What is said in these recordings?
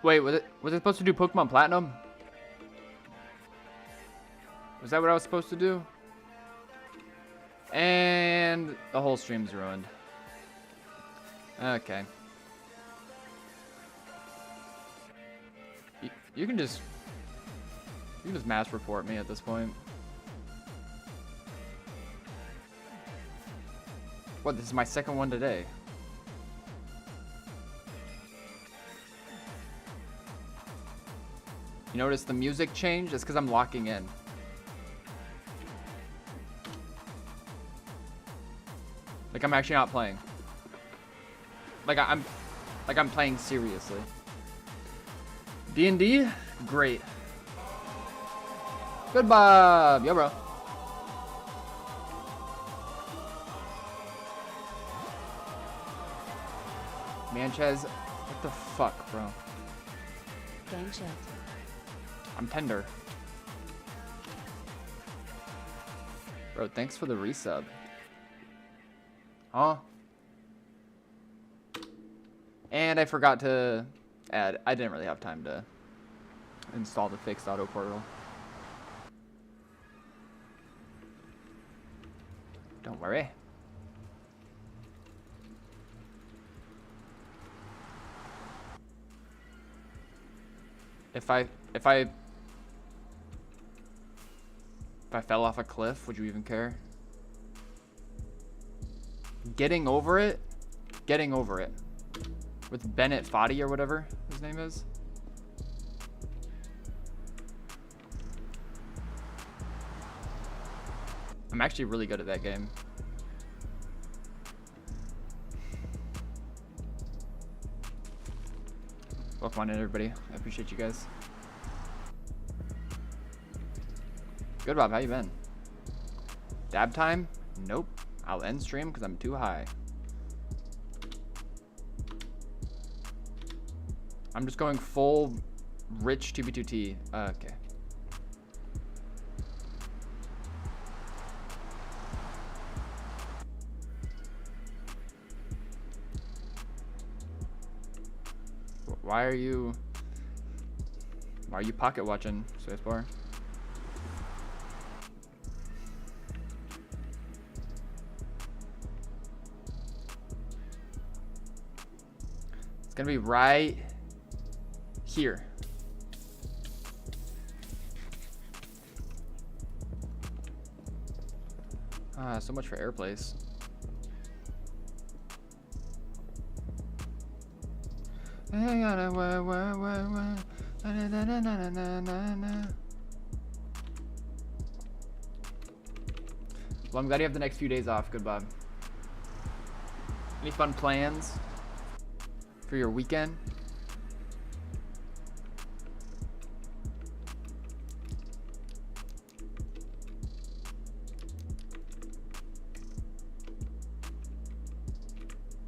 Wait, was it supposed to do Pokemon Platinum? Was that what I was supposed to do? And the whole stream's ruined. Okay. You can just mass report me at this point. What, this is my second one today. You notice the music changed? It's because I'm locking in. Like I'm actually not playing. Like I'm playing seriously. D&D? Great. Good Bob. Yo, bro. Manchez, what the fuck, bro? Game chat. I'm tender. Bro, thanks for the resub. Huh? And I forgot to add, I didn't really have time to install the fixed auto portal. Don't worry. If I fell off a cliff, would you even care? Getting over it. With Bennett Foddy or whatever his name is. I'm actually really good at that game. Welcome on in, everybody. I appreciate you guys. Good, Bob. How you been? Dab time? Nope. I'll end stream because I'm too high. I'm just going full rich 2B2T. Okay. Why are you pocket watching, Spacebar? It's gonna be right here. So much for airplace. Well, I'm glad you have the next few days off. Good, Bob. Any fun plans for your weekend?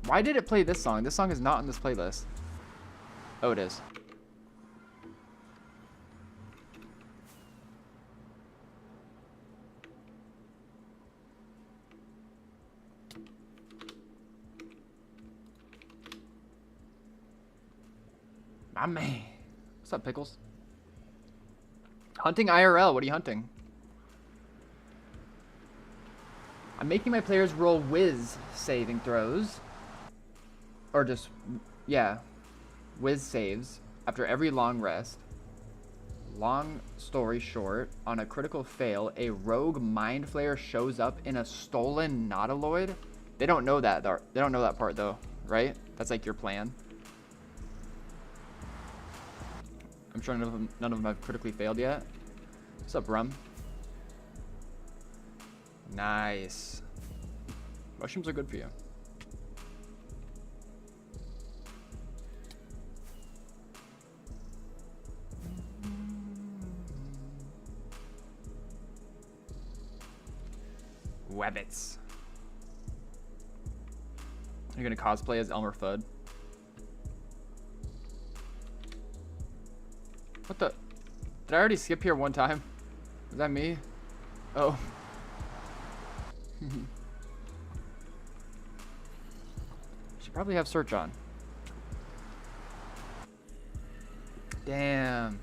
Why did it play this song? This song is not on this playlist. Oh, it is. My man. What's up, Pickles? Hunting IRL. What are you hunting? I'm making my players roll whiz saving throws. Or just, yeah, whiz saves after every long rest. Long story short, on a critical fail, a rogue mind flayer shows up in a stolen nautiloid. They don't know that. They don't know that part though, right? That's like your plan. I'm sure none of them have critically failed yet. What's up, Rum? Nice. Mushrooms are good for you. Webbits. You're gonna cosplay as Elmer Fudd. What the? Did I already skip here one time? Is that me? Oh. Should probably have search on. Damn.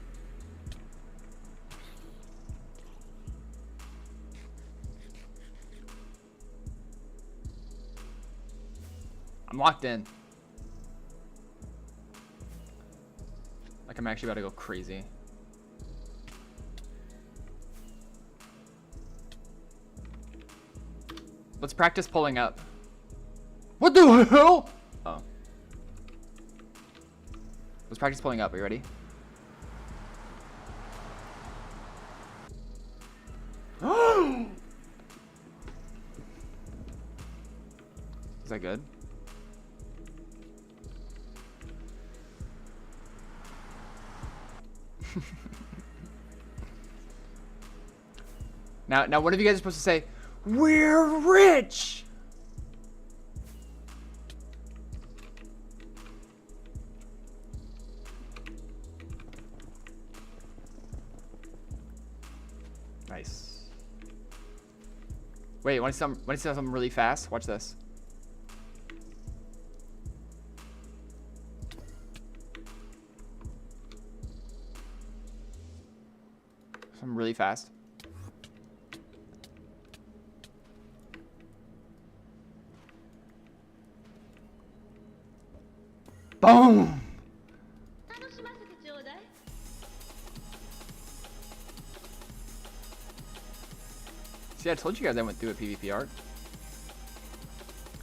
I'm locked in. Like I'm actually about to go crazy. Let's practice pulling up. What the hell? Oh. Let's practice pulling up. Are you ready? Is that good? Now, one of you guys are supposed to say, "We're rich." Nice. Wait, want to see something really fast? Watch this. Something really fast. Boom! See, I told you guys I went through a PvP arc.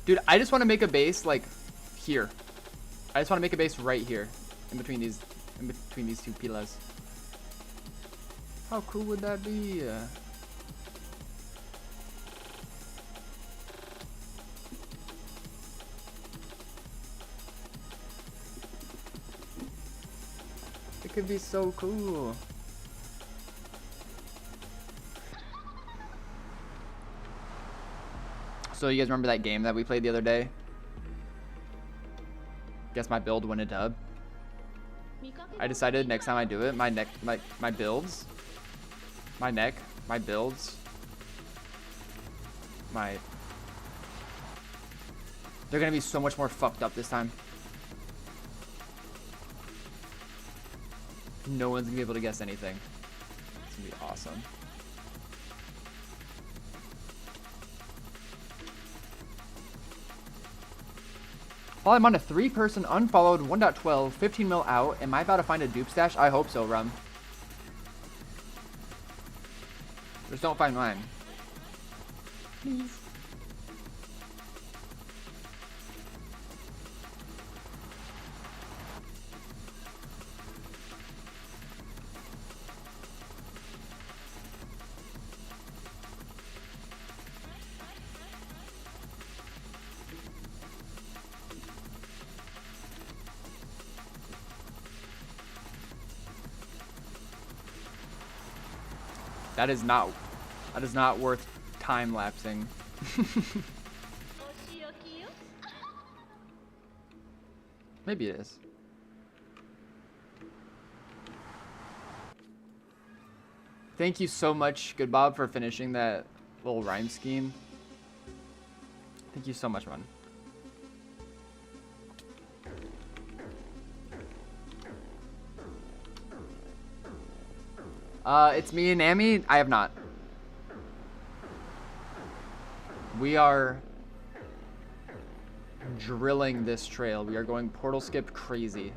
Dude, I just want to make a base like here. I just want to make a base right here, in between these two pilas. How cool would that be? It could be so cool. So you guys remember that game that we played the other day? Guess my build win a dub. I decided next time I do it, my builds, they're gonna be so much more fucked up this time. No one's gonna be able to guess anything. It's gonna be awesome. While I'm on a 3-person unfollowed 1.12, 15 mil out, am I about to find a dupe stash? I hope so, Rum. Just don't find mine. Please. That is not worth time lapsing. Maybe it is. Thank you so much, Good Bob, for finishing that little rhyme scheme. Thank you so much, man. It's me and Amy. I have not. We are drilling this trail. We are going portal skip crazy.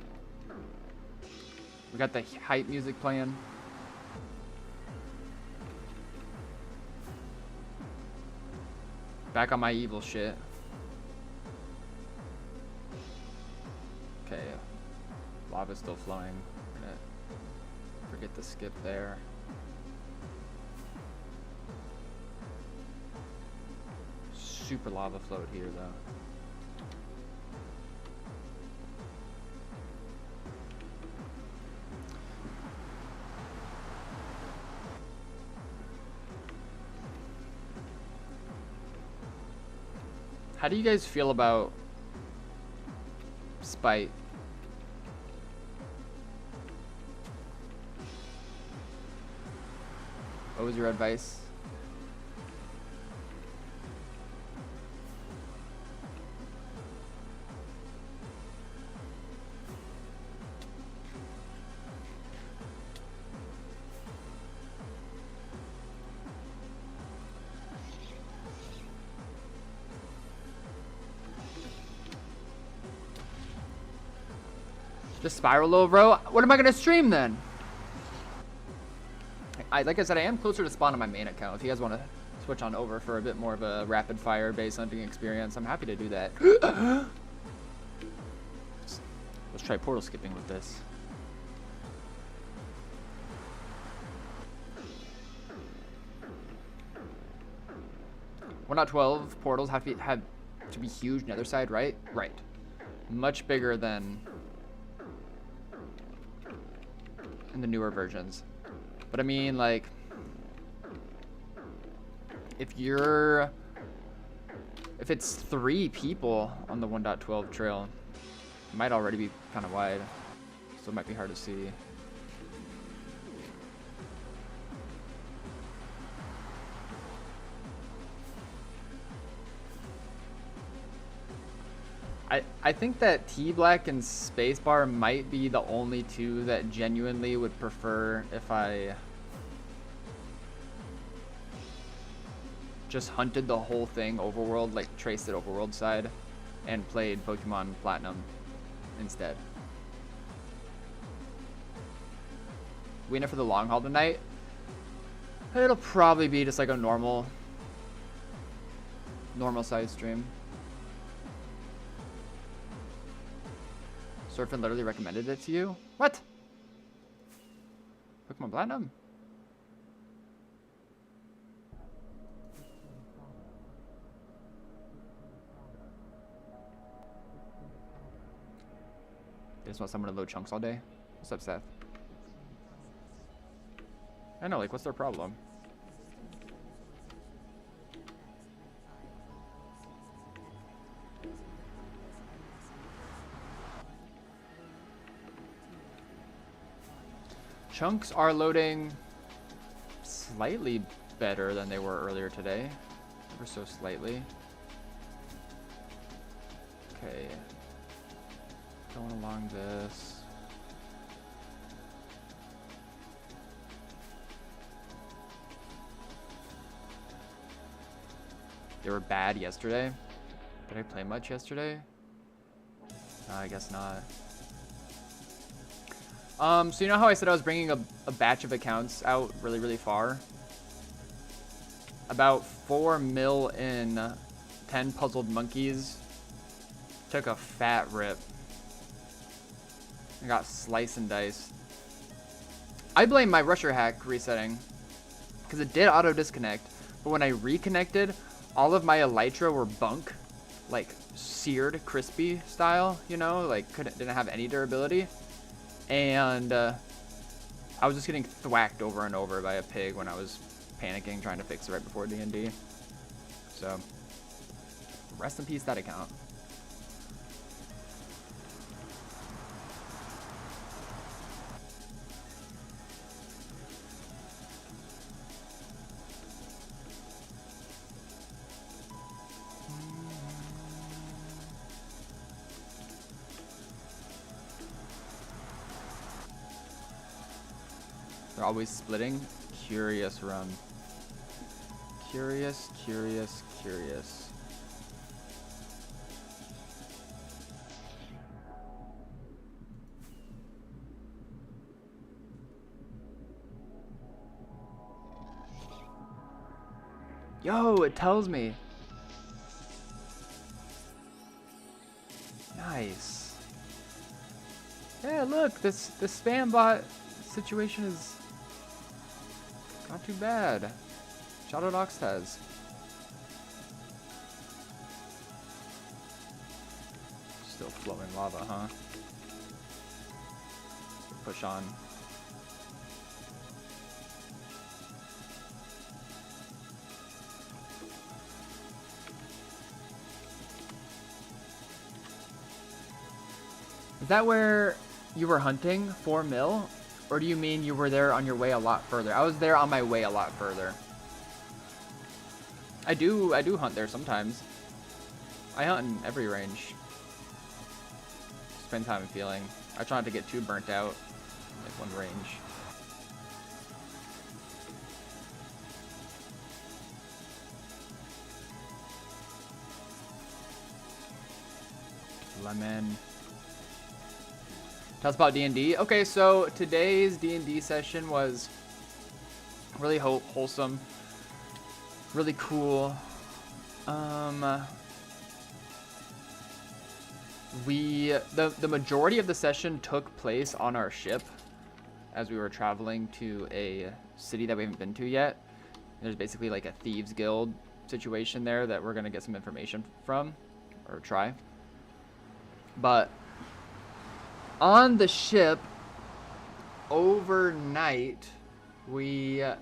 We got the hype music playing. Back on my evil shit. Okay. Lava's still flowing. We're gonna forget the skip there. Super lava float here though. How do you guys feel about Spite? What was your advice? Just spiral low, bro. What am I gonna stream then? Like I said, I am closer to spawn on my main account. If you guys want to switch on over for a bit more of a rapid fire base hunting experience, I'm happy to do that. Let's try portal skipping with this. We're not 12 portals have to be huge nether side, right? Right. Much bigger than in the newer versions. But I mean, like, if it's 3 people on the 1.12 trail, it might already be kind of wide, so it might be hard to see. I think that T-Black and Spacebar might be the only 2 that genuinely would prefer if I just hunted the whole thing overworld, like traced it overworld side, and played Pokemon Platinum instead. We in it for the long haul tonight? It'll probably be just like a normal size stream. Surfin literally recommended it to you? What? Pokemon Platinum? You just want someone to load chunks all day? What's up, Seth? I know, like, what's their problem? Chunks are loading slightly better than they were earlier today. Ever so slightly. Okay. Going along this. They were bad yesterday. Did I play much yesterday? No, I guess not. So you know how I said I was bringing a batch of accounts out really, really far? About 4 mil in 10 puzzled monkeys took a fat rip. I got slice and dice. I blame my rusher hack resetting because it did auto disconnect, but when I reconnected, all of my elytra were bunk, like seared, crispy style, you know, like didn't have any durability. And I was just getting thwacked over and over by a pig when I was panicking trying to fix it right before D&D. So, rest in peace that account. They're always splitting. Curious run. Curious, curious, curious. Yo, it tells me. Nice. Yeah, look, this spam bot situation is not too bad. Shout out Oxtaz. Still flowing lava, huh? Push on. Is that where you were hunting 4 mil? Or do you mean you were there on your way a lot further? I was there on my way a lot further. I do hunt there sometimes. I hunt in every range. Spend time and feeling. I try not to get too burnt out in like one range. Lemon. Tell us about D&D. Okay, so today's D&D session was really wholesome, really cool. The majority of the session took place on our ship as we were traveling to a city that we haven't been to yet. There's basically like a thieves guild situation there that we're gonna get some information from, or try. But on the ship overnight, we had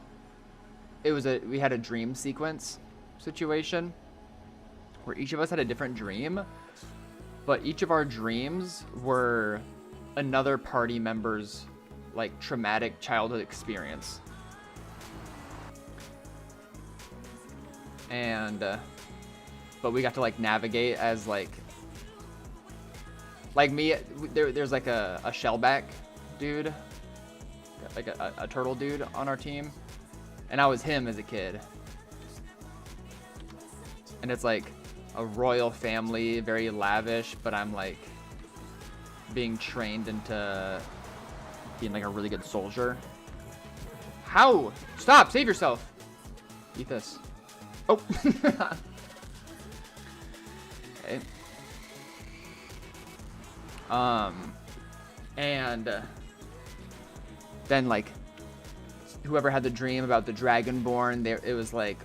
a dream sequence situation where each of us had a different dream, but each of our dreams were another party member's like traumatic childhood experience. And but we got to like navigate as like me. There's like a shellback dude, like a turtle dude on our team, and I was him as a kid. And it's like a royal family, very lavish, but I'm like being trained into being like a really good soldier. How? Stop! Save yourself! Eat this. Oh! Okay. And then like whoever had the dream about the Dragonborn, it was like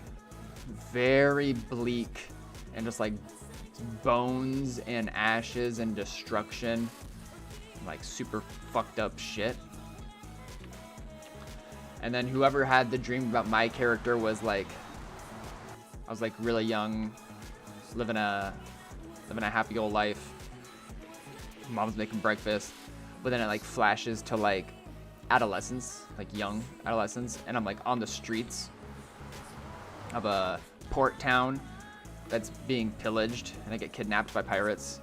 very bleak and just like bones and ashes and destruction, like super fucked up shit. And then whoever had the dream about my character was like, I was like really young, living a happy old life. Mom's making breakfast, but then it like flashes to like adolescence, like young adolescence, and I'm like on the streets of a port town that's being pillaged, and I get kidnapped by pirates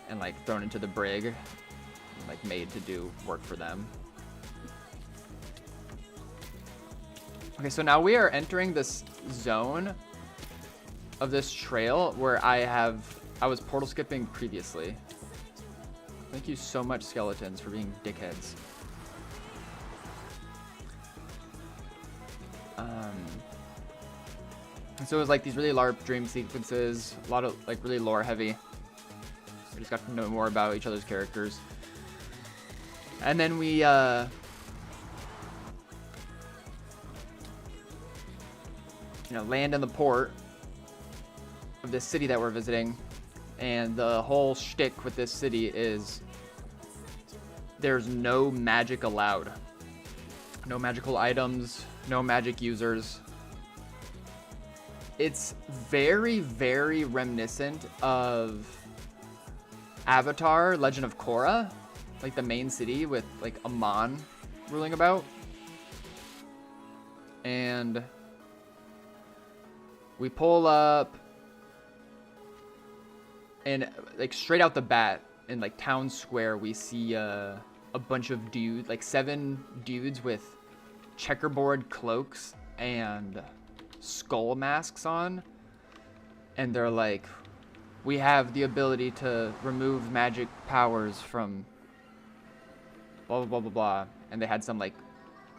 and like thrown into the brig and like made to do work for them. Okay, so now we are entering this zone of this trail where I was portal skipping previously. Thank you so much, skeletons, for being dickheads. So it was like these really large dream sequences, a lot of like really lore heavy. We just got to know more about each other's characters. And then we land in the port of this city that we're visiting. And the whole shtick with this city is there's no magic allowed. No magical items, no magic users. It's very, very reminiscent of Avatar, Legend of Korra, like the main city with like Amon ruling about. And we pull up, and like straight out the bat in like town square, we see a bunch of dudes, like 7 dudes with checkerboard cloaks and skull masks on, and they're like, we have the ability to remove magic powers from blah blah blah blah blah. And they had some like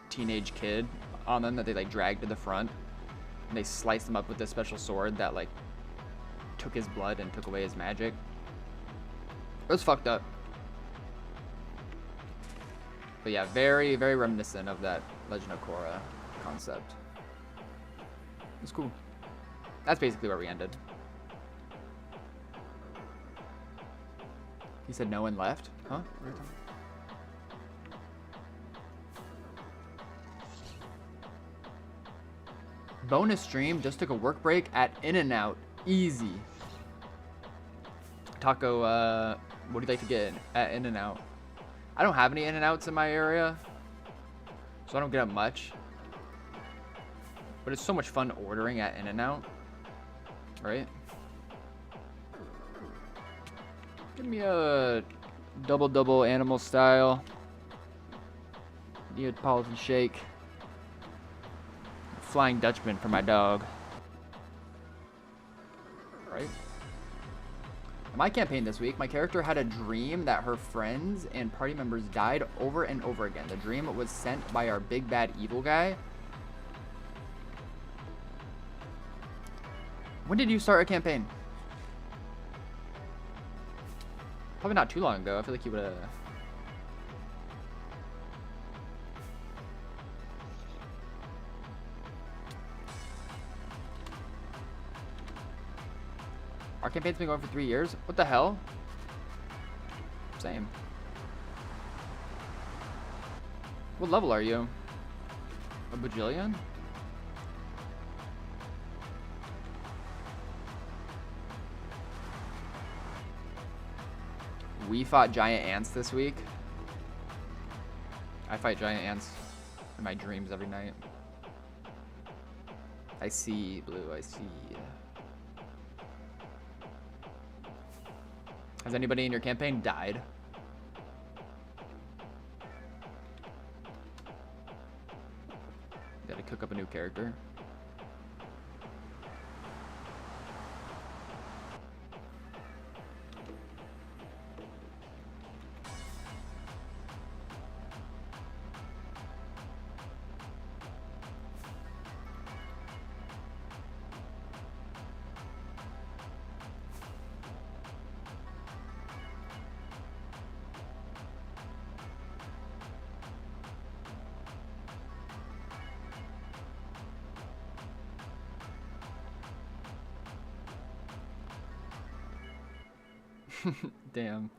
teenage kid on them that they like dragged to the front, and they sliced him up with this special sword that like took his blood and took away his magic. It was fucked up. But yeah, very, very reminiscent of that Legend of Korra concept. It's cool. That's basically where we ended. He said no one left? Huh? What are you talking about? Bonus stream, just took a work break at In-N-Out. Easy. Taco, what do you like to get at In-N-Out? I don't have any In-N-Outs in my area, so I don't get up much. But it's so much fun ordering at In-N-Out, right? Give me a double animal style Neapolitan shake. Flying Dutchman for my dog. Right? My campaign this week, my character had a dream that her friends and party members died over and over again. The dream was sent by our big bad evil guy. When did you start a campaign? Probably not too long ago. I feel like you would have... Our campaign's been going for 3 years. What the hell? Same. What level are you? A bajillion? We fought giant ants this week. I fight giant ants in my dreams every night. I see, Blue, I see. Has anybody in your campaign died? Gotta cook up a new character. Damn.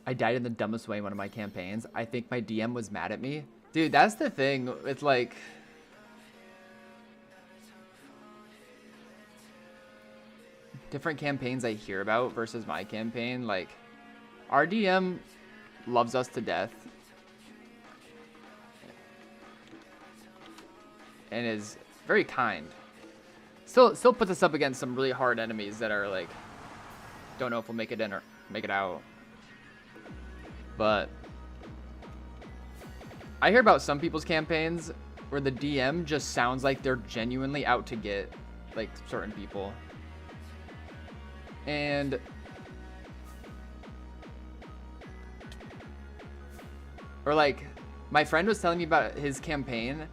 I died in the dumbest way in one of my campaigns. I think my DM was mad at me. Dude, that's the thing. It's like... different campaigns I hear about versus my campaign. Like, our DM loves us to death. And is very kind. Still puts us up against some really hard enemies that are like, don't know if we'll make it in or make it out. But I hear about some people's campaigns where the DM just sounds like they're genuinely out to get like certain people. And or like my friend was telling me about his campaign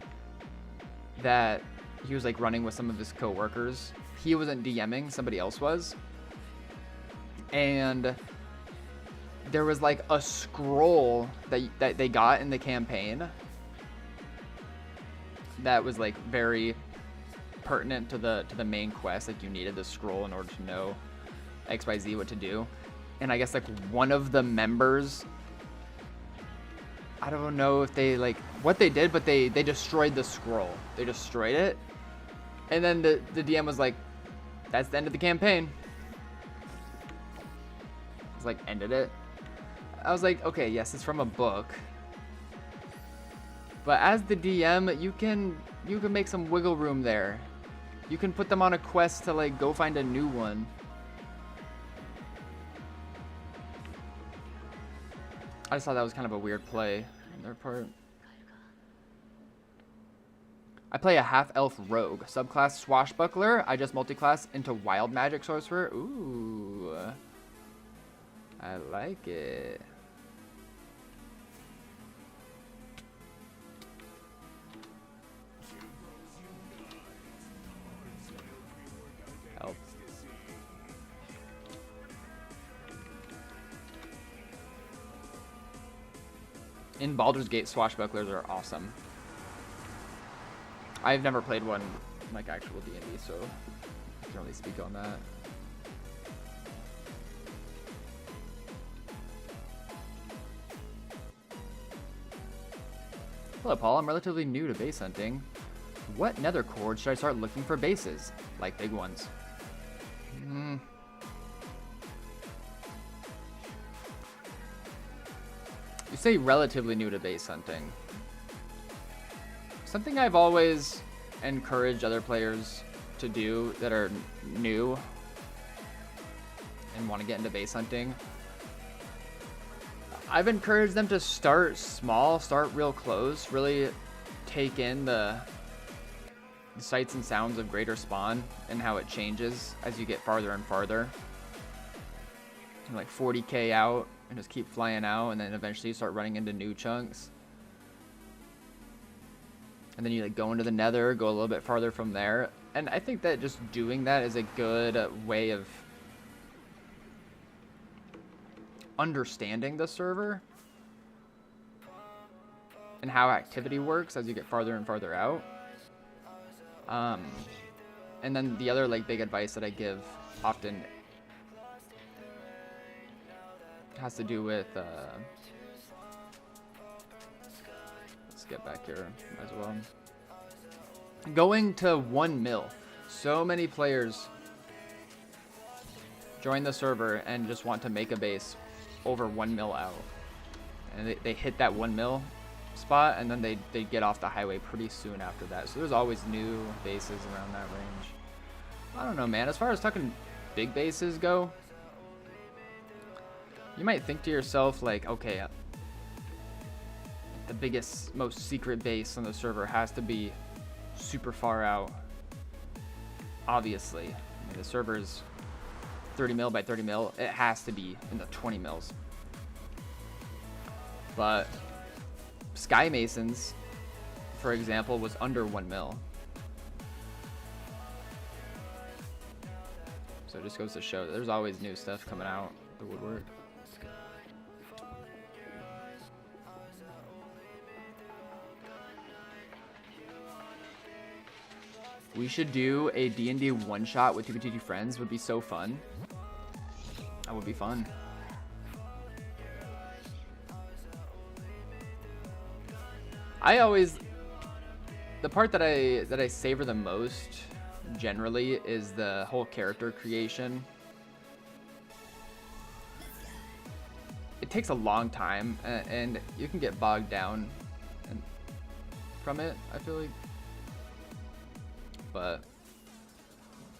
that he was like running with some of his coworkers. He wasn't DMing, somebody else was. And there was like a scroll that they got in the campaign that was like very pertinent to the main quest. Like you needed the scroll in order to know XYZ what to do. And I guess like one of the members, I don't know if they like what they did, but they destroyed the scroll. They destroyed it. And then the DM was like, that's the end of the campaign. It's like ended it. I was like, okay, yes, it's from a book. But as the DM, you can make some wiggle room there. You can put them on a quest to like go find a new one. I just thought that was kind of a weird play on their part. I play a half-elf rogue, subclass swashbuckler. I just multiclass into wild magic sorcerer. Ooh, I like it. Help. In Baldur's Gate, swashbucklers are awesome. I've never played one like actual D&D, so I can't really speak on that. Hello, Paul. I'm relatively new to base hunting. What nether cord should I start looking for bases? Like big ones. You say relatively new to base hunting. Something I've always encouraged other players to do that are new and want to get into base hunting. I've encouraged them to start small, start real close, really take in the the sights and sounds of Greater Spawn and how it changes as you get farther and farther. You're like 40k out and just keep flying out, and then eventually you start running into new chunks. And then you like go into the nether, go a little bit farther from there. And I think that just doing that is a good way of understanding the server and how activity works as you get farther and farther out. And then the other like big advice that I give often has to do with let's get back here as well. Going to 1 mil. So many players join the server and just want to make a base over 1 mil out. And they hit that 1 mil spot, and then they get off the highway pretty soon after that. So there's always new bases around that range. I don't know, man. As far as talking big bases go, you might think to yourself, like, okay, the biggest, most secret base on the server has to be super far out. Obviously. I mean, the server's 30 mil by 30 mil. It has to be in the 20 mils. But Sky Masons, for example, was under 1 mil. So it just goes to show that there's always new stuff coming out the woodwork. We should do a D&D one-shot with 2v2 friends. Would be so fun. That would be fun. The part that I savor the most generally is the whole character creation. It takes a long time, and you can get bogged down from it, I feel like. But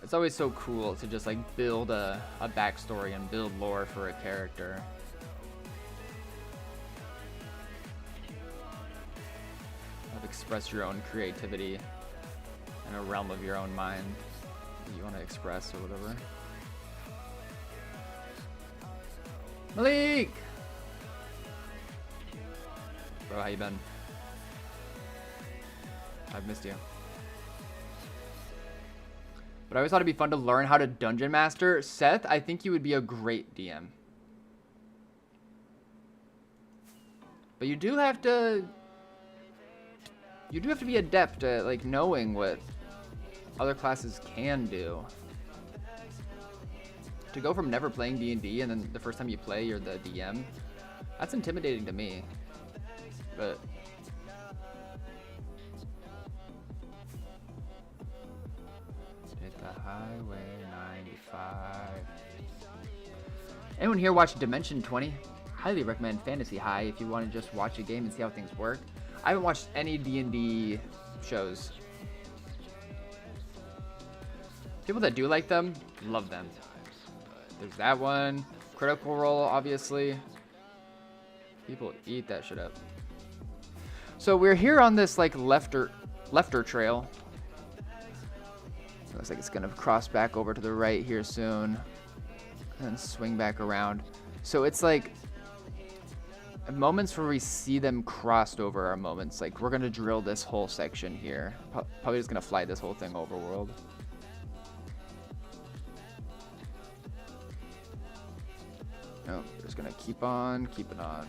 it's always so cool to just like build a backstory and build lore for a character. Express your own creativity in a realm of your own mind that you want to express or whatever. Malik! Bro, how you been? I've missed you. But I always thought it'd be fun to learn how to dungeon master. Seth, I think you would be a great DM. But you do have to be adept at like knowing what other classes can do. To go from never playing D&D and then the first time you play you're the DM, that's intimidating to me. But hit the highway 95. Anyone here watch Dimension 20? Highly recommend Fantasy High if you want to just watch a game and see how things work. I haven't watched any D&D shows. People that do like them, love them. There's that one. Critical Role, obviously. People eat that shit up. So we're here on this like lefter trail. Looks like it's gonna cross back over to the right here soon. And swing back around. So it's like moments where we see them crossed over are moments. Like we're gonna drill this whole section here. Probably just gonna fly this whole thing overworld. No, we're just gonna keep on keeping on.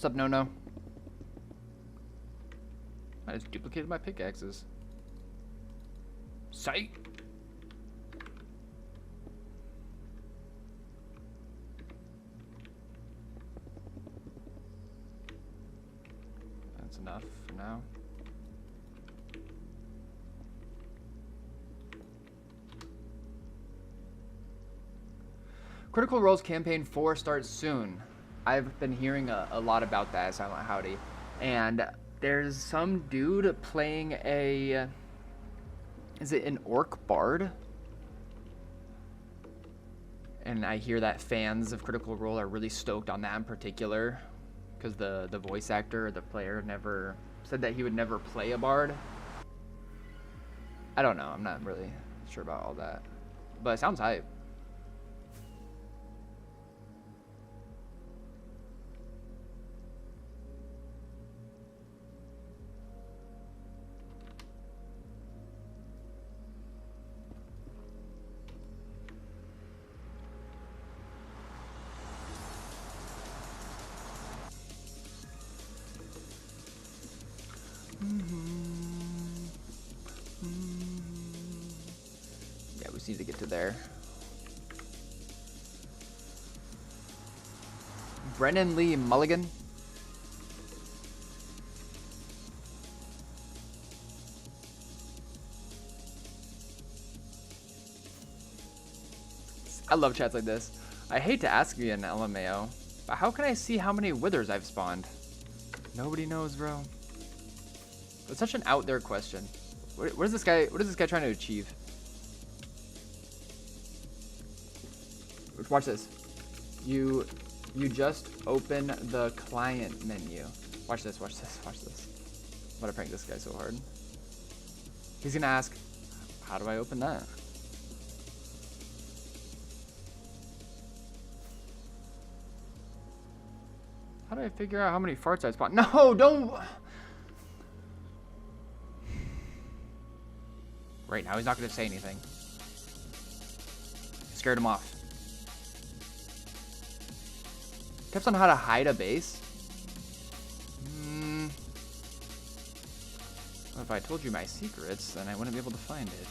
What's up, No? I just duplicated my pickaxes. Sight. That's enough for now. Critical Role's Campaign 4 starts soon. I've been hearing a lot about that, Silent Howdy. And there's some dude playing a... Is it an orc bard? And I hear that fans of Critical Role are really stoked on that in particular. Because the voice actor or the player never... said that he would never play a bard. I don't know. I'm not really sure about all that. But it sounds hype. Yeah, we just need to get to there. Brennan Lee Mulligan. I love chats like this. I hate to ask you an LMAO, but how can I see how many withers I've spawned? Nobody knows, bro. It's such an out there question. What is this guy trying to achieve? Watch this. You just open the client menu. Watch this. I'm gonna prank this guy so hard. He's gonna ask, how do I open that? How do I figure out how many farts I spawn? No, don't. Right now, he's not gonna say anything. Scared him off. Tips on how to hide a base? If I told you my secrets, then I wouldn't be able to find it.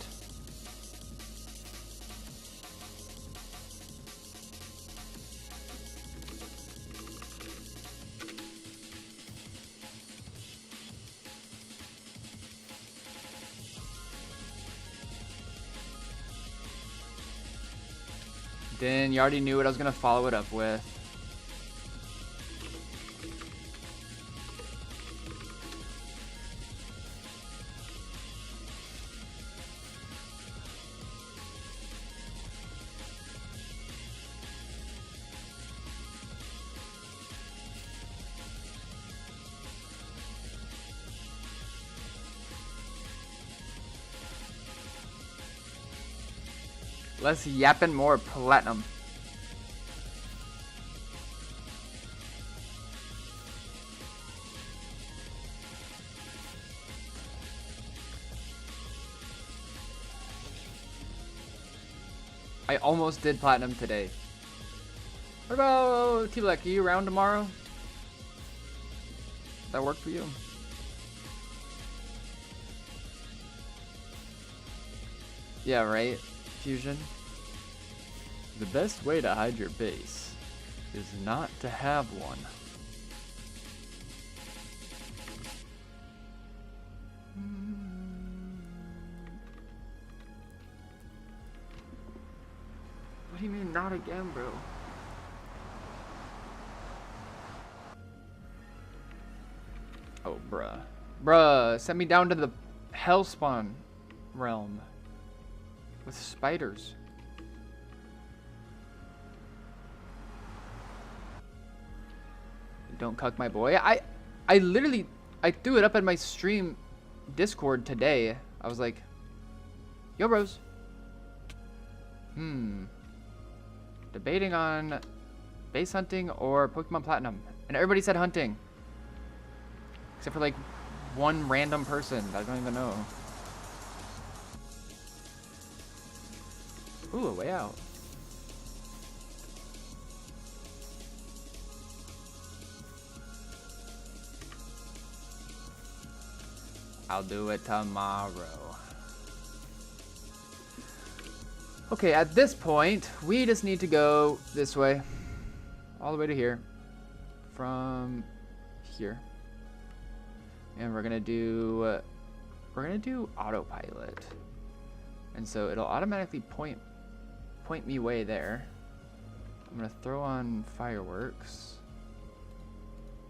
Then you already knew what I was gonna follow it up with. Less yapping, more platinum. I almost did platinum today. What about T-Black? Are you around tomorrow? Does that work for you? Yeah, right? Fusion. The best way to hide your base is not to have one. What do you mean, not again, bro? Oh, bruh. Bruh, send me down to the Hellspawn realm. With spiders. Don't cuck my boy. I literally, I threw it up at my stream Discord today. I was like, yo bros. Debating on base hunting or Pokemon Platinum. And everybody said hunting. Except for like one random person that I don't even know. Ooh, a way out. I'll do it tomorrow. Okay, at this point, we just need to go this way. All the way to here. From here. And we're gonna do autopilot. And so it'll automatically point me way there. I'm gonna throw on fireworks.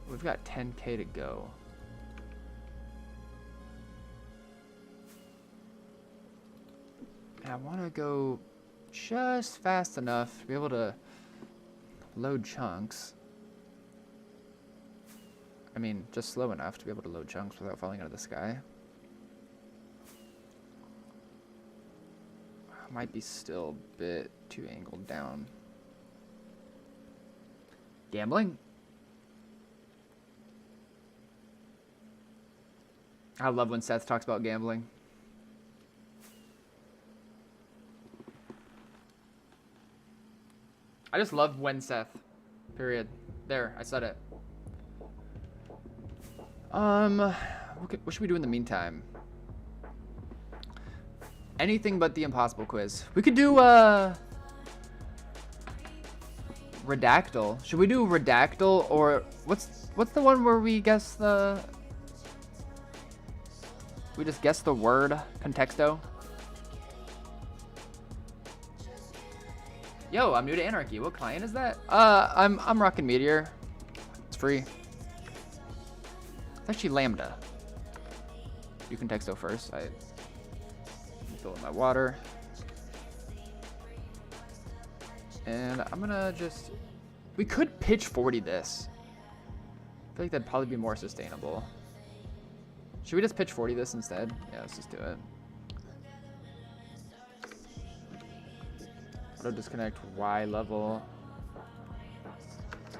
We've got 10K to go. And I wanna go just fast enough to be able to load chunks. I mean, just slow enough to be able to load chunks without falling out of the sky. Might be still a bit too angled down. Gambling? I love when Seth talks about gambling. I just love when Seth. Period. There, I said it. What should we do in the meantime? Anything but the impossible quiz. We could do Redactyl. Should we do Redactyl or what's the one where we guess the we just guess the word contexto? Yo, I'm new to Anarchy. What client is that? I'm rocking Meteor. It's free. It's actually Lambda. Do contexto first. I fill up my water. And I'm gonna just... We could pitch 40 this. I feel like that'd probably be more sustainable. Should we just pitch 40 this instead? Yeah, let's just do it. Auto disconnect Y level.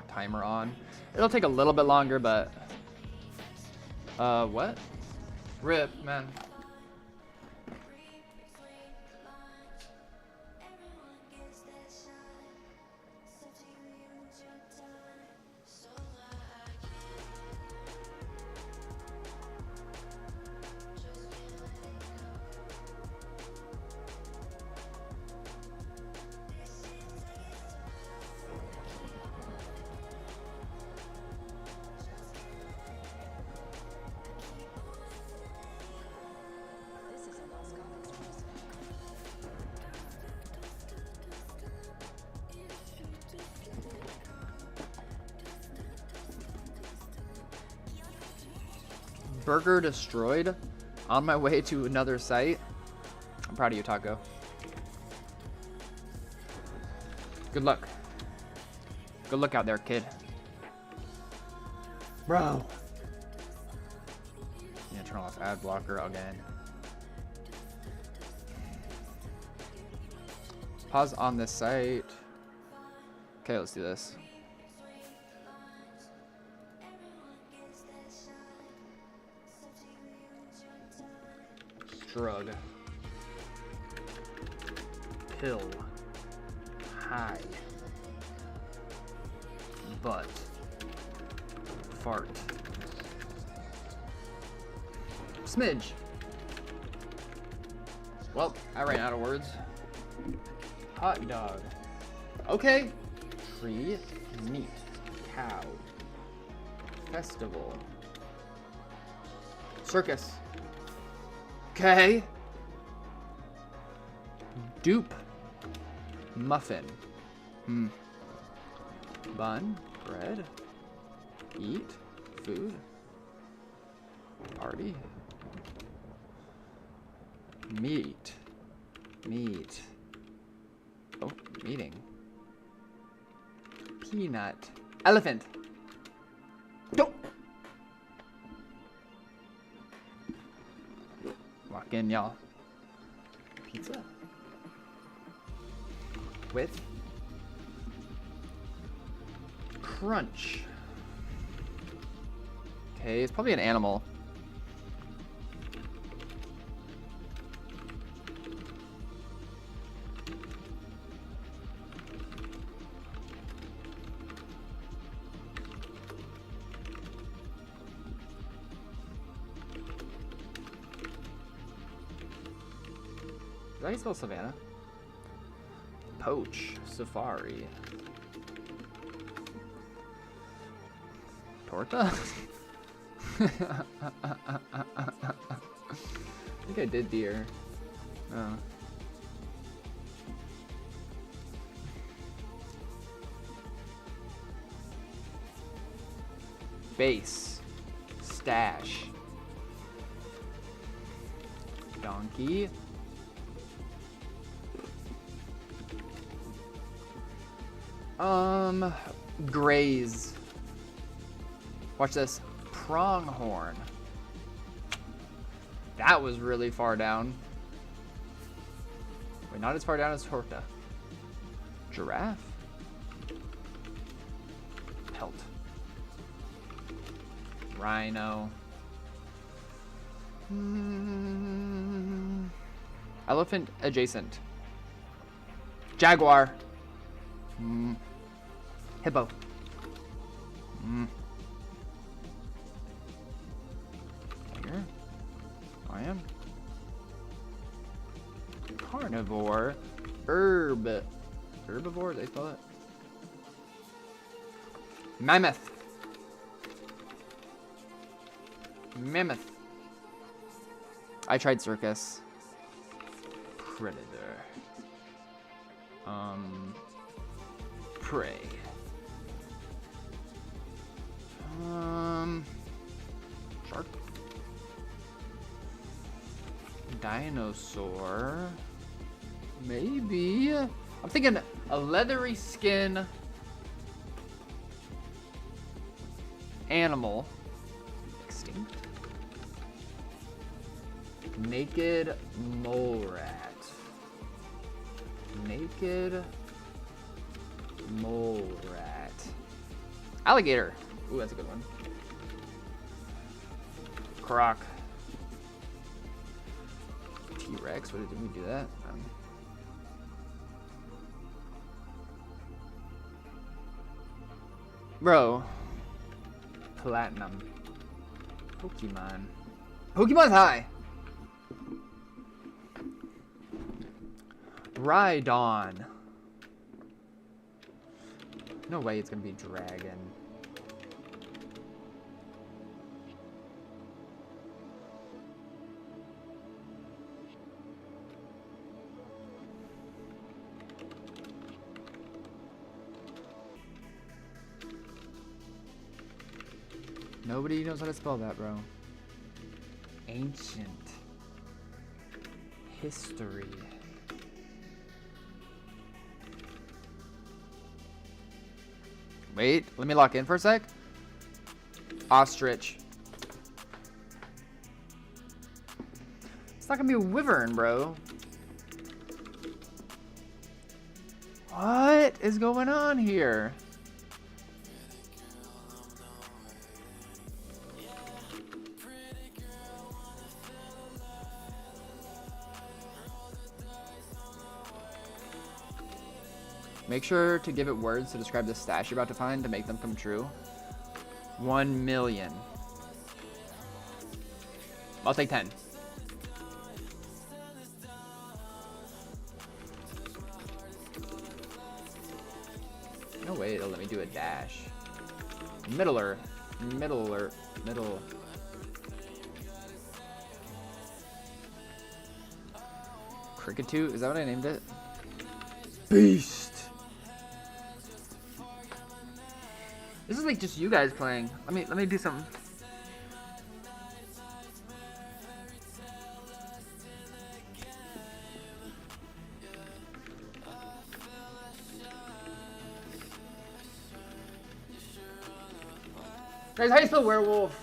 Timer on. It'll take a little bit longer, but... what? RIP, man. Burger destroyed on my way to another site. I'm proud of you, Taco. Good luck. Good luck out there, kid. Bro. Yeah, turn off ad blocker again. Pause on this site. Okay, let's do this. Drug. Pill. High. Butt. Fart. Smidge. Well, I ran out of words. Hot dog. Okay. Tree. Meat. Cow. Festival. Circus. Okay. Dupe. Muffin. Bun. Bread. Eat. Food. Party. Meat. Meat. Oh, meeting. Peanut. Elephant. Go. Walk in, y'all. Pizza. With crunch. Okay, it's probably an animal. how you spell Savannah? Poach. Safari. Torta? I think I did deer. Oh. Base. Stash. Donkey. Graze. Watch this. Pronghorn. That was really far down. Wait, not as far down as Torta. Giraffe. Pelt. Rhino. Elephant adjacent. Jaguar. Hippo. Tiger. Lion. Carnivore. Herb. Herbivore, they spell it. Mammoth. Mammoth. I tried circus. Predator. Prey. Shark. Dinosaur. Maybe. I'm thinking a leathery skin animal. Extinct. Naked mole rat. Naked mole rat. Alligator. Ooh, that's a good one. Croc. T-Rex. What did we do that? Bro. Platinum. Pokemon. Pokemon's high. Rhydon. No way it's gonna be dragon. Nobody knows how to spell that, bro. Ancient. History. Wait, let me lock in for a sec. Ostrich. It's not gonna be a wyvern, bro. What is going on here? Make sure to give it words to describe the stash you're about to find to make them come true. 1 million. I'll take 10. No way it'll let me do a dash. Middler. Middle. Cricketoo? Is that what I named it? Beast. This is like just you guys playing. Let me do something. Guys, how do you spell werewolf?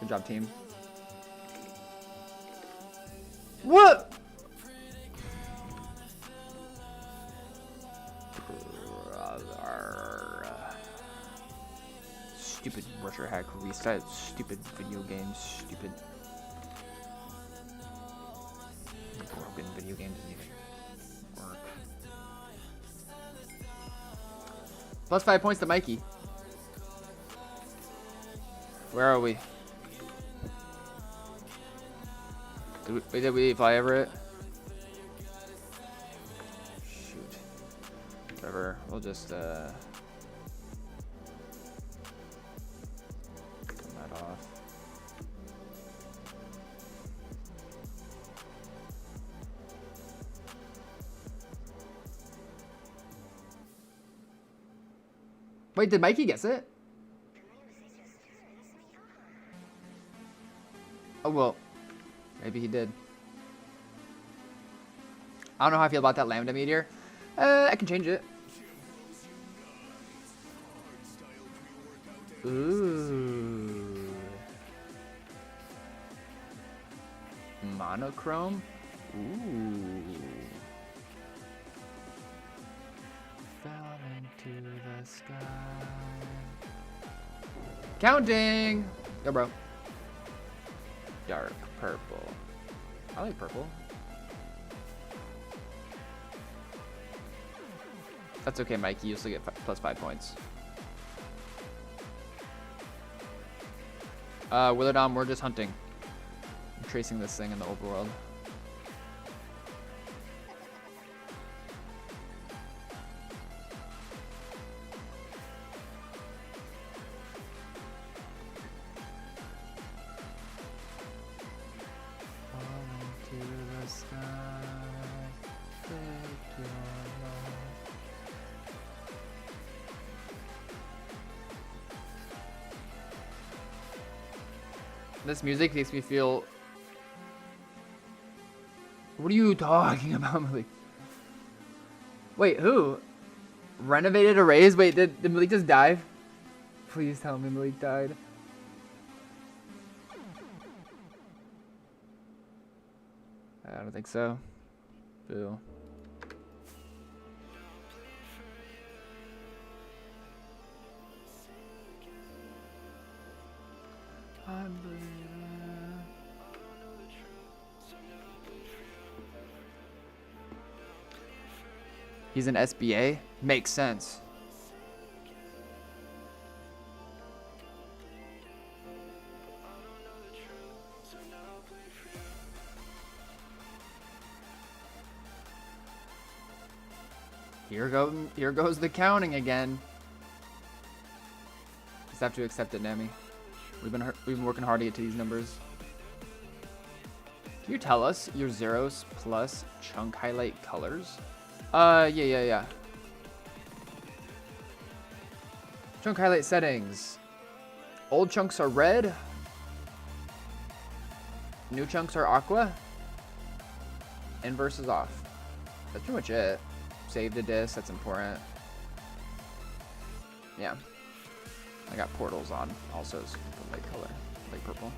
Good job, team. What? Stupid Rusher hack reset. That stupid video game, stupid. Broken video game doesn't even work. Plus 5 points to Mikey. Where are we? Did we fly over it? Shoot. Whatever. We'll just turn that off. Wait, did Mikey guess it? Oh, well. Maybe he did. I don't know how I feel about that Lambda meteor. I can change it. Ooh. Monochrome? Ooh. Fell into the sky. Counting! Go, bro. Dark purple. I like purple. That's okay, Mikey. You still get plus 5 points. Willardom, we're just hunting. I'm tracing this thing in the overworld. This music makes me feel... What are you talking about, Malik? Wait, who? Renovated arrays? Wait, did Malik just die? Please tell me Malik died. I don't think so. Boo. He's an SBA? Makes sense. Here goes the counting again. Just have to accept it, Nami. We've been working hard to get to these numbers. Can you tell us your zeros plus chunk highlight colors? Yeah. Chunk highlight settings. Old chunks are red. New chunks are aqua. Inverse is off. That's pretty much it. Save to disk, that's important. Yeah. I got portals on also as the light color, light purple.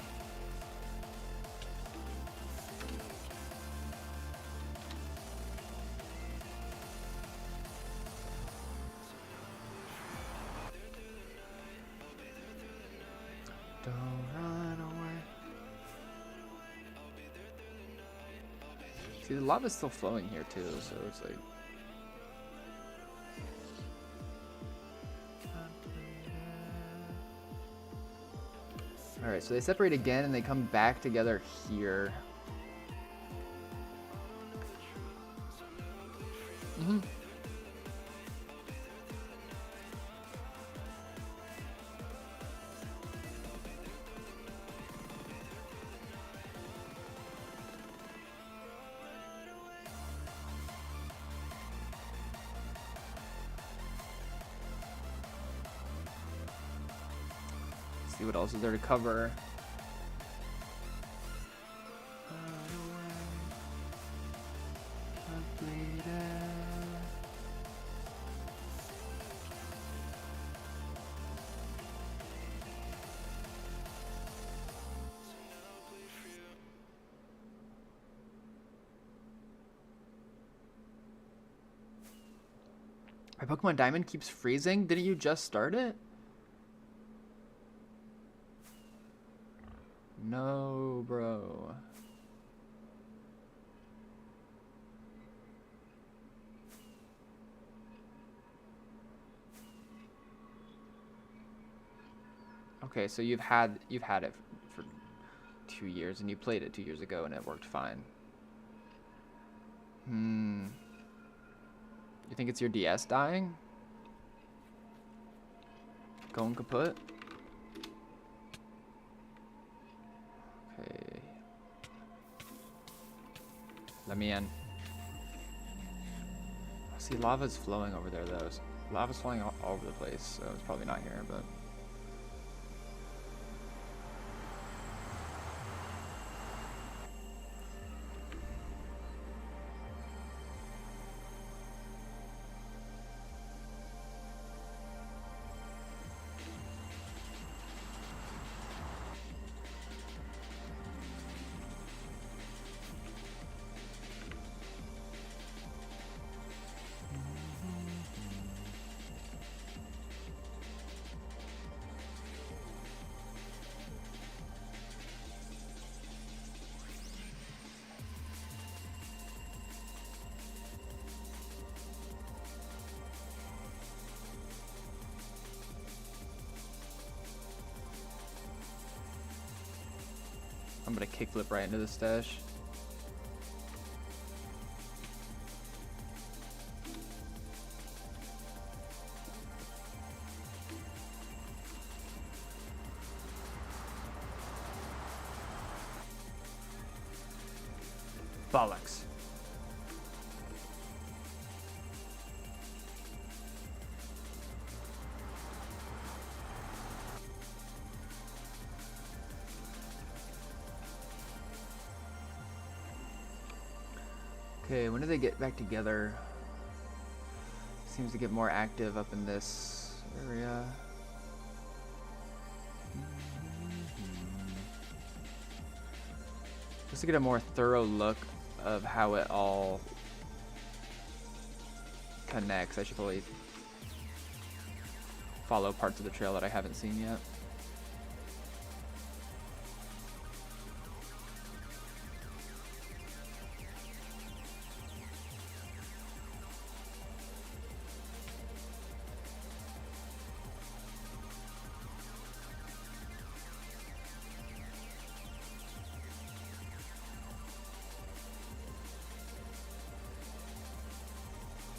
Don't run away. See, the lava's still flowing here too, so it's like... Alright, so they separate again and they come back together here. See what else is there to cover. My Pokemon Diamond keeps freezing. Didn't you just start it? No, bro. Okay, so you've had it for 2 years, and you played it 2 years ago, and it worked fine. Hmm. You think it's your DS dying? Going kaput? Okay. Let me in. See, lava's flowing over there, though. Lava's flowing all over the place, so it's probably not here, but... I'm gonna kickflip right into the stash. Bollocks. Okay, when do they get back together? Seems to get more active up in this area. Just to get a more thorough look of how it all connects, I should probably follow parts of the trail that I haven't seen yet.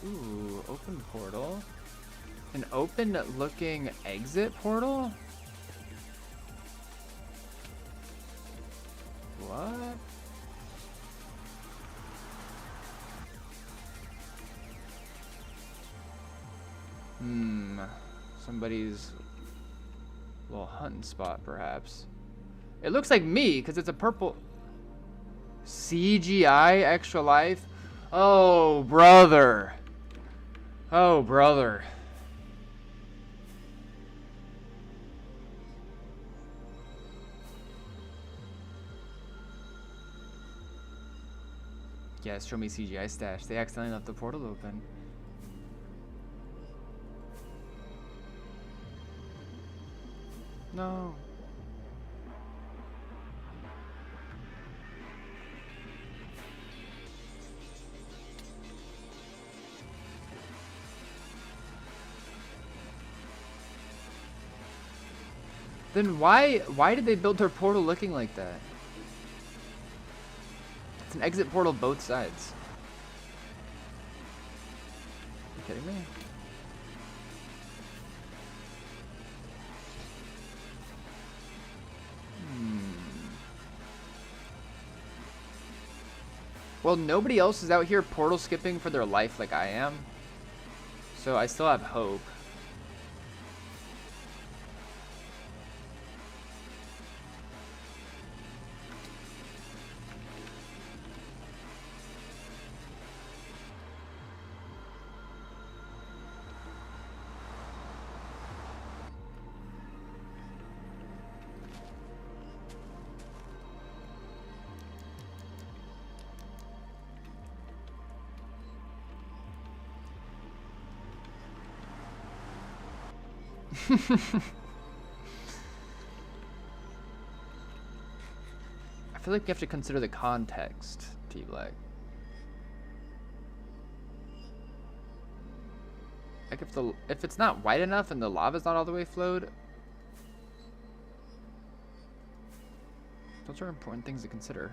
Ooh, open portal. An open looking exit portal? What? Somebody's little hunting spot, perhaps. It looks like me, because it's a purple... CGI extra life? Oh, brother. Oh, brother. Yes, show me CGI stash. They accidentally left the portal open. No. Then why did they build their portal looking like that? It's an exit portal both sides. Are you kidding me? Well, nobody else is out here portal skipping for their life like I am. So I still have hope. feel like we have to consider the context, T-Black. Like if it's not white enough and the lava's not all the way flowed, those are important things to consider.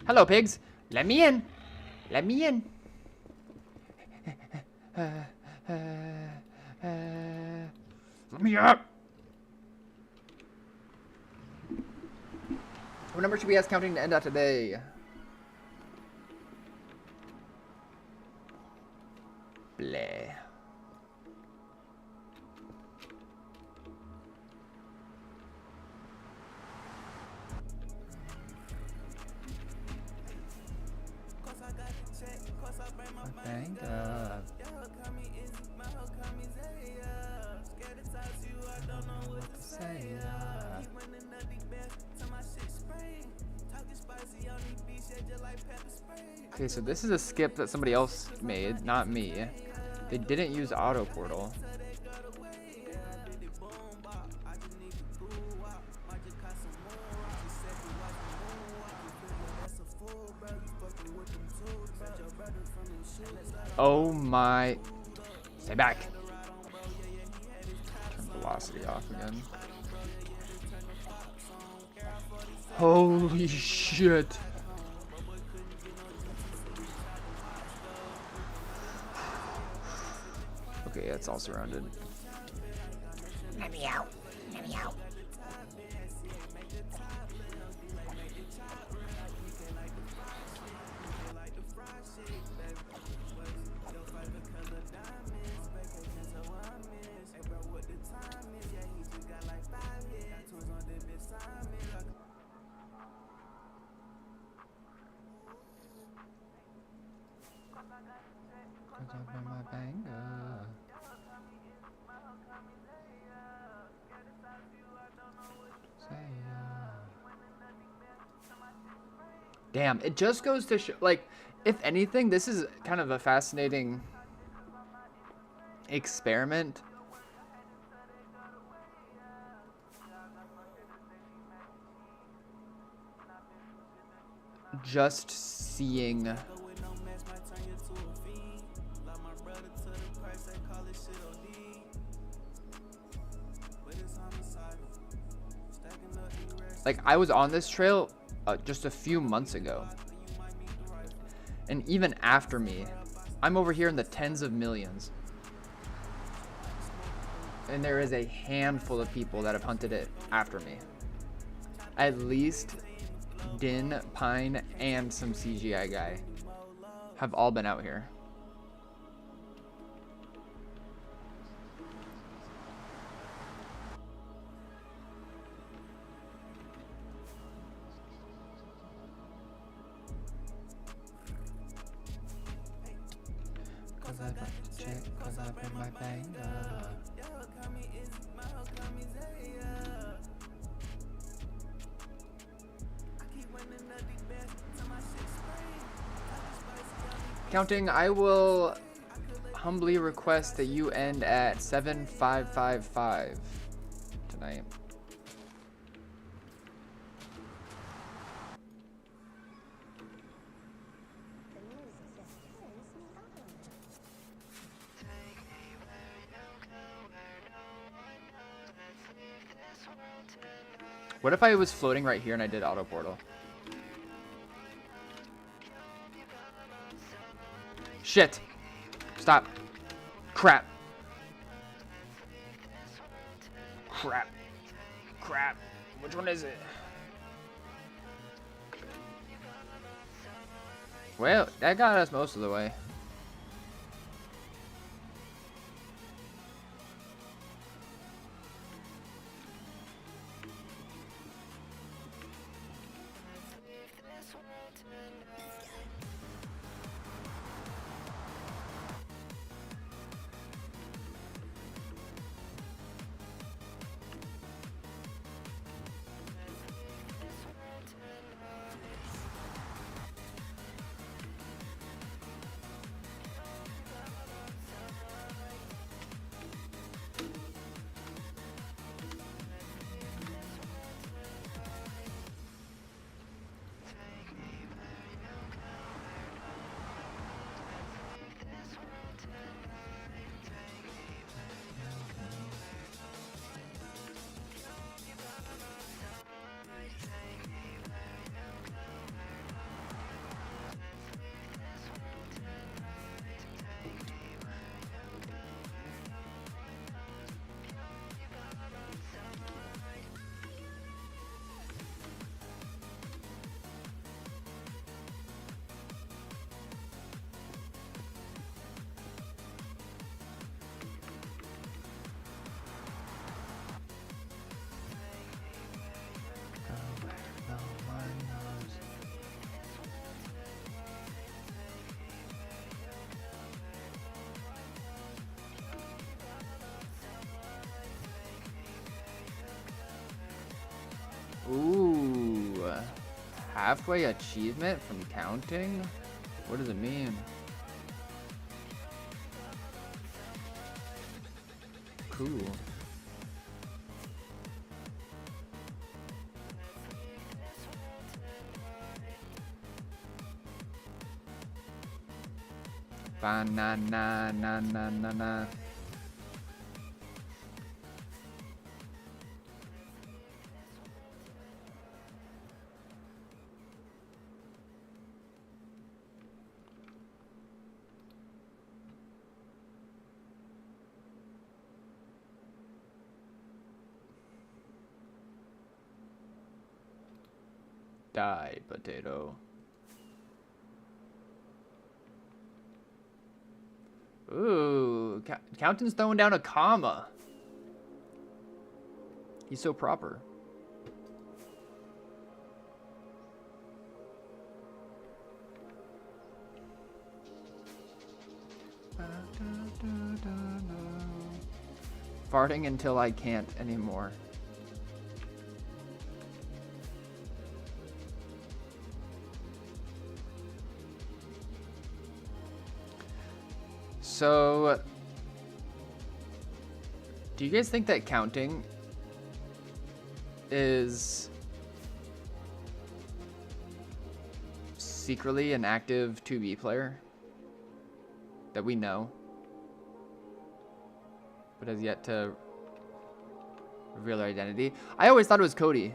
Hello, pigs. Let me in. Let me in. Let me out. What number should we ask counting to end out today? Bleh. Thank God. Okay, so this is a skip that somebody else made, not me. They didn't use auto portal. Oh my. Stay back. Turn velocity off again. Holy shit. Okay, it's all surrounded. Let me out. Let me out. Damn, it just goes to show, like, if anything, this is kind of a fascinating experiment. Just seeing like, I was on this trail just a few months ago, and even after me, I'm over here in the tens of millions, and there is a handful of people that have hunted it after me. At least Din, Pine, and some CGI guy have all been out here. Counting, I will humbly request that you end at 7555 tonight. What if I was floating right here and I did auto portal? Shit. Stop. Crap. Crap. Crap. Which one is it? Well, that got us most of the way. Ooh. Halfway achievement from counting? What does it mean? Cool. Ba-na-na-na-na-na-na. Die, potato. Ooh, Counting's throwing down a comma. He's so proper. Farting until I can't anymore. So, do you guys think that counting is secretly an active 2B player that we know, but has yet to reveal their identity? I always thought it was Cody.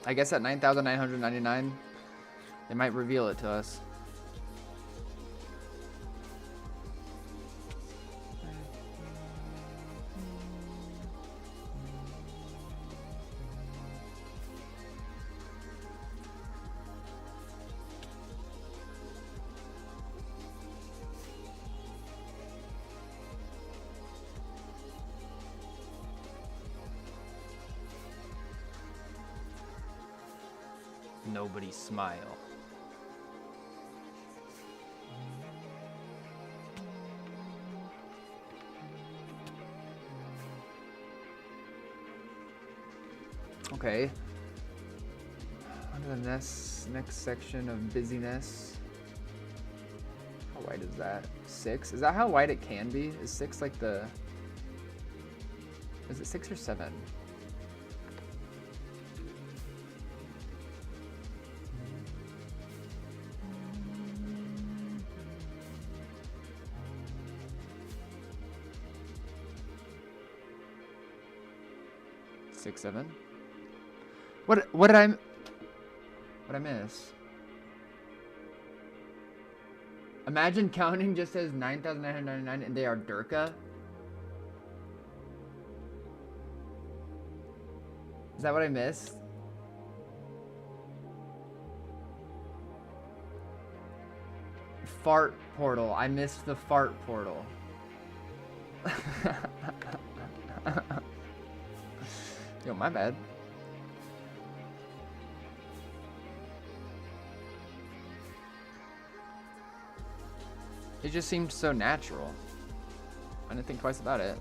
I guess at 9,999, they might reveal it to us. Nobody smile. Okay. On to the next section of busyness. How wide is that? 6? Is that how wide it can be? Is 6 like the... Is it 6 or 7? Six, 7. What did I miss? Imagine counting just says 9,999 and they are Durka. Is that what I missed? Fart portal. I missed the fart portal. Yo, my bad. It just seemed so natural. I didn't think twice about it.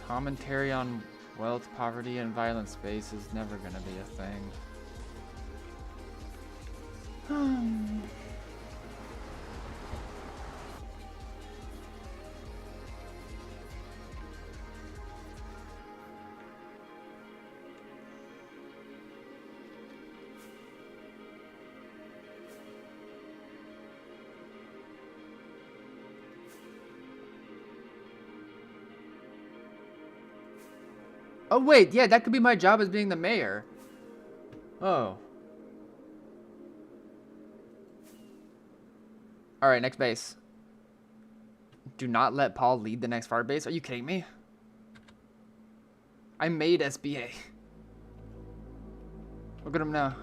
Commentary on wealth, poverty, and violent space is never gonna be a thing. Oh wait, yeah, that could be my job as being the mayor. Oh. Alright, next base. Do not let Paul lead the next fart base. Are you kidding me? I made SBA. Look at him now.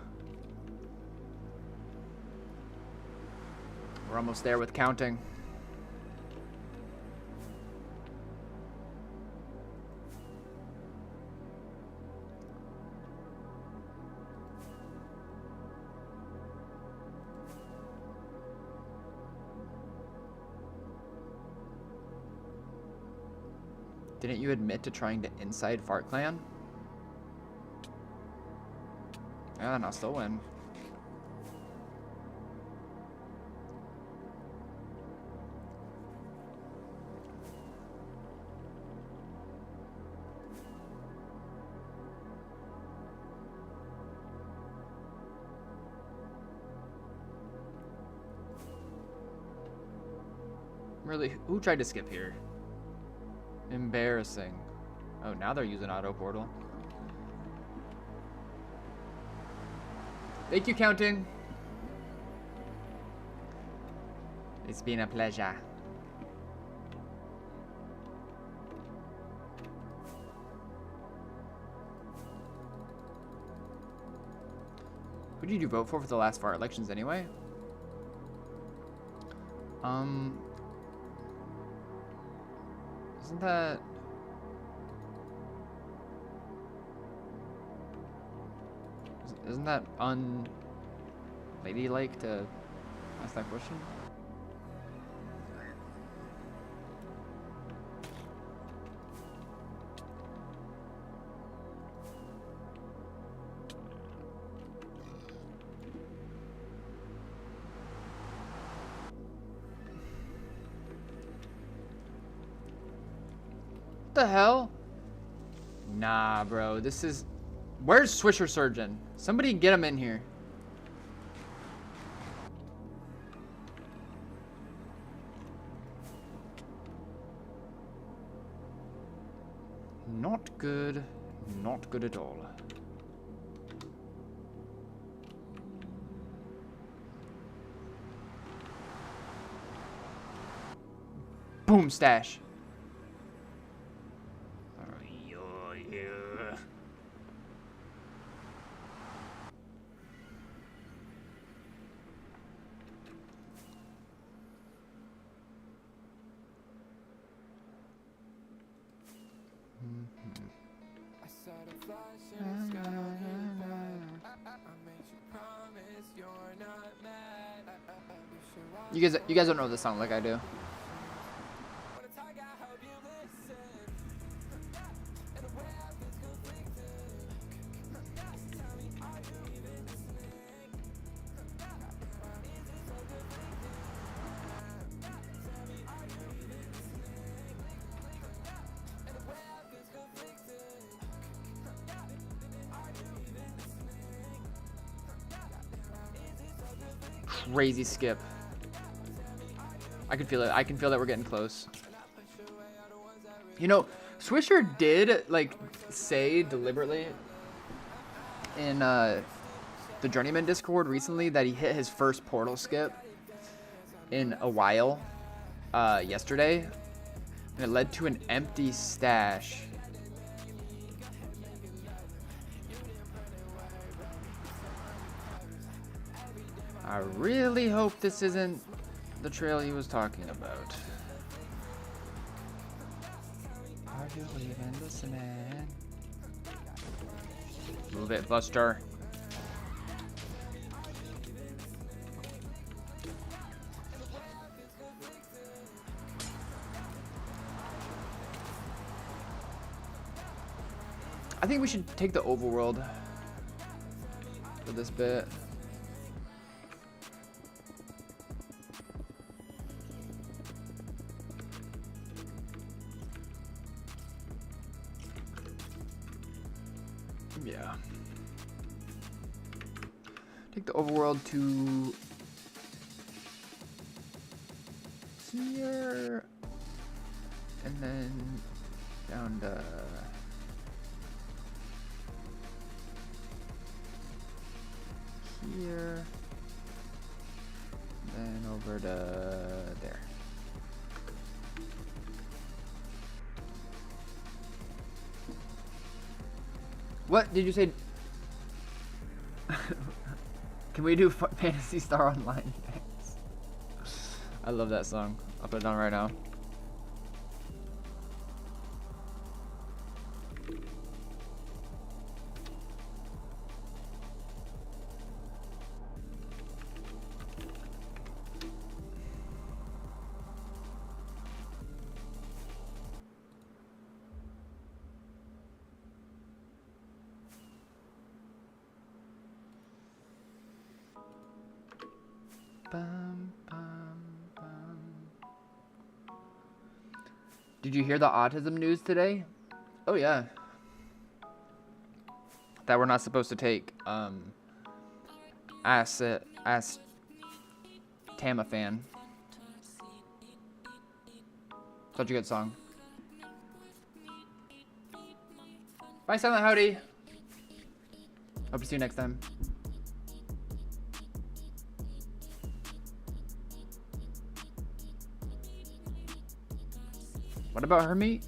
We're almost there with counting. Didn't you admit to trying to inside Fart Clan? Yeah, and I'll still win. Really, who tried to skip here? Embarrassing. Oh, now they're using auto portal. Thank you, counting. It's been a pleasure. Who did you vote for the last 4 elections anyway? Isn't that... Isn't that unladylike to ask that question? What the hell? Nah, bro. This is... Where's Swisher Surgeon? Somebody get him in here. Not good. Not good at all. Boom, stash. You guys don't know this song like I do. Crazy skip. I can feel it. I can feel that we're getting close. You know, Swisher did like say deliberately in the Journeyman Discord recently that he hit his first portal skip in a while yesterday, and it led to an empty stash. I really hope this isn't the trail he was talking about. Are you even listening? Move it, Buster. I think we should take the overworld for this bit. Yeah. Take the overworld to here, and then down to here, then over to there. What did you say? Can we do Fantasy Star Online? Thanks. I love that song. I'll put it on right now. Bum, bum, bum. Did you hear the autism news today? Oh yeah. That we're not supposed to take ask Tamafan. Such a good song. Bye, Silent Howdy. Hope to see you next time. What about her meat?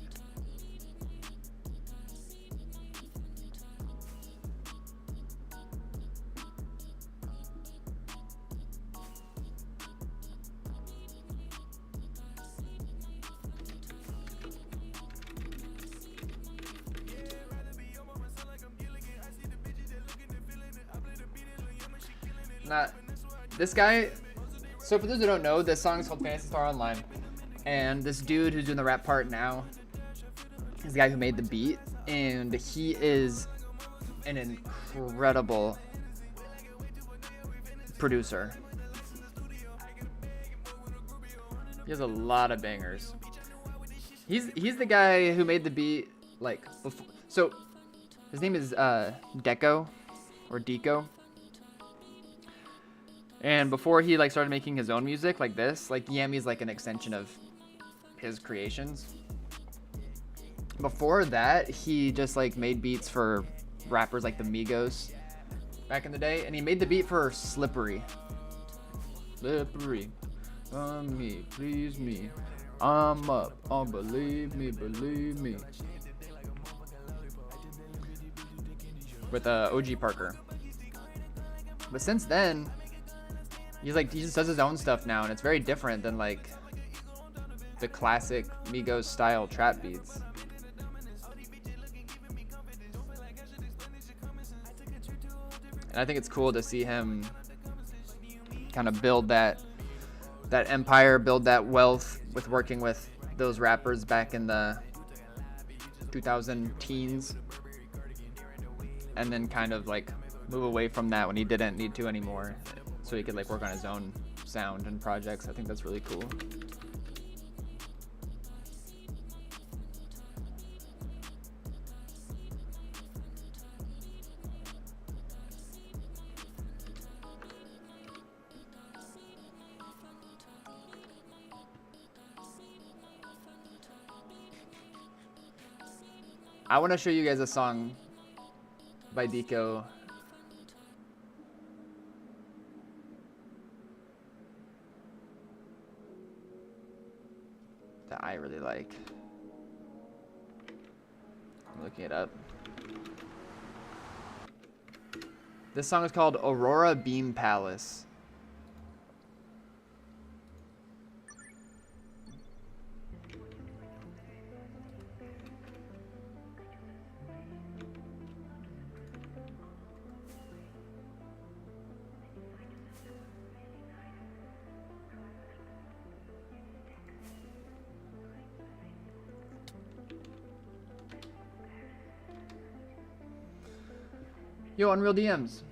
Not this guy. So for those who don't know, this song is called Fantasy Star Online. And this dude who's doing the rap part now is the guy who made the beat. And he is an incredible producer. He has a lot of bangers. He's the guy who made the beat like before. So his name is Deco or Deco. And before he like started making his own music like this, like Yammy's like an extension of his creations. Before that, he just like made beats for rappers like the Migos back in the day, and he made the beat for Slippery. Slippery, on me, please me. I'm up, oh believe me, believe me. With OG Parker. But since then, he just does his own stuff now, and it's very different than like the classic Migos style trap beats. And I think it's cool to see him kind of build that empire, build that wealth with working with those rappers back in the 2000 teens, and then kind of like move away from that when he didn't need to anymore, so he could like work on his own sound and projects. I think that's really cool. I want to show you guys a song by Deco that I really like. I'm looking it up. This song is called Aurora Beam Palace. Yo, Unreal DMs.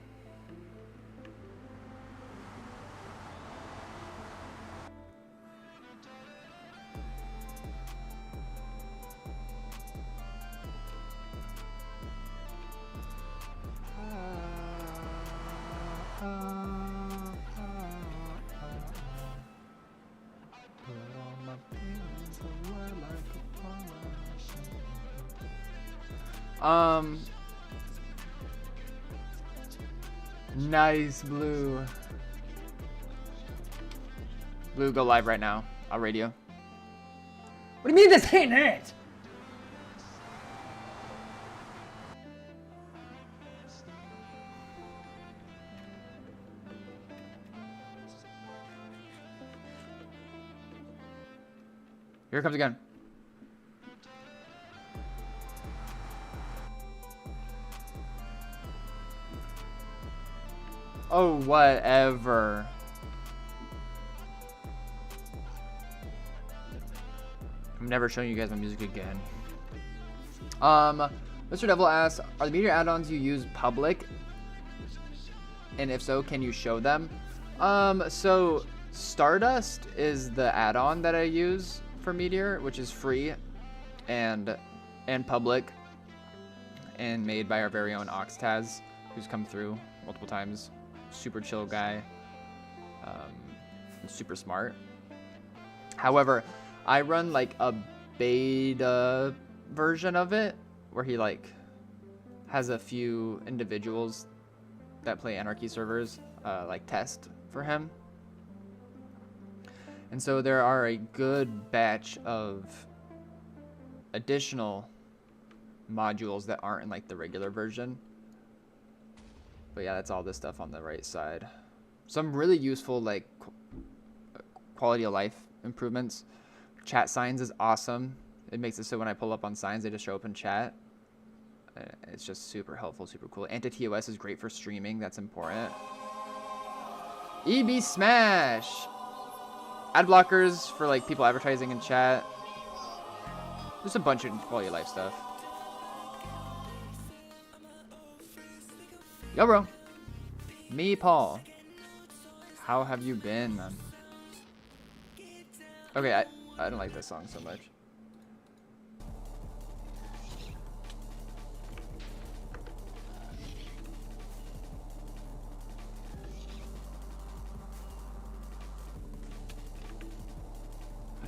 Nice, Blue. Blue, go live right now. I'll radio. What do you mean this ain't it? Here it comes again. Oh, whatever. I'm never showing you guys my music again. Mr. Devil asks, are the meteor add-ons you use public? And if so, can you show them? So Stardust is the add-on that I use for Meteor, which is free and public and made by our very own Oxtaz, who's come through multiple times. Super chill guy, super smart. However, I run like a beta version of it where he like has a few individuals that play Anarchy servers like test for him. And so there are a good batch of additional modules that aren't in like the regular version. But yeah, that's all this stuff on the right side. Some really useful like quality of life improvements. Chat signs is awesome. It makes it so when I pull up on signs, they just show up in chat. It's just super helpful, super cool. Anti-TOS is great for streaming. That's important. EB Smash! Ad blockers for like people advertising in chat. Just a bunch of quality of life stuff. Yo, bro. Me, Paul. How have you been, man? Okay, I don't like this song so much.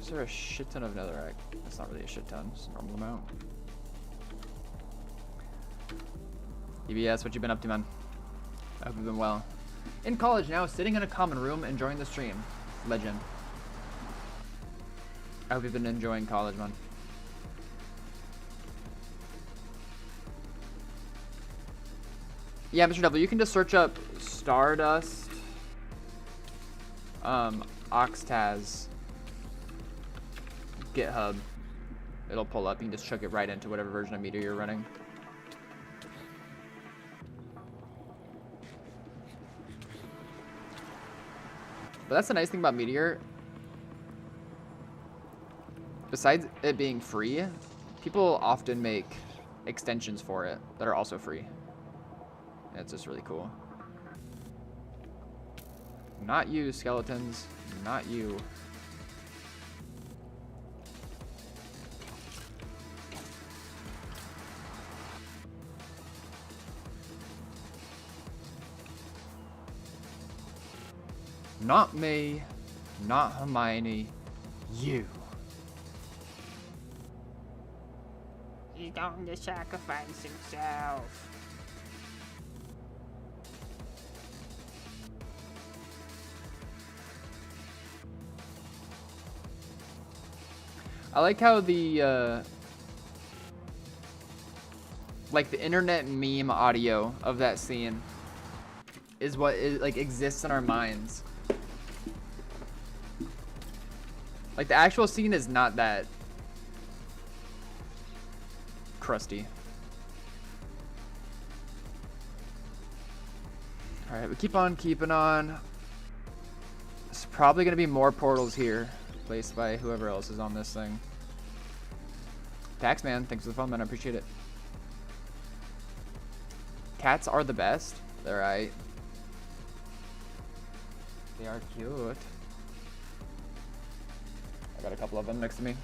Is there a shit ton of netherrack? That's not really a shit ton. It's a normal amount. EBS, what you been up to, man? I hope you've been well. In college now, sitting in a common room, enjoying the stream. Legend. I hope you've been enjoying college, man. Yeah, Mr. W, you can just search up Stardust, Oxtaz, GitHub. It'll pull up. You can just chuck it right into whatever version of Meteor you're running. But that's the nice thing about Meteor. Besides it being free, people often make extensions for it that are also free. And it's just really cool. Not you, skeletons. Not you. Not me. Not Hermione. You. He's going to sacrifice himself. I like how the like the internet meme audio of that scene is what like exists in our minds. Like the actual scene is not that crusty. All right, we keep on keeping on. There's probably gonna be more portals here, placed by whoever else is on this thing. Taxman, thanks for the phone, man. I appreciate it. Cats are the best. They're right. They are cute. I got a couple of them next to me.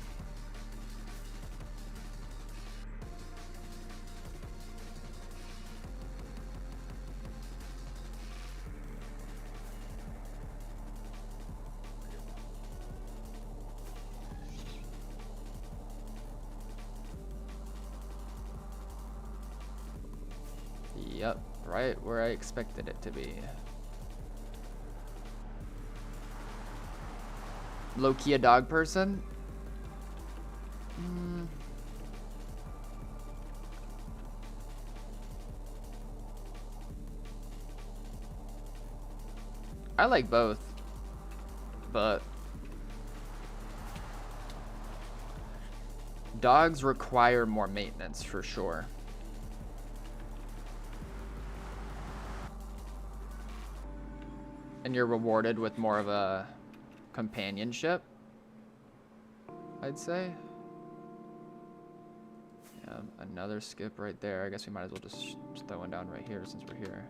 Yep, right where I expected it to be. Low-key a dog person? I like both, but dogs require more maintenance for sure. And you're rewarded with more of a companionship, I'd say. Yeah, another skip right there. I guess we might as well just throw one down right here since we're here.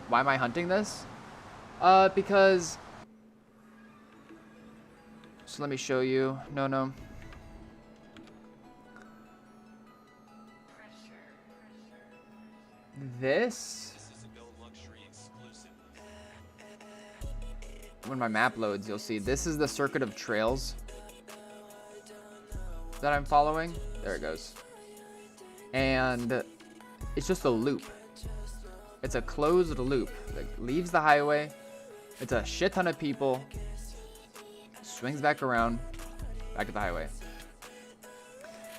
Why am I hunting this? Because... So let me show you. No. This... When my map loads, you'll see this is the circuit of trails that I'm following. There it goes. And it's just a loop. It's a closed loop that leaves the highway. It's a shit ton of people. Swings back around, back at the highway.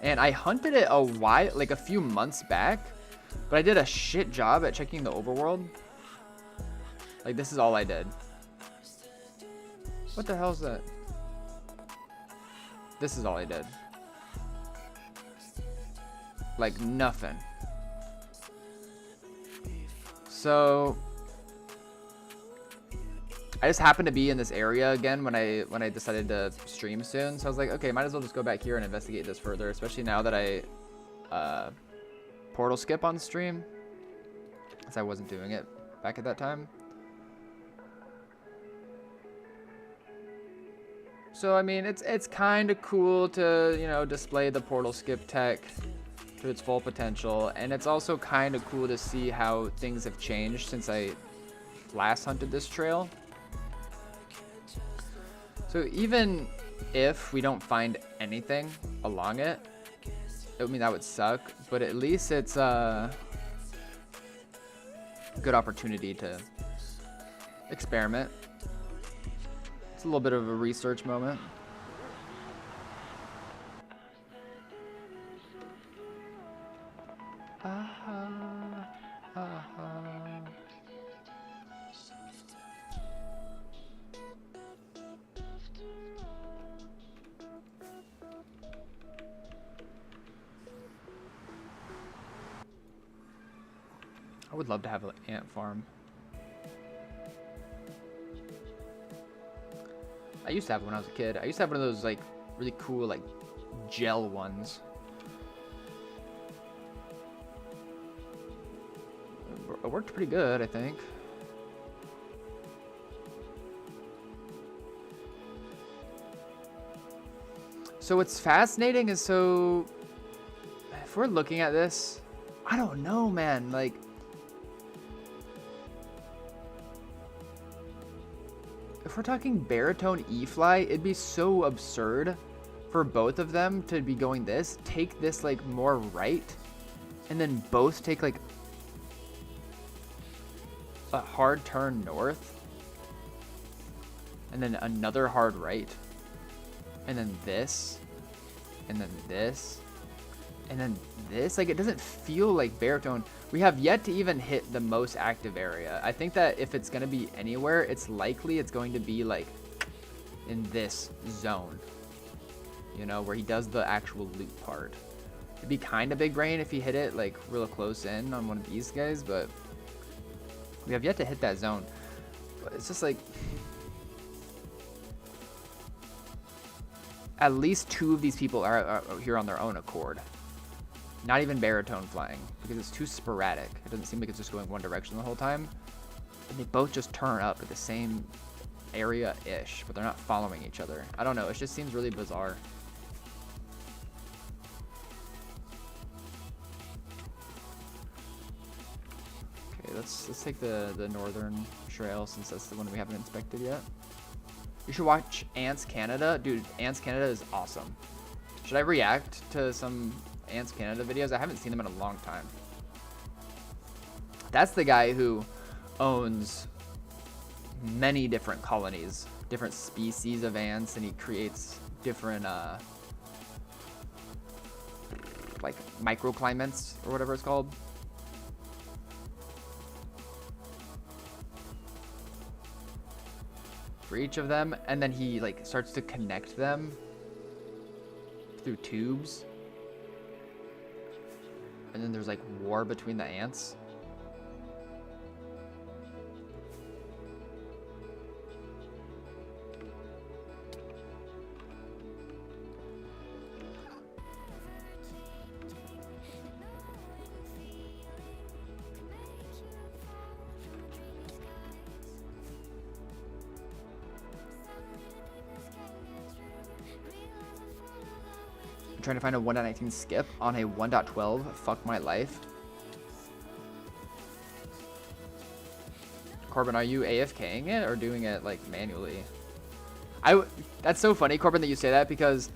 And I hunted it a while, like a few months back, but I did a shit job at checking the overworld. Like, this is all I did. What the hell is that? This is all I did. Like, nothing. So I just happened to be in this area again when I decided to stream soon. So I was like, okay, might as well just go back here and investigate this further, especially now that I portal skip on stream, as I wasn't doing it back at that time. So I mean, it's kind of cool to, you know, display the portal skip tech to its full potential, and it's also kind of cool to see how things have changed since I last hunted this trail. So even if we don't find anything along it, I mean, that would suck, but at least it's a good opportunity to experiment. It's a little bit of a research moment. I would love to have an ant farm. I used to have it when I was a kid. I used to have one of those like really cool like gel ones. It worked pretty good, I think. So what's fascinating is, so if we're looking at this, I don't know, man, like if we're talking baritone E-fly, it'd be so absurd for both of them to be going this, take this like more right, and then both take like a hard turn north, and then another hard right, and then this, and then this, and then this. Like, it doesn't feel like baritone. We have yet to even hit the most active area. I think that if it's going to be anywhere, it's likely it's going to be like in this zone, you know, where he does the actual loot part. It'd be kind of big brain if he hit it like real close in on one of these guys, but we have yet to hit that zone. But it's just like, at least two of these people are here on their own accord. Not even baritone flying, because it's too sporadic. It doesn't seem like it's just going one direction the whole time. And they both just turn up at the same area-ish, but they're not following each other. I don't know, it just seems really bizarre. Okay, let's take the northern trail, since that's the one we haven't inspected yet. You should watch Ants Canada. Dude, Ants Canada is awesome. Should I react to some Ants Canada videos? I haven't seen them in a long time. That's the guy who owns many different colonies, different species of ants, and he creates different like microclimates or whatever it's called. for each of them, and then he like starts to connect them through tubes. And then there's like war between the ants. Trying to find a 1.19 skip on a 1.12. Fuck my life. Corbin, are you AFKing it or doing it like manually? That's so funny, Corbin, that you say that, because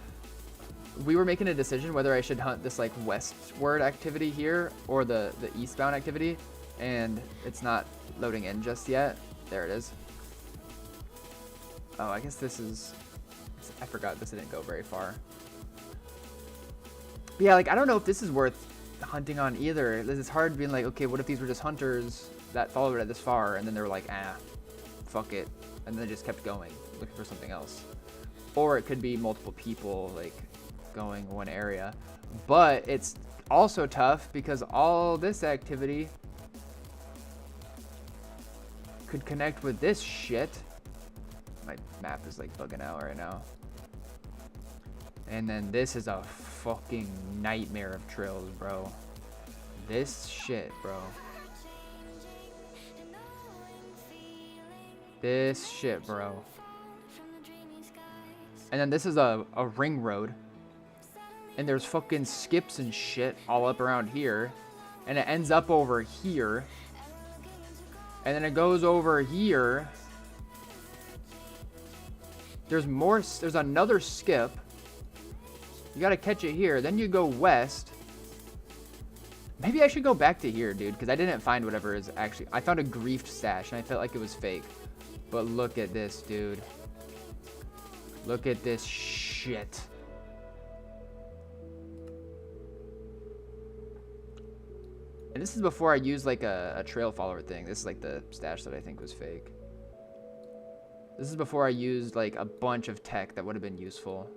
we were making a decision whether I should hunt this like westward activity here or the eastbound activity, and it's not loading in just yet. There it is. Oh, I guess this is, I forgot this didn't go very far. But yeah, like I don't know if this is worth hunting on either. It's hard being like, okay, what if these were just hunters that followed it this far, and then they were like, fuck it, and then they just kept going looking for something else. Or it could be multiple people like going one area. But it's also tough because all this activity could connect with this shit. My map is like bugging out right now. And then this is a fucking nightmare of trails, bro. This shit, bro. This shit, bro. And then this is a ring road. And there's fucking skips and shit all up around here. And it ends up over here. And then it goes over here. There's another skip. You gotta catch it here. Then you go west. Maybe I should go back to here, dude, because I didn't find whatever is actually... I found a griefed stash, and I felt like it was fake. But look at this, dude. Look at this shit. And this is before I used, like, a trail follower thing. This is, like, the stash that I think was fake. This is before I used, like, a bunch of tech that would have been useful.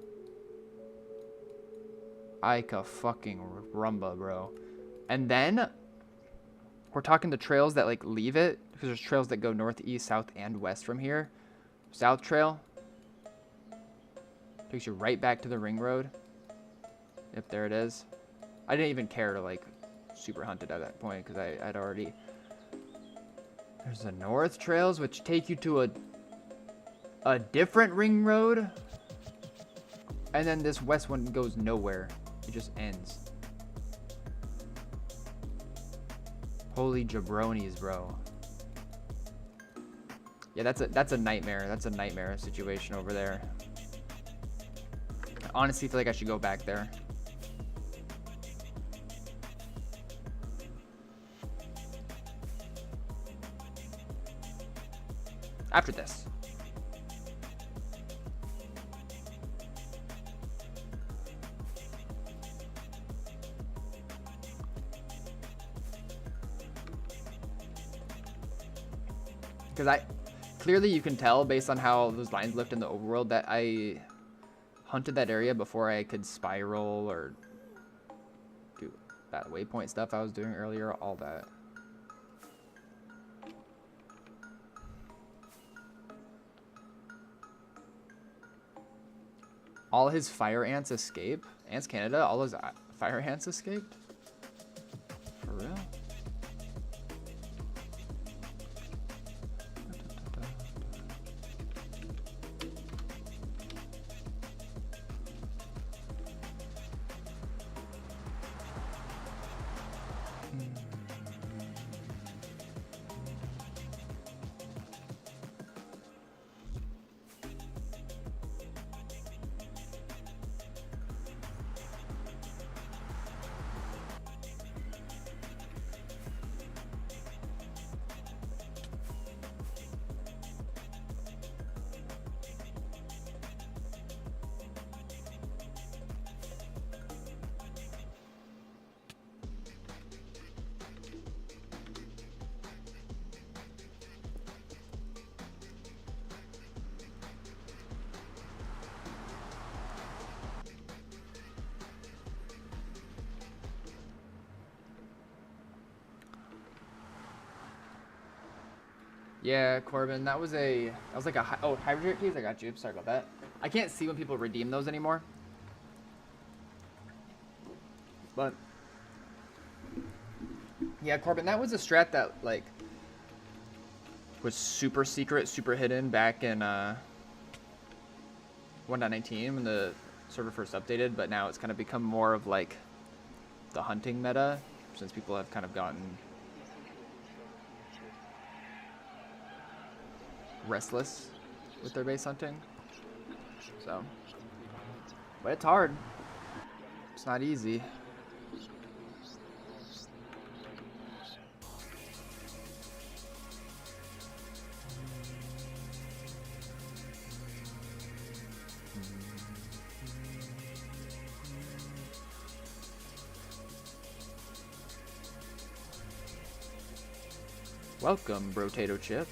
Ika fucking rumba, bro. And then we're talking the trails that like leave it, because there's trails that go north, east, south, and west from here. South trail takes you right back to the ring road. Yep, there it is. I didn't even care to like super hunt it at that point because I'd already... There's the north trails which take you to a different ring road. And then this west one goes nowhere. It just ends. Holy jabronis, bro. Yeah, that's a nightmare. That's a nightmare situation over there. I honestly feel like I should go back there. After this. Because clearly you can tell based on how those lines looked in the overworld that I hunted that area before I could spiral or do that waypoint stuff I was doing earlier, all that. All his fire ants escape? Ants Canada, all his fire ants escaped? For real? Yeah, Corbin, that was like a oh, hydrate please. I got you. Sorry about that. I can't see when people redeem those anymore. But yeah, Corbin, that was a strat that like was super secret, super hidden back in 1.19 when the server first updated, but now it's kind of become more of like the hunting meta since people have kind of gotten restless with their base hunting. So, but it's hard. It's not easy. Welcome, Brotato Chip.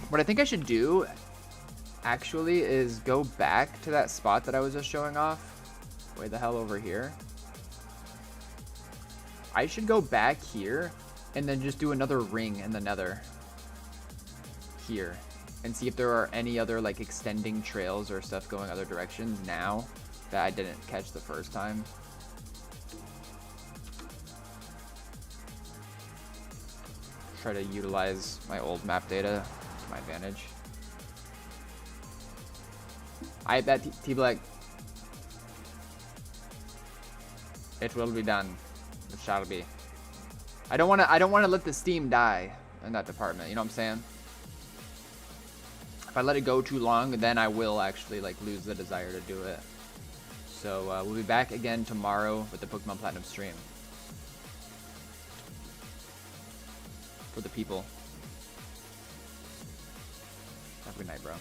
What I think I should do, actually, is go back to that spot that I was just showing off. Way the hell over here. I should go back here and then just do another ring in the nether. Here. And see if there are any other, like, extending trails or stuff going other directions now that I didn't catch the first time. Try to utilize my old map data to my advantage. I bet T-Black. It will be done. It shall be. I don't wanna let the steam die in that department, you know what I'm saying? If I let it go too long, then I will actually like lose the desire to do it. So we'll be back again tomorrow with the Pokemon Platinum stream. For the people. Have a good night, bro.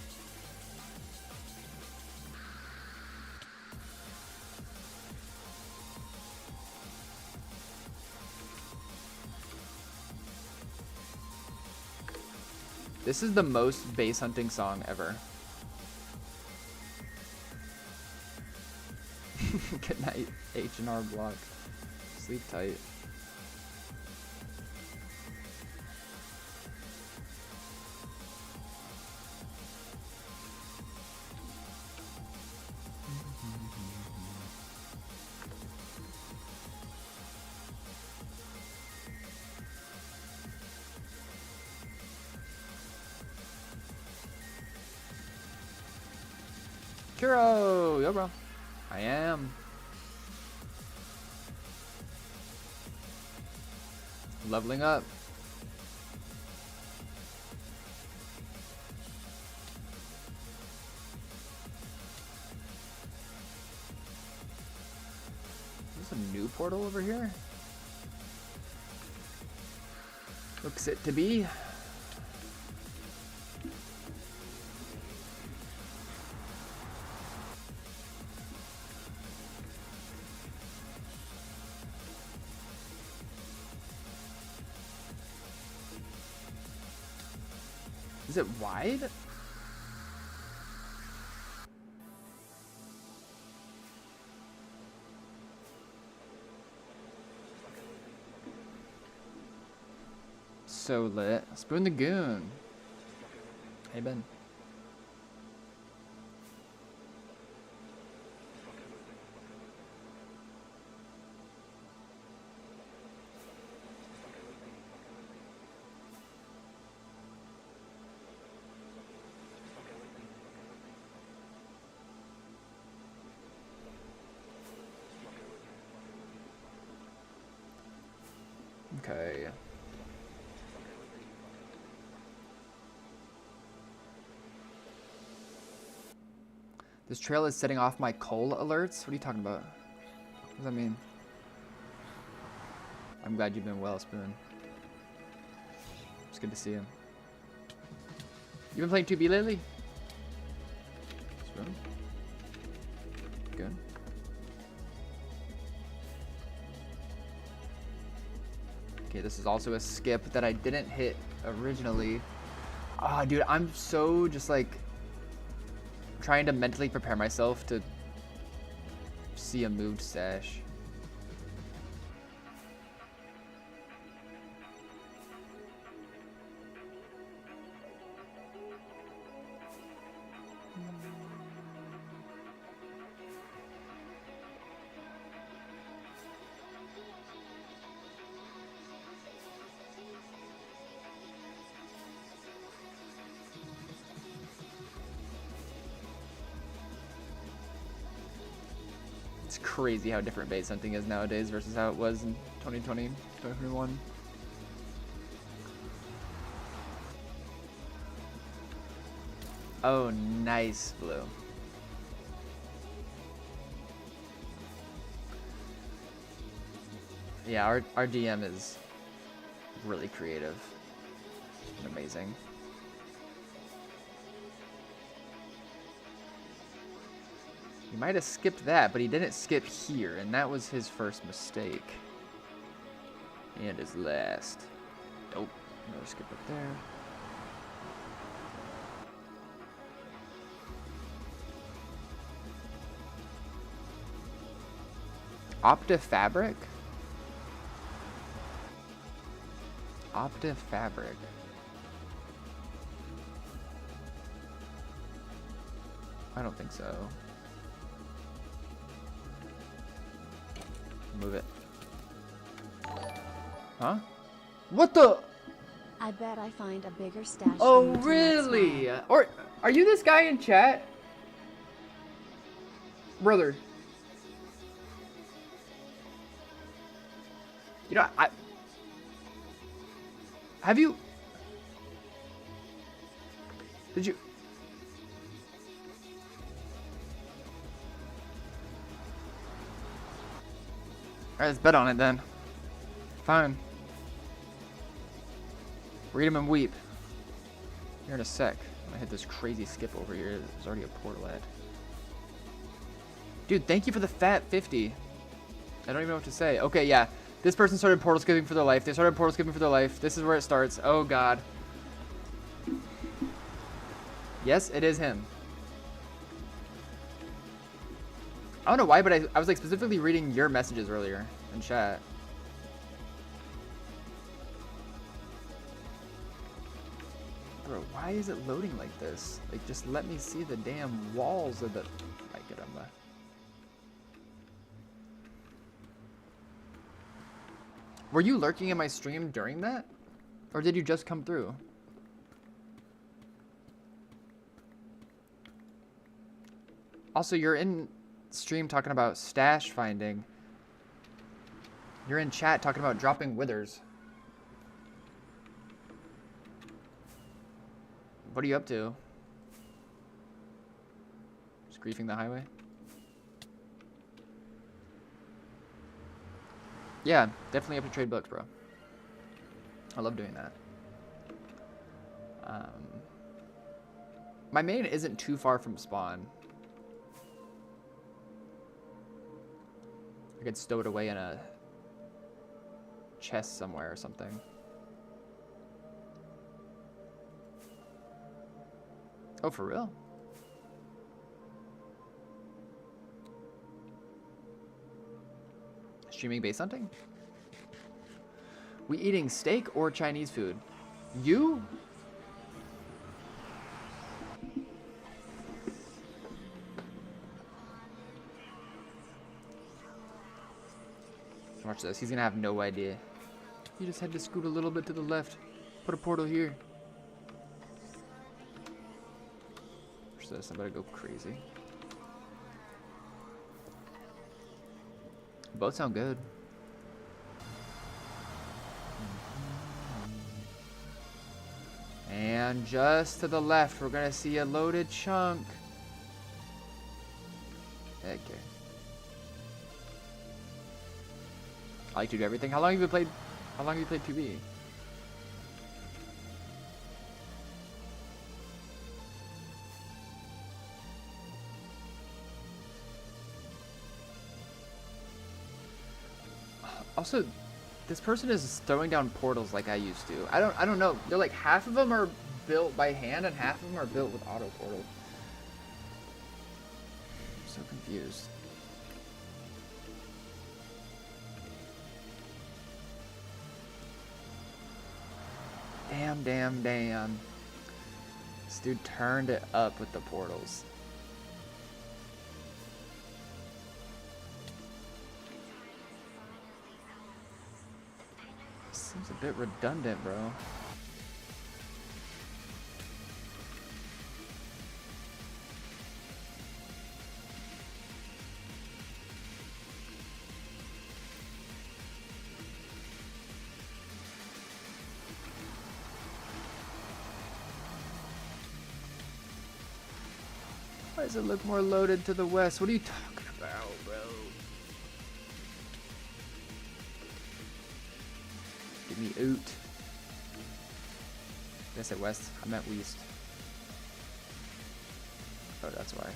This is the most base hunting song ever. Good night, H&R Block. Sleep tight. Kuro! Yo, bro. I am. Leveling up. Is this a new portal over here? Looks it to be. Is it wide? So lit. Spoon the Goon. Hey, Ben. Okay. This trail is setting off my coal alerts? What are you talking about? What does that mean? I'm glad you've been well, Spoon. It's good to see you. You been playing 2B lately? Okay, this is also a skip that I didn't hit originally. Ah, dude, I'm so just like trying to mentally prepare myself to see a moved stash. It's crazy how different base hunting is nowadays versus how it was in 2020, 2021. Oh, nice, blue. Yeah, our DM is really creative and amazing. He might have skipped that, but he didn't skip here, and that was his first mistake. And his last. Nope, another skip up there. Opta Fabric? Opta Fabric. I don't think so. Move it. Huh? What the? I bet I find a bigger stash. Oh, than you tonight, really? Smile. Or are you this guy in chat? Brother. You know, have you... Did you... Alright, let's bet on it then. Fine. Read him and weep. Here in a sec. I'm gonna hit this crazy skip over here. There's already a portal at. Dude, thank you for the fat 50. I don't even know what to say. Okay, yeah. This person started portal skipping for their life. They started portal skipping for their life. This is where it starts. Oh, God. Yes, it is him. I don't know why, but I was like specifically reading your messages earlier in chat. Bro, why is it loading like this? Like, just let me see the damn walls of the... I get him. Were you lurking in my stream during that? Or did you just come through? Also, you're in stream talking about stash finding. You're in chat talking about dropping withers. What are you up to? Just griefing the highway? Yeah, definitely up to trade books, bro. I love doing that. My main isn't too far from spawn. I could stow it away in a chest somewhere or something. Oh, for real? Streaming base hunting? We eating steak or Chinese food? You? Watch this. He's gonna have no idea. You just had to scoot a little bit to the left. Put a portal here. Watch this. I better go crazy. Both sound good. And just to the left, we're gonna see a loaded chunk. Okay. I like to do everything. How long have you played? How long have you played PB? Also, This person is throwing down portals like I used to. I don't know. They're like half of them are built by hand and half of them are built with auto portal. I'm so confused. Damn, damn, damn. This dude turned it up with the portals. Seems a bit redundant, bro. Why does it look more loaded to the west? What are you talking about, bro? Give me oot. Did I say west? I meant west. Oh, that's why.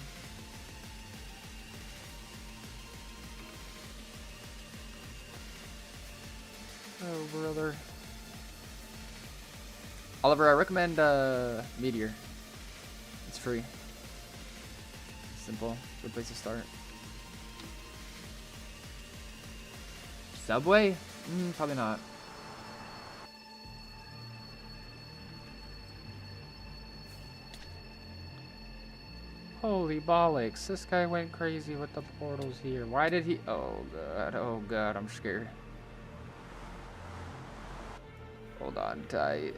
Oh, brother. Oliver, I recommend Meteor. It's free. Simple. Good place to start. Subway? Probably not. Holy bollocks. This guy went crazy with the portals here. Why did he... Oh, God. Oh, God. I'm scared. Hold on tight.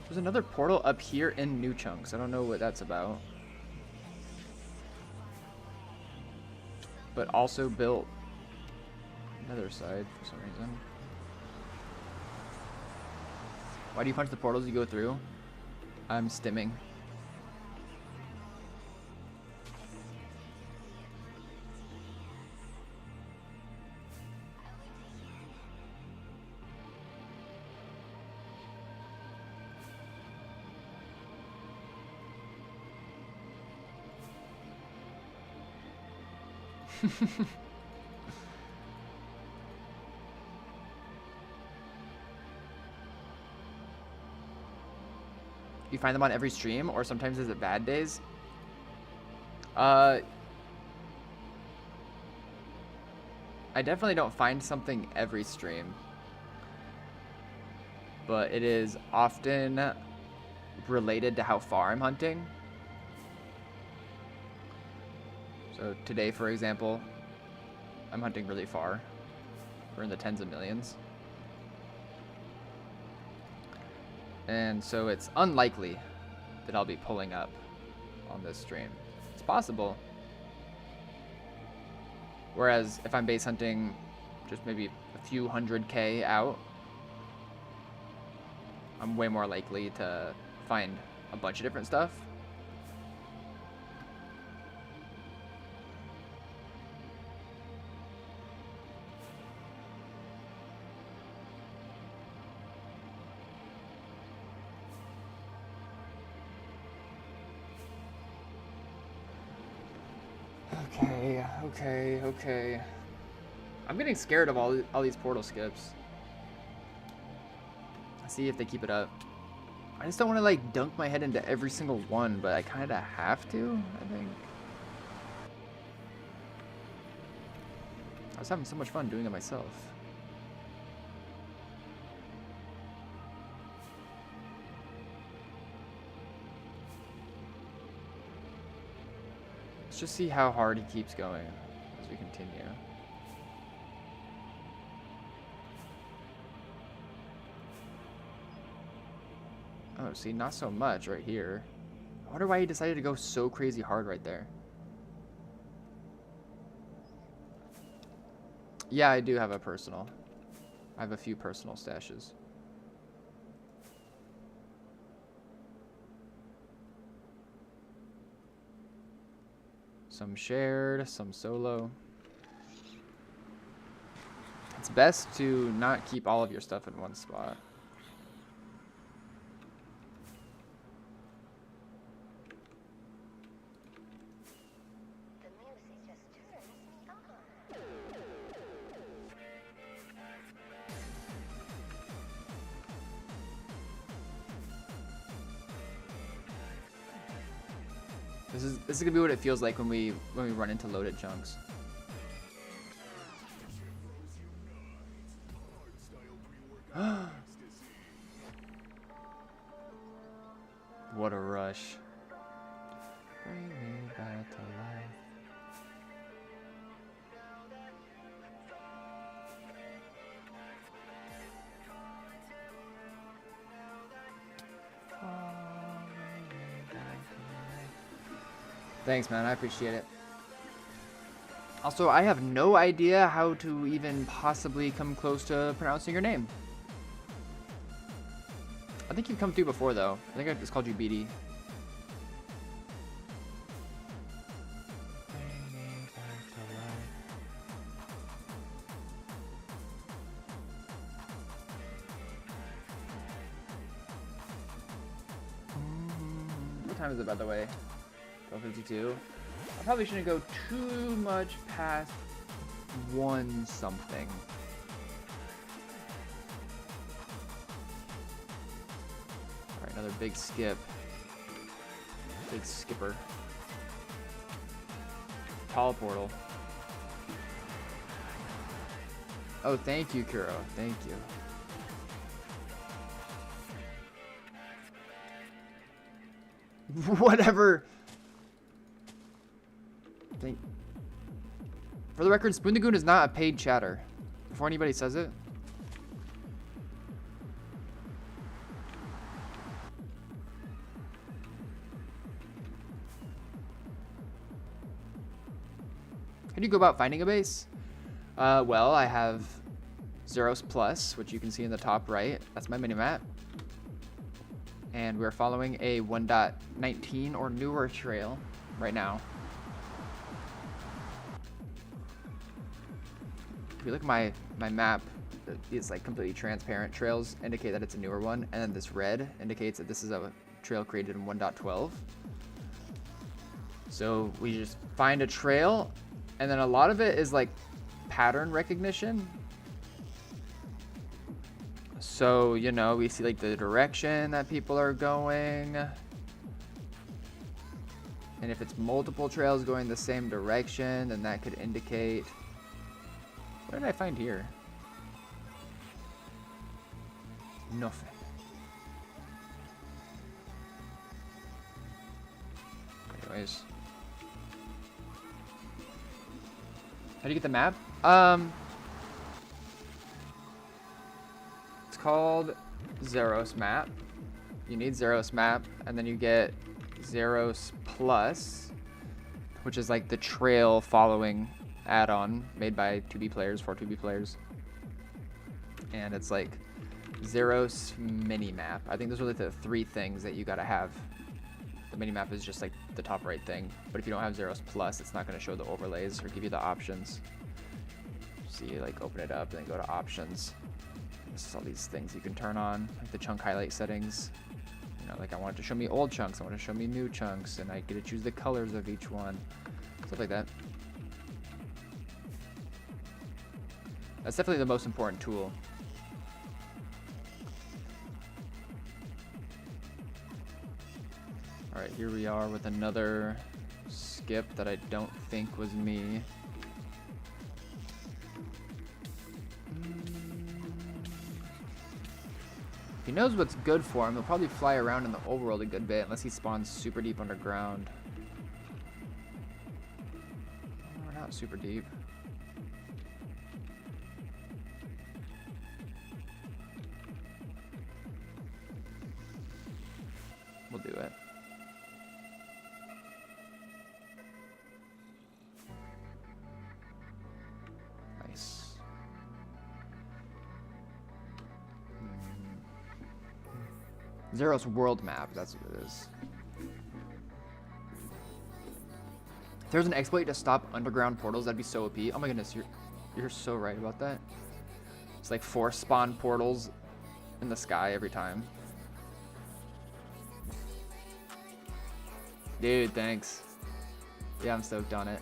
There's another portal up here in New Chunks. I don't know what that's about. But also built another side for some reason. Why do you punch the portals you go through? I'm stimming. You find them on every stream, or sometimes is it bad days? I definitely don't find something every stream, but it is often related to how far I'm hunting. So today, for example, I'm hunting really far. We're in the tens of millions. And so it's unlikely that I'll be pulling up on this stream. It's possible. Whereas if I'm base hunting just maybe a few 100K out, I'm way more likely to find a bunch of different stuff. Okay. I'm getting scared of all these portal skips. Let's see if they keep it up. I just don't want to like dunk my head into every single one, but I kind of have to, I think. I was having so much fun doing it myself. Let's just see how hard he keeps going as we continue. Oh, see, not so much right here. I wonder why he decided to go so crazy hard right there. Yeah, I do have a personal. I have a few personal stashes. Some shared, some solo. It's best to not keep all of your stuff in one spot. This is gonna be what it feels like when we run into loaded chunks. What a rush. Bring me back to life. Thanks, man. I appreciate it. Also, I have no idea how to even possibly come close to pronouncing your name. I think you've come through before, though. I think I just called you BD. What time is it, by the way? 12:52. I probably shouldn't go too much past 1 something. Alright, another big skip. Big skipper. Tall portal. Oh, thank you, Kuro. Thank you. Whatever. For the record, Spoon Lagoon is not a paid chatter. Before anybody says it. How do you go about finding a base? Well, I have Zeros Plus, which you can see in the top right. That's my mini-map. And we're following a 1.19 or newer trail right now. If you look at my map, it's like completely transparent. Trails indicate that it's a newer one, and then this red indicates that this is a trail created in 1.12. So we just find a trail, and then a lot of it is like pattern recognition. So, you know, we see like the direction that people are going. And if it's multiple trails going the same direction, then that could indicate... What did I find here? Nothing. Anyways. How do you get the map? It's called Zeros Map. You need Zeros Map, and then you get Zeros Plus, which is like the trail following add-on made by 2B players, for 2B players. And it's like Zeros mini-map. I think those are like the 3 things that you gotta have. The mini-map is just like the top right thing. But if you don't have Zeros Plus, it's not gonna show the overlays or give you the options. So you like open it up and then go to options. This is all these things you can turn on, like the chunk highlight settings. You know, like I want it to show me old chunks, I want it to show me new chunks, and I get to choose the colors of each one. Stuff like that. That's definitely the most important tool. Alright, here we are with another skip that I don't think was me. If he knows what's good for him, he'll probably fly around in the overworld a good bit, unless he spawns super deep underground. Or not super deep. We'll do it. Nice. Zeros world map, that's what it is. If there's an exploit to stop underground portals, that'd be so OP. Oh my goodness, you're so right about that. It's like 4 spawn portals in the sky every time. Dude, thanks. Yeah, I'm stoked on it.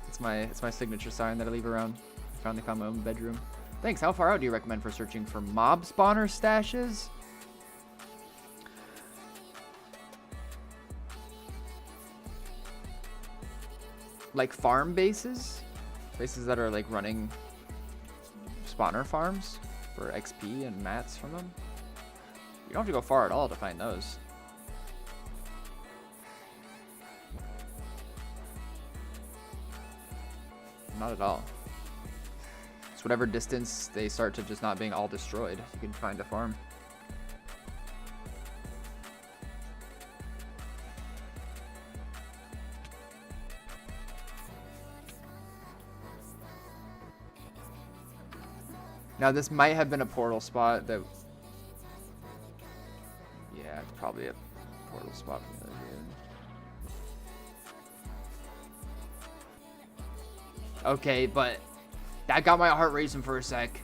It's my signature sign that I leave around. I finally found my own bedroom. Thanks. How far out do you recommend for searching for mob spawner stashes? Like farm bases? Bases that are like running spawner farms for XP and mats from them? You don't have to go far at all to find those. Not at all. It's whatever distance they start to just not being all destroyed, you can find a farm. Now this might have been a portal spot that... Yeah, it's probably a portal spot from the other dude. Okay, but that got my heart racing for a sec.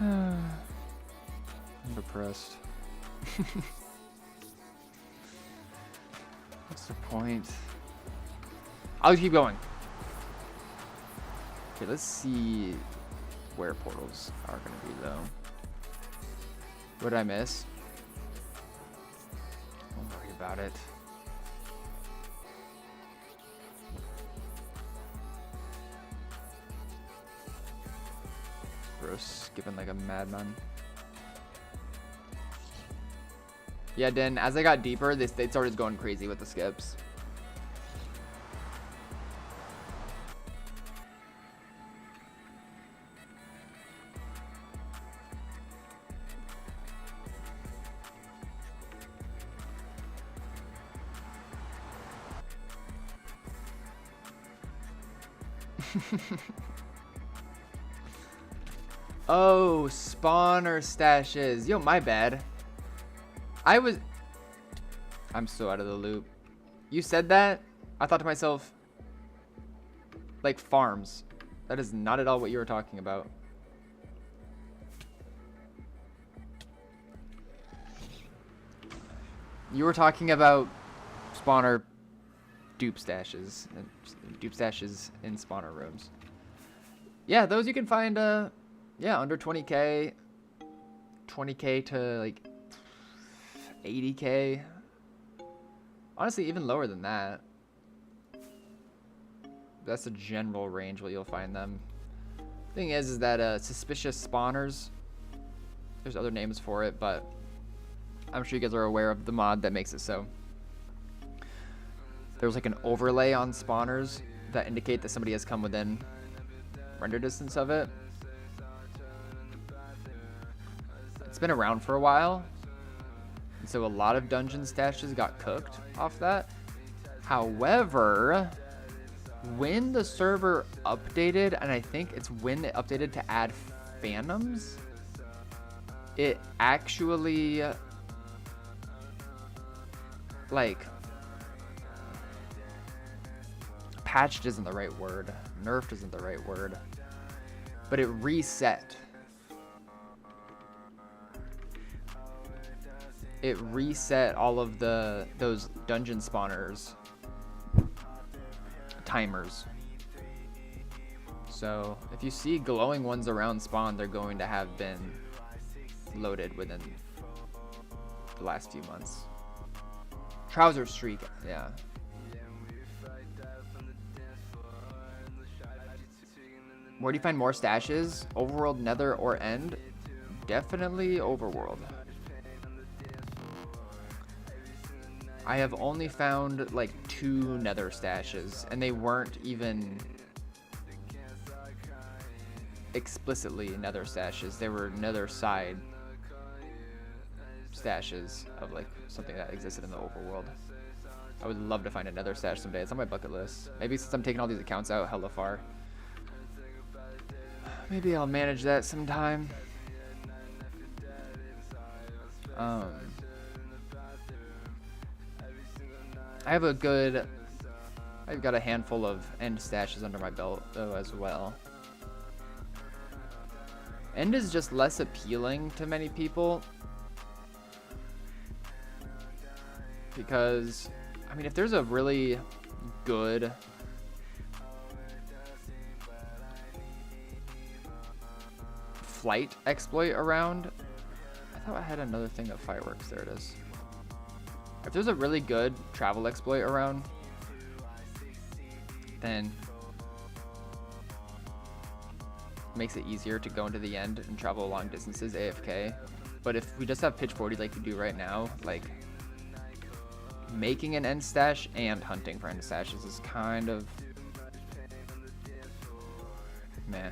I'm depressed. What's the point? I'll keep going. Okay, let's see where portals are going to be, though. What did I miss? Don't worry about it. Bro's skipping like a madman. Yeah, then as I got deeper, they started going crazy with the skips. Oh, spawner stashes. Yo, my bad. I'm so out of the loop. You said that? I thought to myself, like farms. That is not at all what you were talking about. You were talking about spawner dupe stashes in spawner rooms. Yeah, those you can find yeah, under 20k to like 80k. Honestly, even lower than that. That's a general range where you'll find them. Thing is that suspicious spawners, there's other names for it, but I'm sure you guys are aware of the mod that makes it so. There's like an overlay on spawners that indicate that somebody has come within render distance of it. It's been around for a while, and so a lot of dungeon stashes got cooked off that. However, when the server updated, and I think it's when it updated to add phantoms, it actually like patched isn't the right word, nerfed isn't the right word, but it reset. It reset all of those dungeon spawners timers. So if you see glowing ones around spawn, they're going to have been loaded within the last few months. Trouser streak, yeah. Where do you find more stashes? Overworld, Nether, or End? Definitely Overworld. I have only found like 2 Nether stashes, and they weren't even explicitly Nether stashes. They were Nether side stashes of like something that existed in the overworld. I would love to find a Nether stash someday. It's on my bucket list. Maybe since I'm taking all these accounts out hella far, maybe I'll manage that sometime. I have a good I've got a handful of end stashes under my belt though as well. End is just less appealing to many people because, I mean, if there's a really good flight exploit around, I thought I had another thing of fireworks. There it is. If there's a really good travel exploit around, then it makes it easier to go into the end and travel long distances AFK. But if we just have pitch 40 like we do right now, like making an end stash and hunting for end stashes is kind of meh.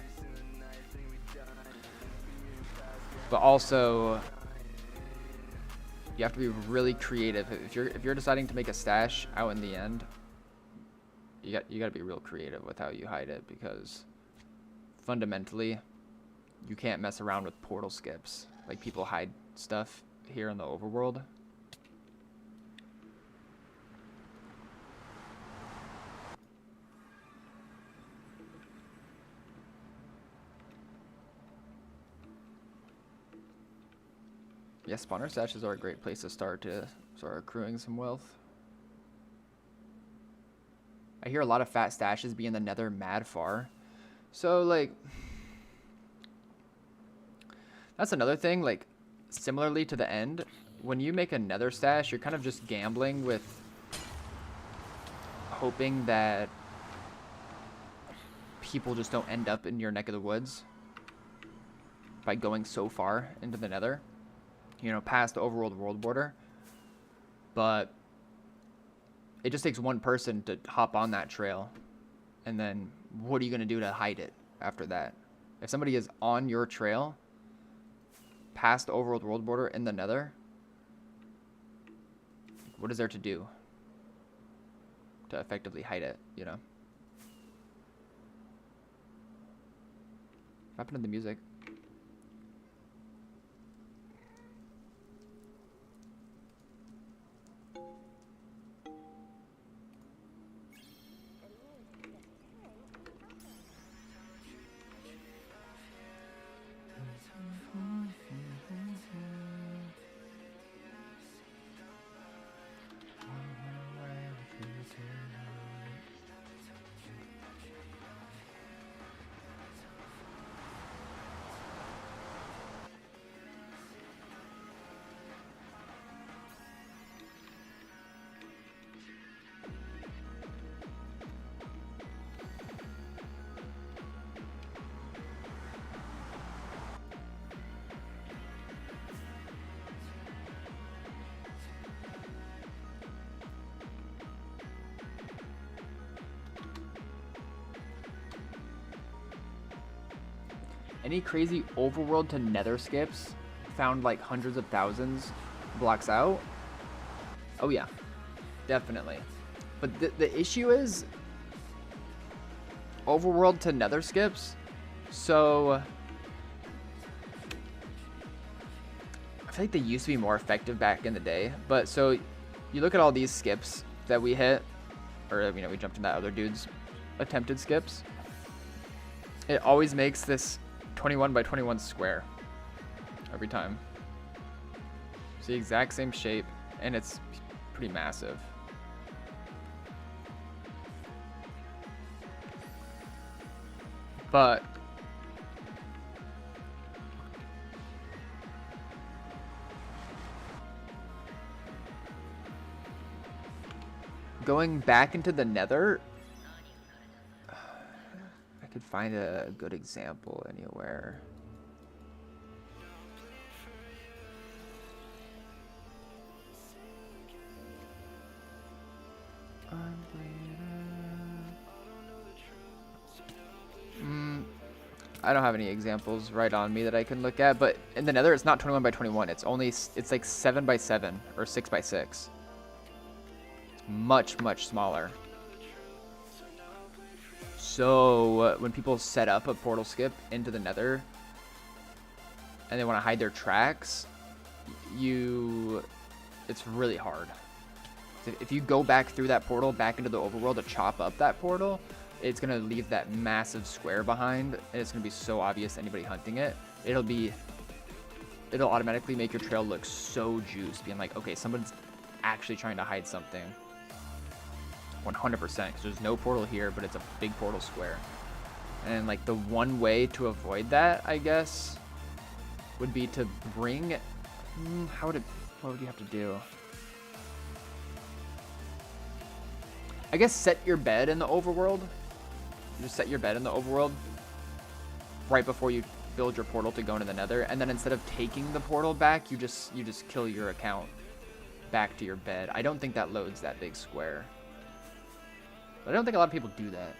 But also, you have to be really creative. If you're deciding to make a stash out in the end, you got to be real creative with how you hide it, because fundamentally, you can't mess around with portal skips. Like, people hide stuff here in the overworld. Yeah, spawner stashes are a great place to start accruing some wealth. I hear a lot of fat stashes be in the nether mad far. So, like, that's another thing. Like, similarly to the end, when you make a nether stash, you're kind of just gambling with hoping that people just don't end up in your neck of the woods by going so far into the nether, you know, past the overworld world border. But it just takes one person to hop on that trail, and then what are you going to do to hide it after that? If somebody is on your trail past the overworld world border in the nether, what is there to do to effectively hide it, you know? What happened to the music? Any crazy overworld to nether skips found like hundreds of thousands blocks out? Oh yeah, definitely. But the issue is overworld to nether skips. So I feel like they used to be more effective back in the day. But so you look at all these skips that we hit, or, you know, we jumped in that other dude's attempted skips. It always makes this 21 by 21 square every time. It's the exact same shape, and it's pretty massive. But going back into the nether, I could find a good example anywhere. I don't have any examples right on me that I can look at, but in the nether it's not 21 by 21. It's like 7 by 7 or 6 by 6. It's much smaller. So when people set up a portal skip into the nether and they want to hide their tracks, it's really hard. It's If you go back through that portal, back into the overworld to chop up that portal, it's going to leave that massive square behind, and it's going to be so obvious to anybody hunting it. It'll automatically make your trail look so juiced, being like, okay, someone's actually trying to hide something. 100%, because there's no portal here, but it's a big portal square. And like the one way to avoid that, I guess, would be to bring... what would you have to do? I guess set your bed in the overworld. Just set your bed in the overworld right before you build your portal to go into the nether, and then instead of taking the portal back, you just kill your account back to your bed. I don't think that loads that big square. But I don't think a lot of people do that.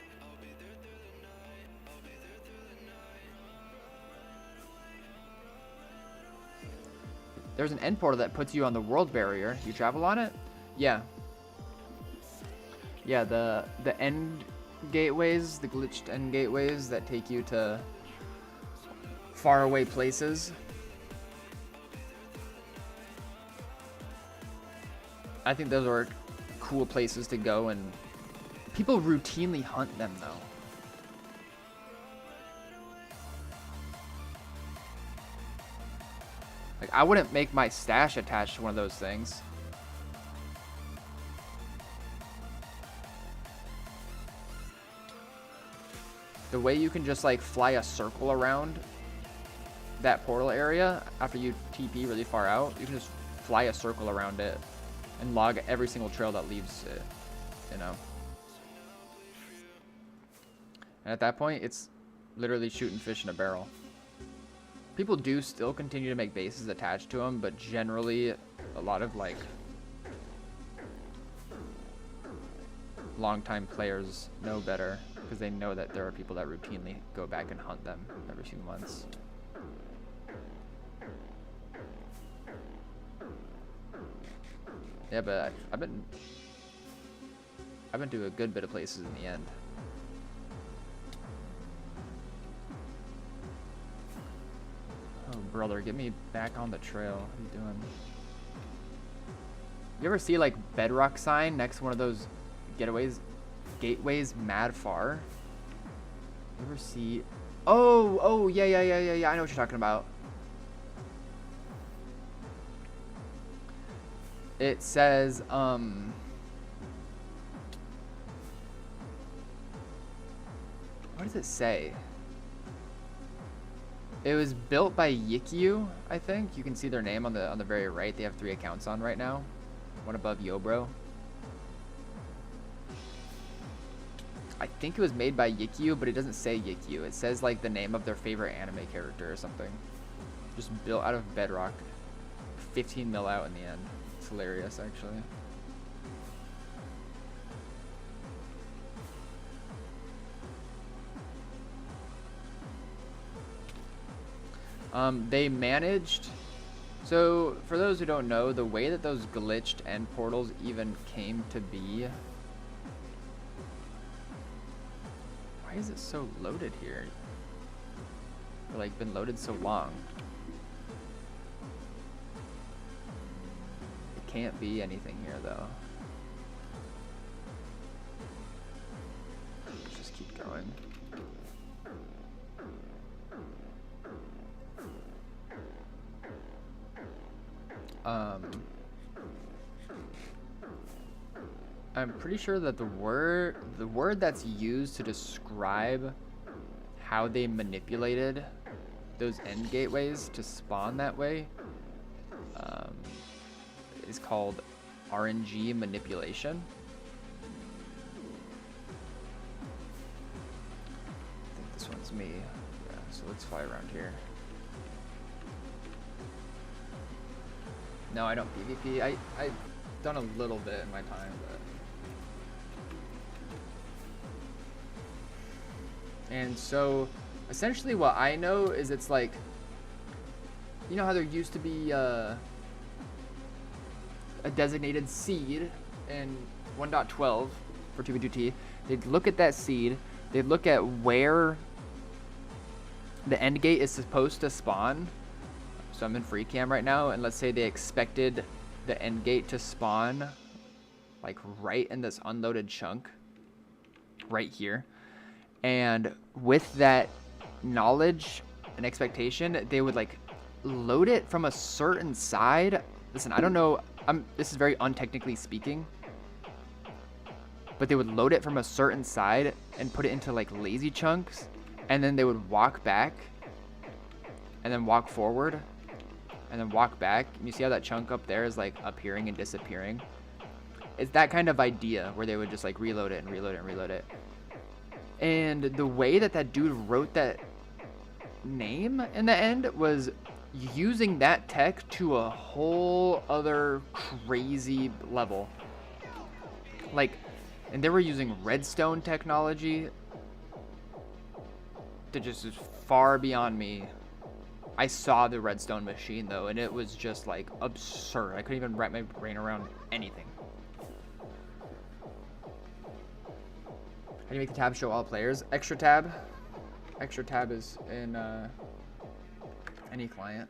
There's an end portal that puts you on the world barrier. You travel on it? Yeah. Yeah, the end gateways, the glitched end gateways that take you to faraway places. I think those are cool places to go, and people routinely hunt them though. Like, I wouldn't make my stash attached to one of those things. The way you can just like fly a circle around that portal area after you TP really far out, you can just fly a circle around it and log every single trail that leaves it, you know. And at that point, it's literally shooting fish in a barrel. People do still continue to make bases attached to them, but generally a lot of like longtime players know better, because they know that there are people that routinely go back and hunt them every few months. Yeah, but I've been to a good bit of places in the end. Oh brother, get me back on the trail. What are you doing? You ever see like bedrock sign next to one of those gateways mad far? You ever see... Oh, yeah, I know what you're talking about. It says, what does it say? It was built by Yikyu, I think. You can see their name on the very right. They have 3 accounts on right now. One above Yobro. I think it was made by Yikyu, but it doesn't say Yikyu. It says like the name of their favorite anime character or something. Just built out of bedrock. 15 mil out in the end. It's hilarious, actually. They managed... So, for those who don't know, the way that those glitched end portals even came to be... Why is it so loaded here? Or like been loaded so long. It can't be anything here though. Let's just keep going. I'm pretty sure that the word that's used to describe how they manipulated those end gateways to spawn that way is called RNG manipulation. I think this one's me. Yeah, so let's fly around here. No, I don't PvP. I've done a little bit in my time, but... And so, essentially what I know is it's like... You know how there used to be a designated seed in 1.12 for 2v2t. They'd look at that seed, they'd look at where the end gate is supposed to spawn. So I'm in free cam right now, and let's say they expected the end gate to spawn, like right in this unloaded chunk right here. And with that knowledge and expectation, they would like load it from a certain side. Listen, I don't know. This is very untechnically speaking, but they would load it from a certain side and put it into like lazy chunks, and then they would walk back and then walk forward and then walk back. And you see how that chunk up there is like appearing and disappearing? It's that kind of idea where they would just like reload it and reload it and reload it. And the way that that dude wrote that name in the end was using that tech to a whole other crazy level. Like, and they were using redstone technology that just is far beyond me. I saw the redstone machine though, and it was just like absurd. I couldn't even wrap my brain around anything. How do you make the tab show all players? Extra tab. Extra tab is in any client.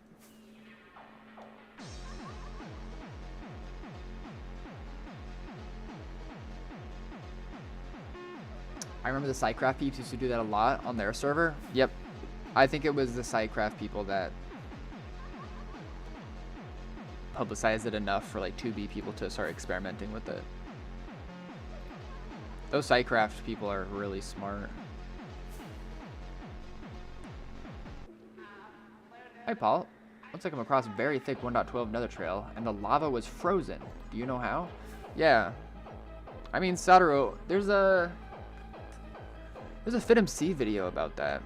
I remember the SciCraft peeps used to do that a lot on their server. Yep. I think it was the SciCraft people that publicized it enough for like 2B people to start experimenting with it. Those SciCraft people are really smart. Hi, Paul. Looks like I'm across very thick 1.12 nether trail, and the lava was frozen. Do you know how? Yeah. I mean, Sadaru, there's a FitMC video about that.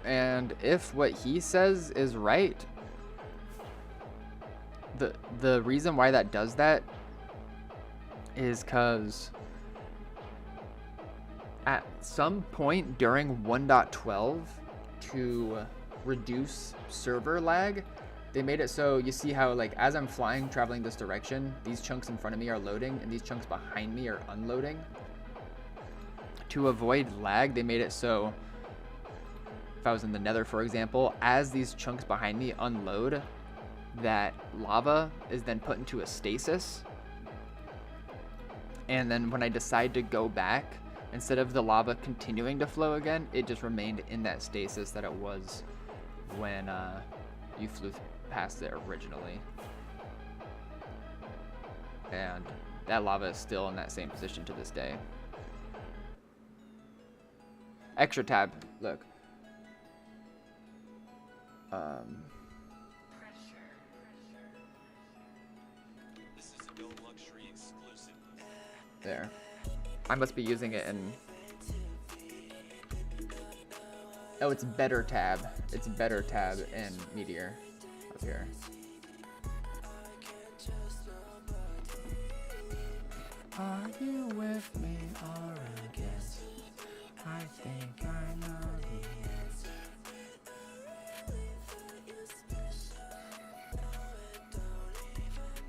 And if what he says is right, the reason why that does that is because at some point during 1.12, to reduce server lag, they made it so you see how like as I'm flying traveling this direction, these chunks in front of me are loading and these chunks behind me are unloading. To avoid lag, they made it so if I was in the nether, for example, as these chunks behind me unload, that lava is then put into a stasis. And then when I decide to go back, instead of the lava continuing to flow again, it just remained in that stasis that it was when you flew past it originally. And that lava is still in that same position to this day. Extra tab, look. This is a no luxury exclusive. There. I must be using it in... Oh, it's better tab. It's better tab in Meteor. Up here. Are you with me or against? I think I know the answer.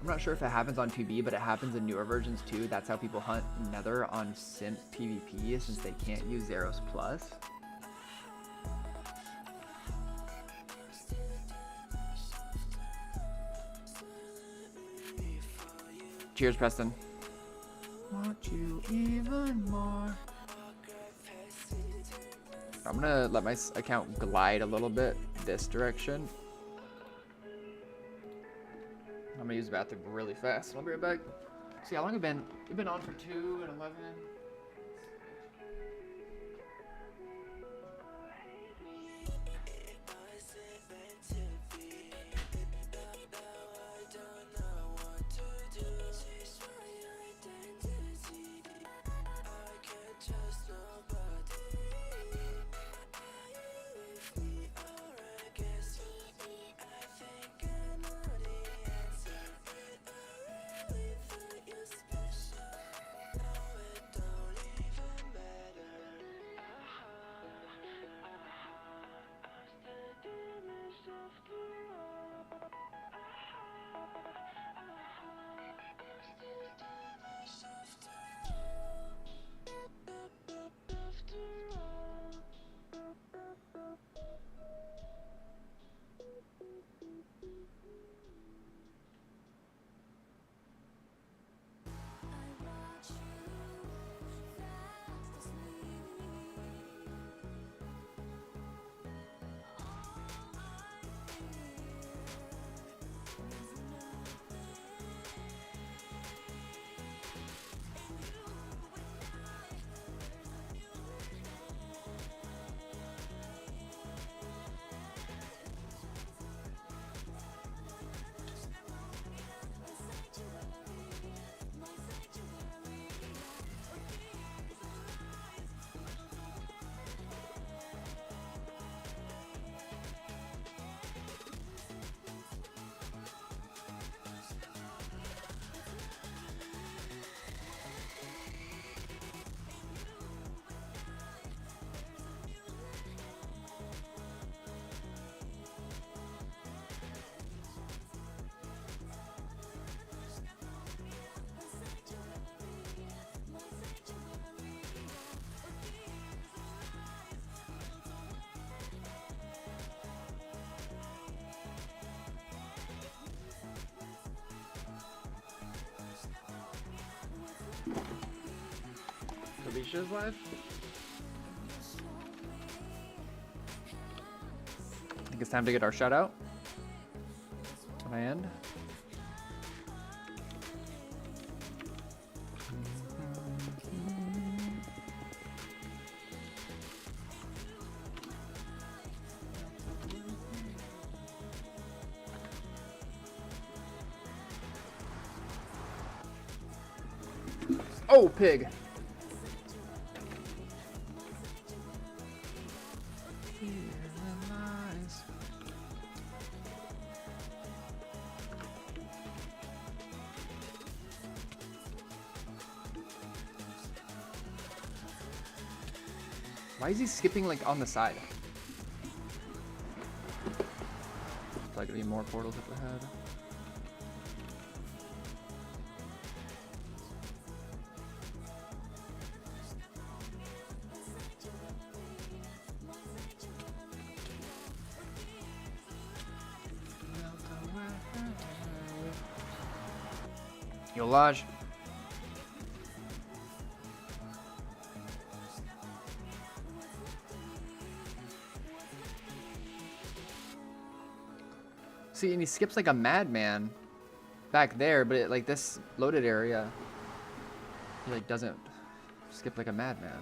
I'm not sure if it happens on 2B, but it happens in newer versions too. That's how people hunt Nether on Simp PvP, since they can't use Zeros Plus. Cheers, Preston. Want you even more. I'm gonna let my account glide a little bit this direction. I'm gonna use the bathroom really fast. I'll be right back. See how long I've been? We've been on for 2 and 11. Felicia is live. I think it's time to get our shout out. When I end. Oh, pig. Why is he skipping like on the side? Probably gonna be more portals up ahead. Yo, Lodge. See, and he skips like a madman back there, but like this loaded area, he like doesn't skip like a madman.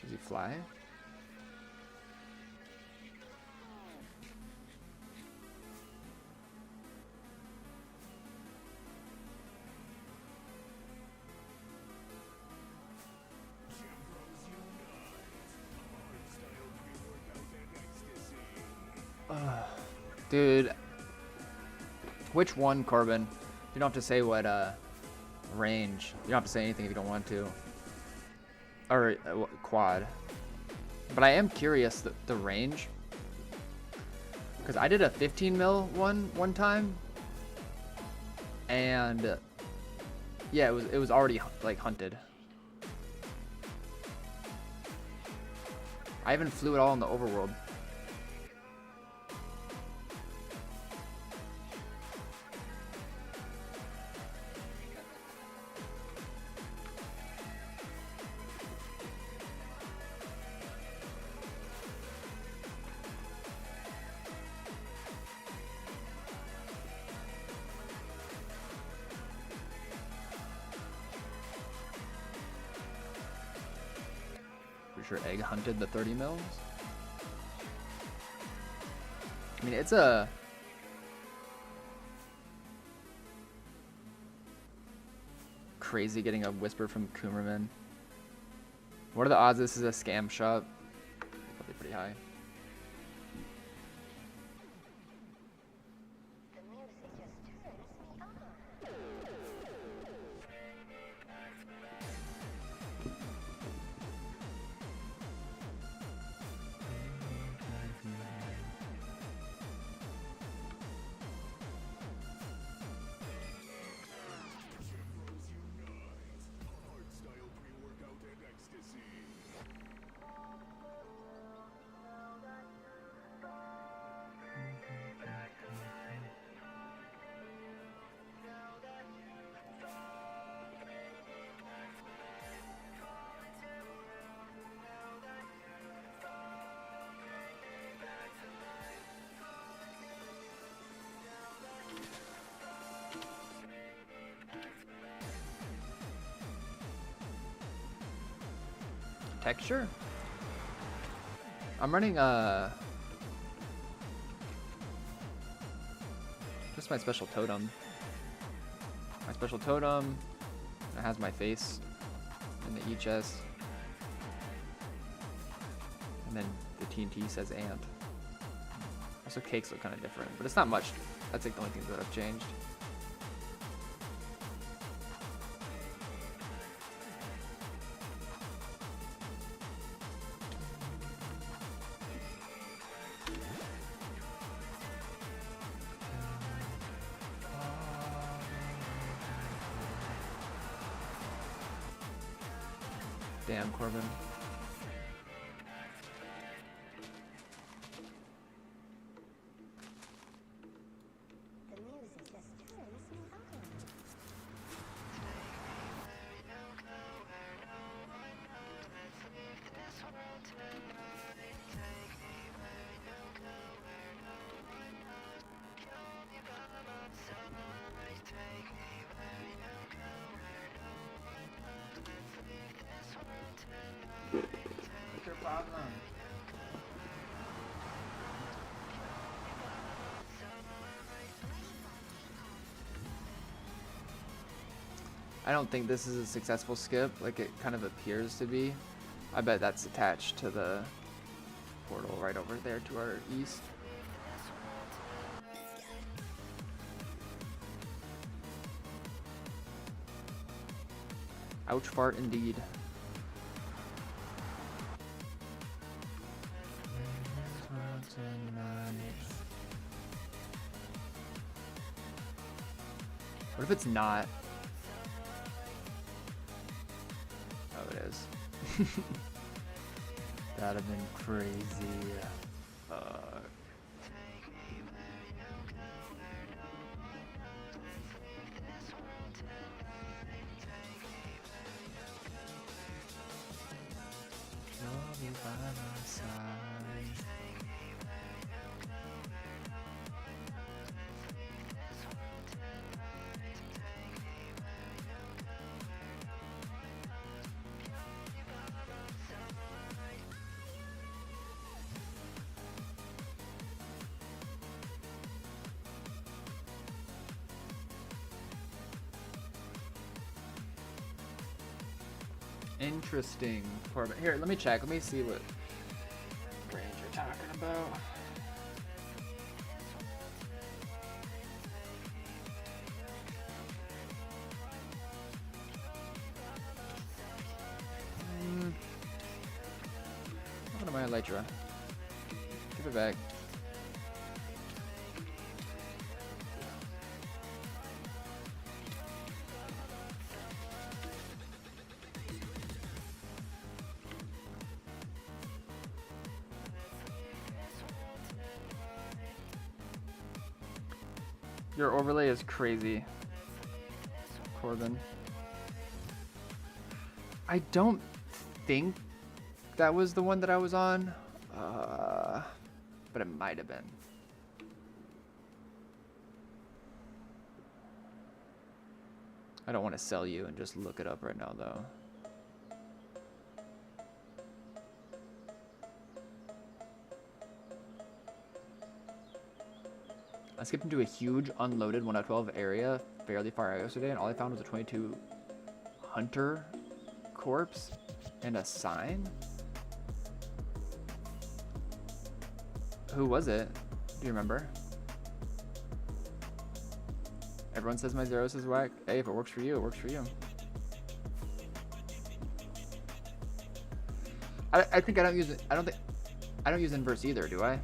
Does he fly? Dude, which one, Corbin? You don't have to say what range. You don't have to say anything if you don't want to. Or quad. But I am curious the range, because I did a 15 mil one time, and yeah, it was already like hunted. I haven't flew at all in the overworld. Pretty sure Egg hunted the 30 mils. I mean, it's a crazy getting a whisper from Coomerman. What are the odds this is a scam shop? Probably pretty high. Texture? I'm running just my special totem. My special totem, it has my face in the E-chest. And then the TNT says ant. Also cakes look kind of different, but it's not much. That's like the only things that have changed. Damn, Corbin. problem? I don't think this is a successful skip, like it kind of appears to be. I bet that's attached to the portal right over there to our east. Ouch fart indeed. What if it's not? Oh, it is. That'd have been crazy. Fuck. You'll be by my side. Interesting. Corbin. Here, let me check. Let me see what range you're talking about. What am I, Elytra? Give it back. Your overlay is crazy, Corbin. I don't think that was the one that I was on, but it might have been. I don't want to sell you and just look it up right now, though. I skipped into a huge unloaded 1 out of 12 area fairly far out yesterday, and all I found was a 22 hunter corpse and a sign. Who was it? Do you remember? Everyone says my Zeros is whack. Hey, if it works for you, it works for you. I think I don't use it. I don't use inverse either, do I?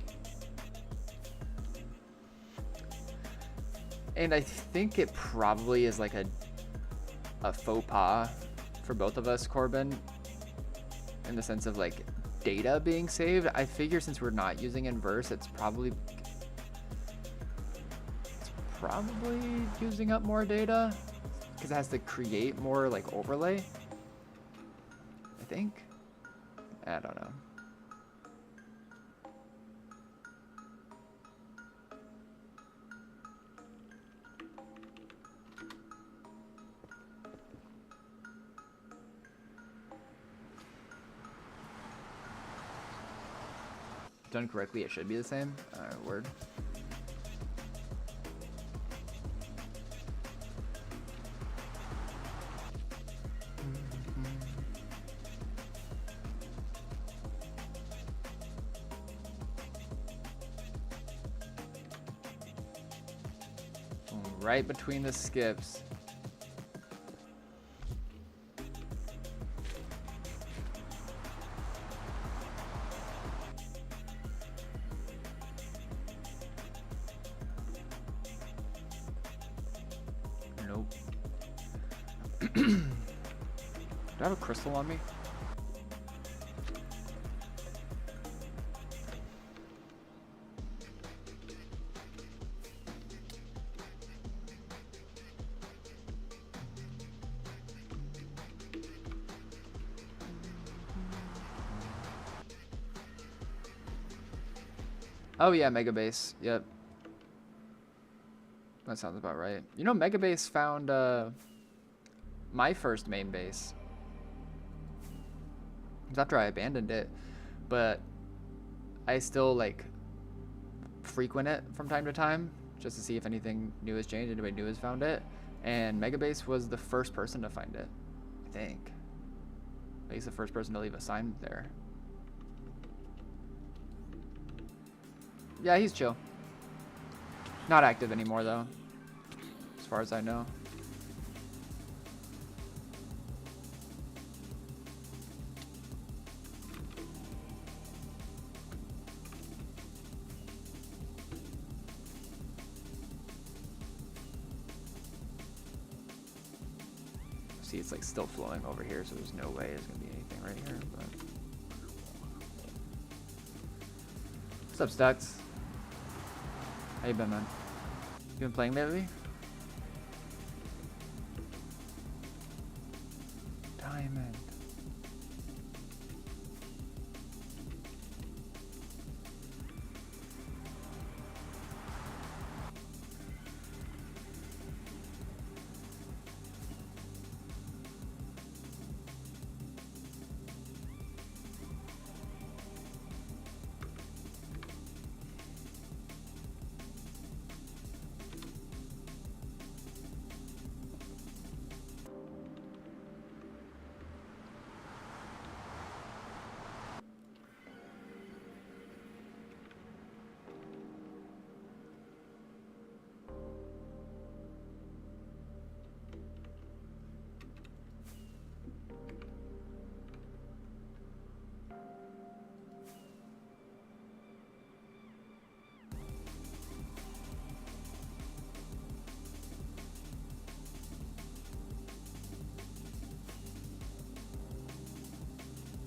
And I think it probably is like a faux pas for both of us, Corbin, in the sense of like data being saved. I figure since we're not using inverse, it's probably using up more data because it has to create more like overlay. I think. I don't know. Done correctly, it should be the same. Word. Right between the skips. Nope. Do I have a crystal on me? Oh yeah, Mega Base. Yep. That sounds about right. You know, Mega Base found my first main base. It was after I abandoned it. but I still like frequent it from time to time just to see if anything new has changed, anybody new has found it. And Megabase was the first person to find it, I think. He's the first person to leave a sign there. Yeah, he's chill. Not active anymore though, as far as I know. See, it's like still flowing over here, so there's no way there's gonna be anything right here. But what's up, Stux? How you been, man? You been playing lately? Diamond.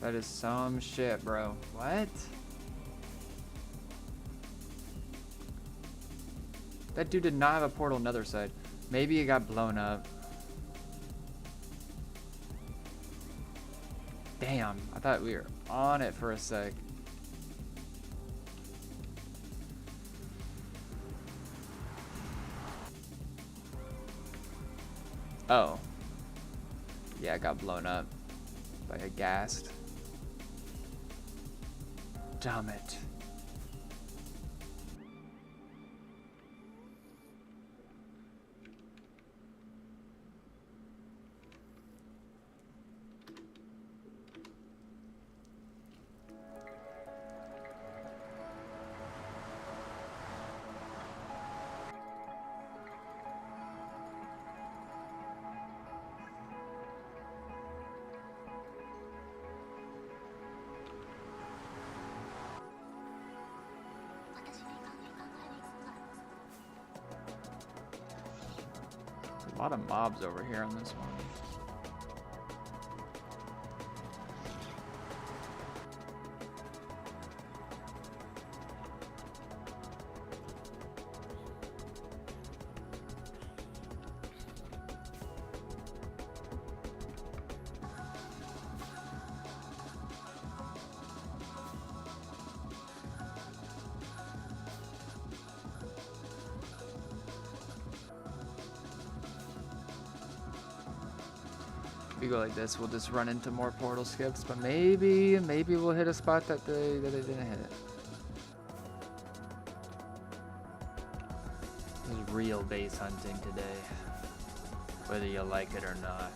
That is some shit, bro. What? That dude did not have a portal nether side. Maybe it got blown up. Damn, I thought we were on it for a sec. Oh. Yeah, it got blown up by a ghast. Damn it. A lot of mobs over here on this one. If we go like this, we'll just run into more portal skips, but maybe we'll hit a spot that they didn't hit. This is real base hunting today, whether you like it or not.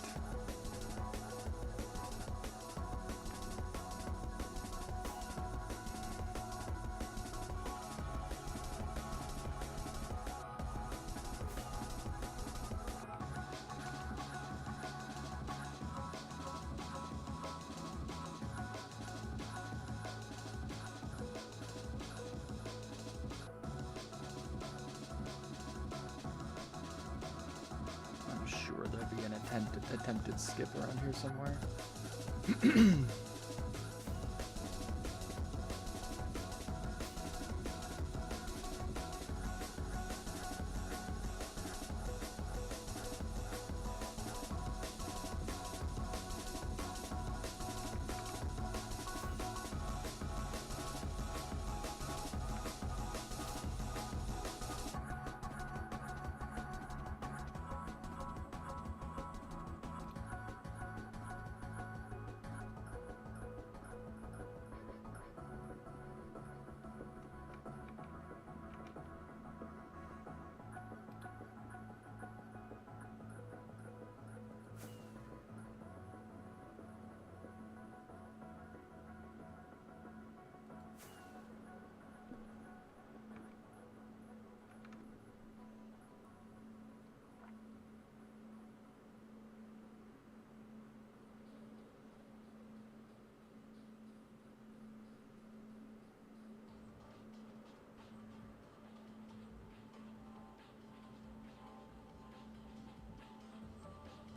I'm sure there'll be an attempted skip around here somewhere.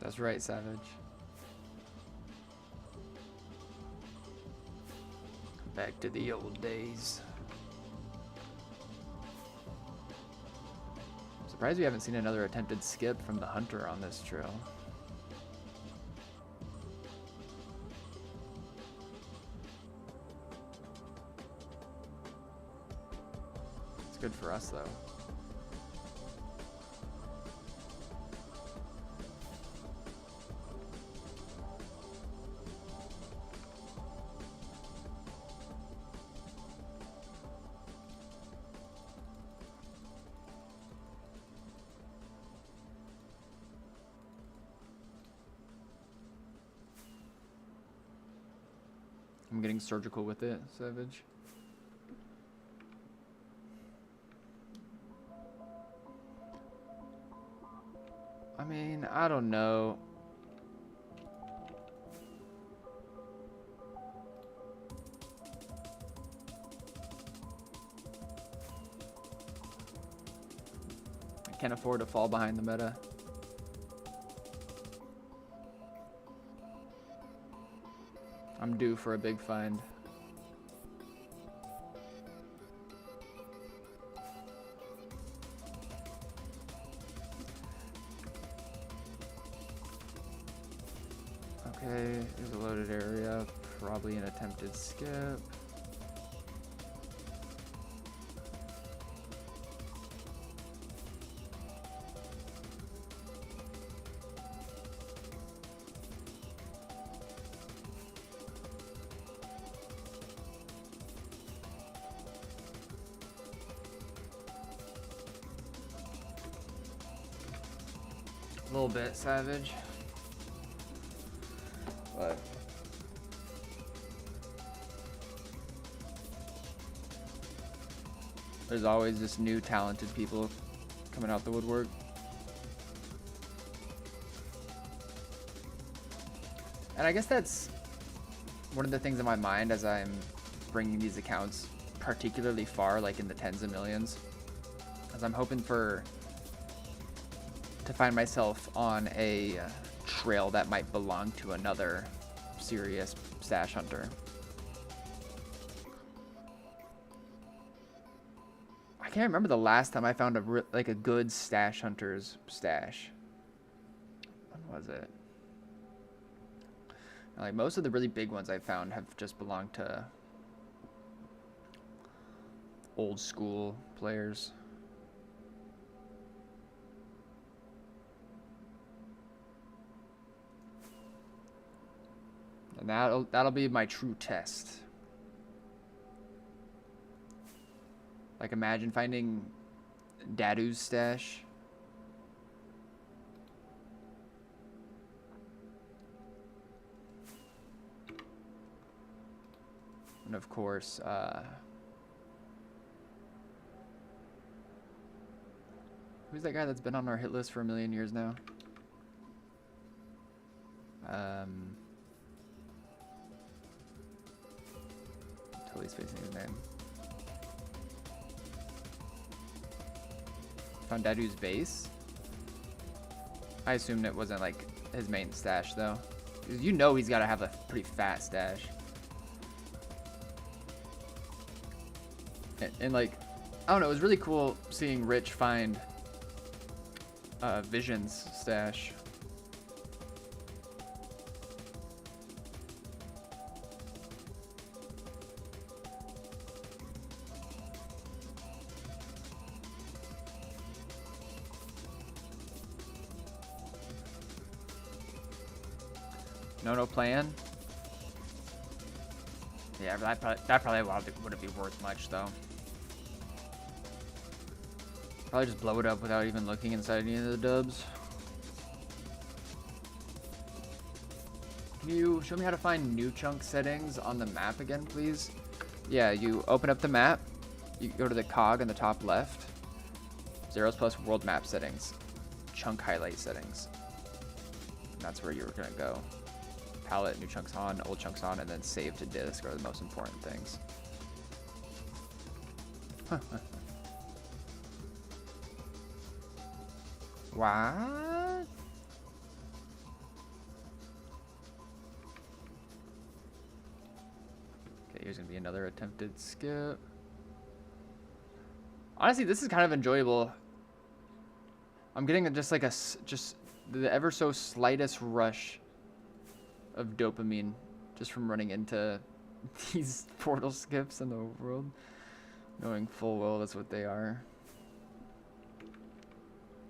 That's right, Savage. Back to the old days. Surprised we haven't seen another attempted skip from the hunter on this trail. It's good for us though. I'm getting surgical with it, Savage. I mean, I don't know. I can't afford to fall behind the meta. I'm due for a big find. Okay, there's a loaded area, probably an attempted skip. A little bit, Savage. But there's always just new talented people coming out the woodwork. And I guess that's one of the things in my mind as I'm bringing these accounts particularly far, like in the tens of millions, as I'm hoping to find myself on a trail that might belong to another serious stash hunter. I can't remember the last time I found a good stash hunter's stash. When was it? Like most of the really big ones I found have just belonged to old school players. And that'll be my true test. Like imagine finding Dadu's stash. And of course, who's that guy that's been on our hit list for a million years now? Totally spacing his name. Found Dadu's base. I assumed it wasn't like his main stash though. 'Cause you know he's gotta have a pretty fat stash. And like, I don't know, it was really cool seeing Rich find Vision's stash. No plan. Yeah, that probably wouldn't be worth much though. Probably just blow it up without even looking inside any of the dubs. Can you show me how to find new chunk settings on the map again, please? Yeah, you open up the map, you go to the cog in the top left, zeros plus world map settings, chunk highlight settings. And that's where you're gonna go. Palette, new chunks on, old chunks on, and then save to disk are the most important things. What? Here's gonna be another attempted skip. Honestly, this is kind of enjoyable. I'm getting just like just the ever so slightest rush of dopamine just from running into these portal skips in the overworld, knowing full well that's what they are.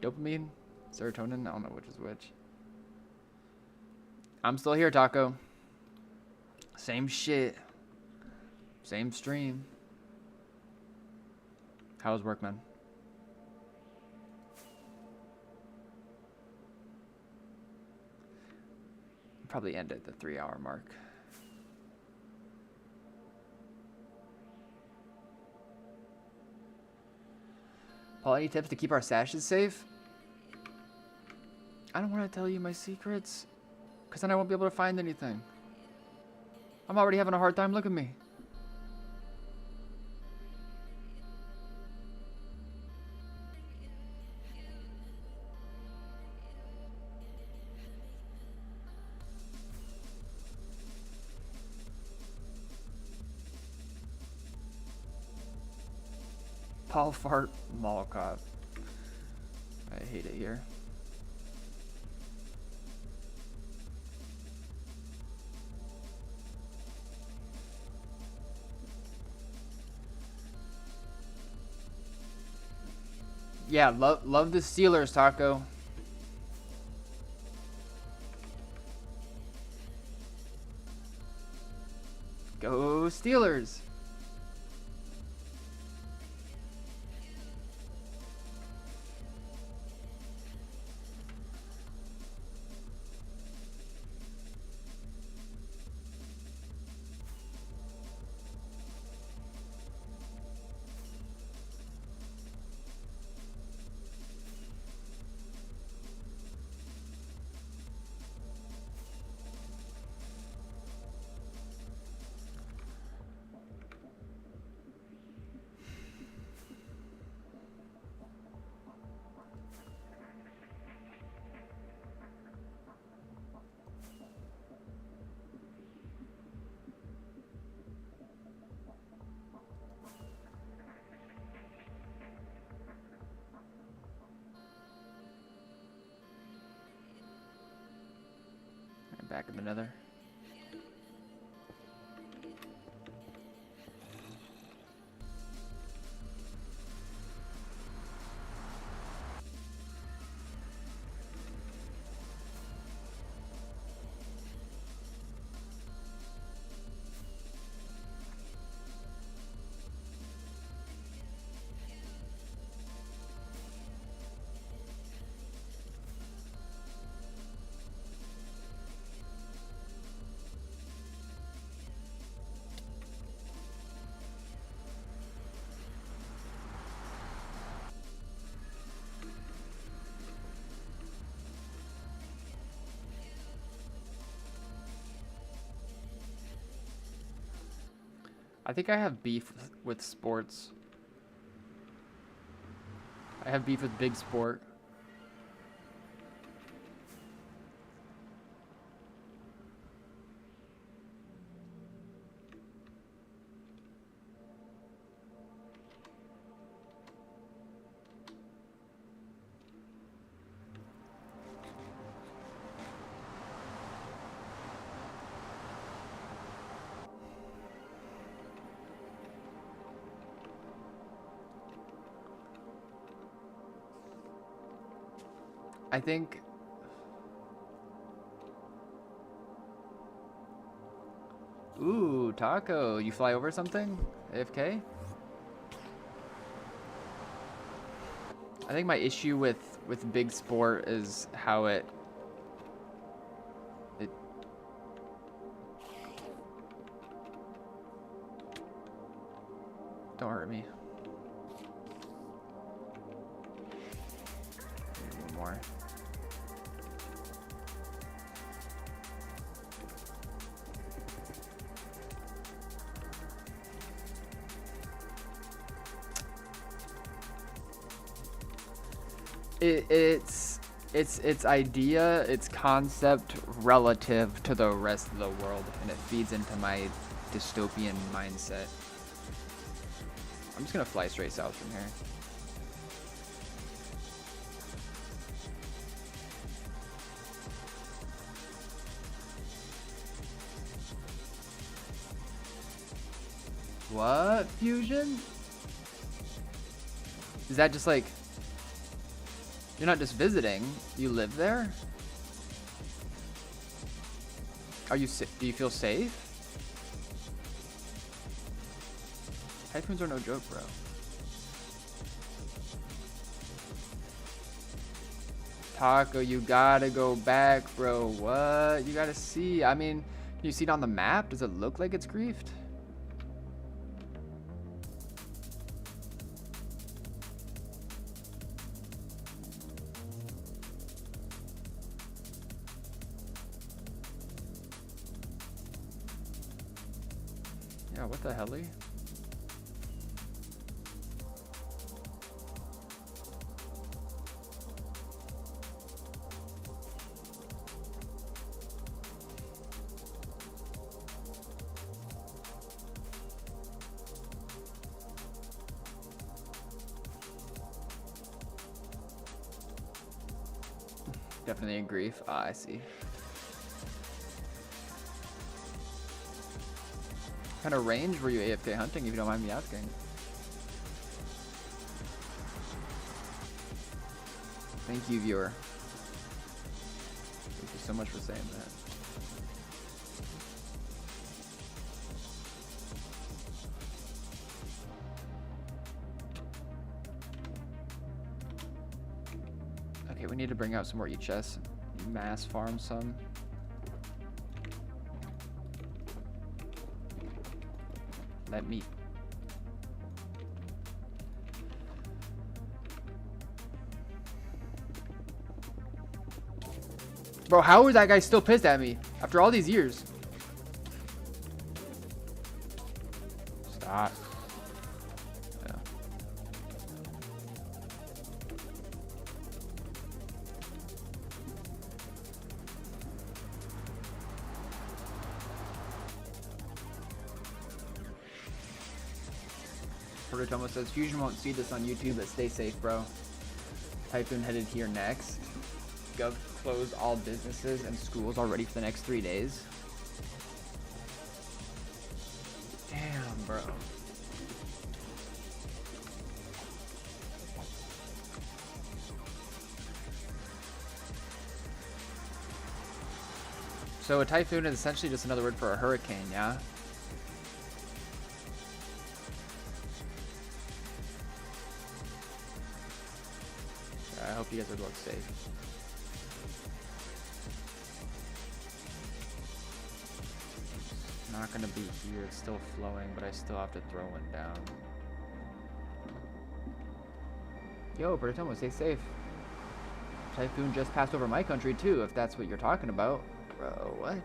Dopamine, serotonin, I don't know which is which. I'm still here, Taco. Same shit. Same stream. How's work, man? Probably end at the 3-hour mark. Paul, any tips to keep our sashes safe? I don't want to tell you my secrets, because then I won't be able to find anything. I'm already having a hard time. Look at me. Paul Fart Molokov. I hate it here. Yeah, love the Steelers, Taco. Go Steelers. Back in the nether. I think I have beef with sports. I have beef with Big Sport. I think ooh, Taco, you fly over something? AFK? I think my issue with Big Sport is how it don't hurt me. One more. It's idea, its concept relative to the rest of the world, and it feeds into my dystopian mindset. I'm just gonna fly straight south from here. What? Fusion? Is that just like... You're not just visiting, you live there? Are you do you feel safe? Typhoons are no joke, bro. Taco, you gotta go back, bro. What? You gotta see. I mean, can you see it on the map? Does it look like it's griefed? Yeah, what the helly? Definitely in grief. Ah, I see. What kind of range were you AFK hunting, if you don't mind me asking? Thank you, viewer. Thank you so much for saying that. Okay, we need to bring out some more E-chests. Mass farm some. Let me. Bro, how is that guy still pissed at me after all these years? Stop. Yeah. Tomo says, Fusion won't see this on YouTube, but stay safe, bro. Typhoon headed here next. Gov closed all businesses and schools already for the next 3 days. Damn, bro. So a typhoon is essentially just another word for a hurricane, yeah? I hope you guys are both safe. It's not gonna be here, it's still flowing, but I still have to throw one down. Yo, Bertomo, stay safe. Typhoon just passed over my country too, if that's what you're talking about. Bro, what?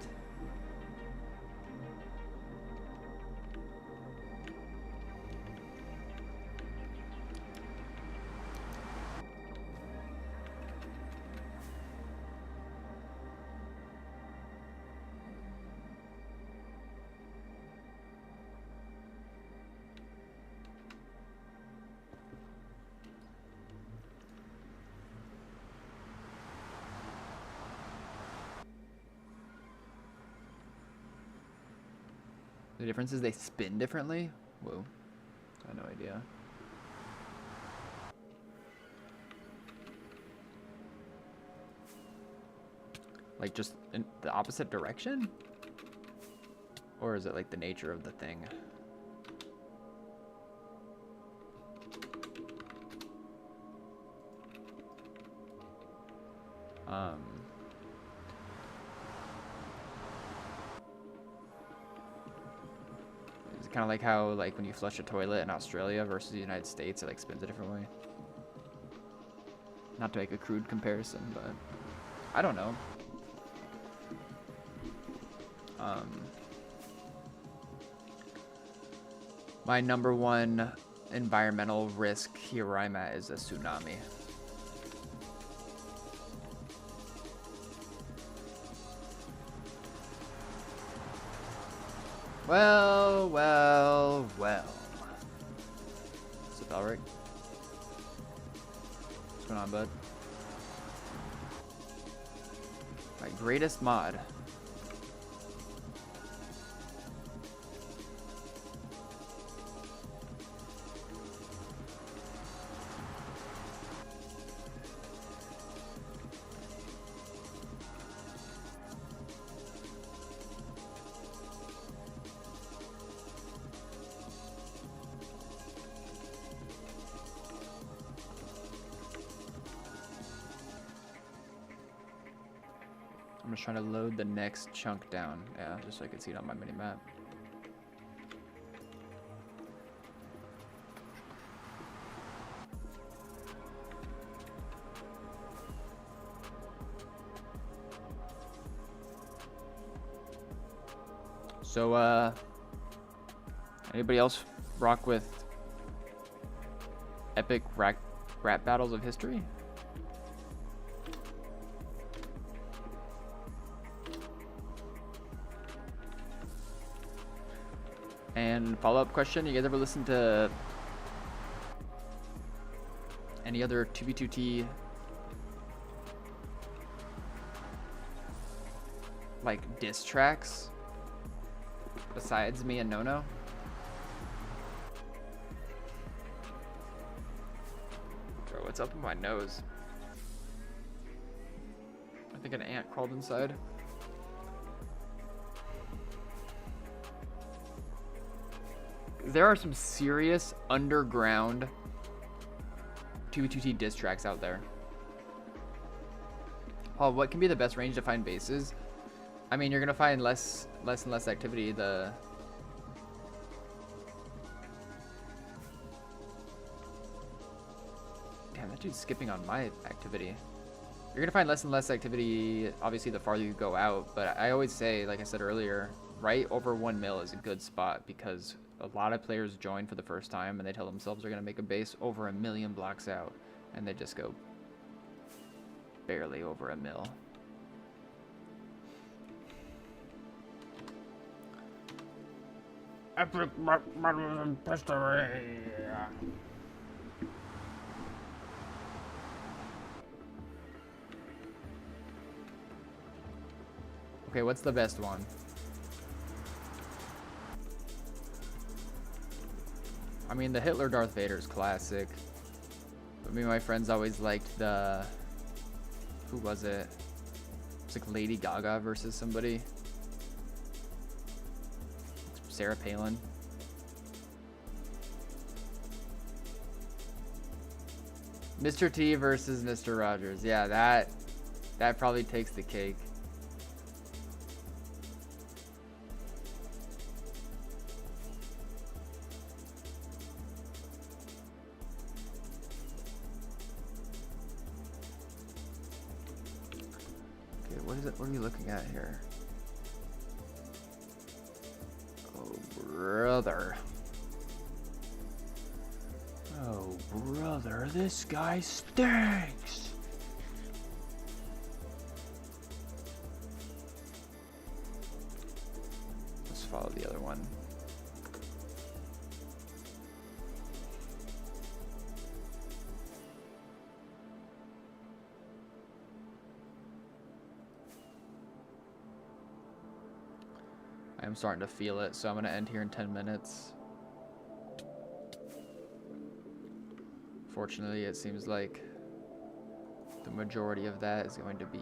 The difference is they spin differently? Whoa. I had no idea. Like just in the opposite direction? Or is it like the nature of the thing? It's kind of like how, like, when you flush a toilet in Australia versus the United States, it like spins a different way. Not to make a crude comparison, but I don't know. My number one environmental risk here where I'm at is a tsunami. Well, well, well. What's up, Elric? What's going on, bud? My greatest mod. I'm just trying to load the next chunk down. Yeah, just so I can see it on my mini map. So, anybody else rock with epic rap battles of history? And follow-up question, you guys ever listen to any other 2v2t like diss tracks besides me and Nono? Bro, what's up with my nose? I think an ant crawled inside. There are some serious underground 2v2t diss tracks out there. Paul, what can be the best range to find bases? I mean, you're gonna find less and less activity. Damn, that dude's skipping on my activity. You're gonna find less and less activity, obviously, the farther you go out. But I always say, like I said earlier, right over 1 mil is a good spot because a lot of players join for the first time and they tell themselves they're gonna make a base over 1 million blocks out, and they just go barely over 1 mil. Epic history. Okay, what's the best one? I mean, the Hitler Darth Vader is classic. But me and my friends always liked the... Who was it? It's like Lady Gaga versus somebody. Sarah Palin. Mr. T versus Mr. Rogers. Yeah, that probably takes the cake. Okay, what is it? What are we looking at here? Oh, brother. Oh, brother, this guy stinks. Let's follow the other one. I'm starting to feel it, so I'm gonna end here in 10 minutes. Fortunately, it seems like the majority of that is going to be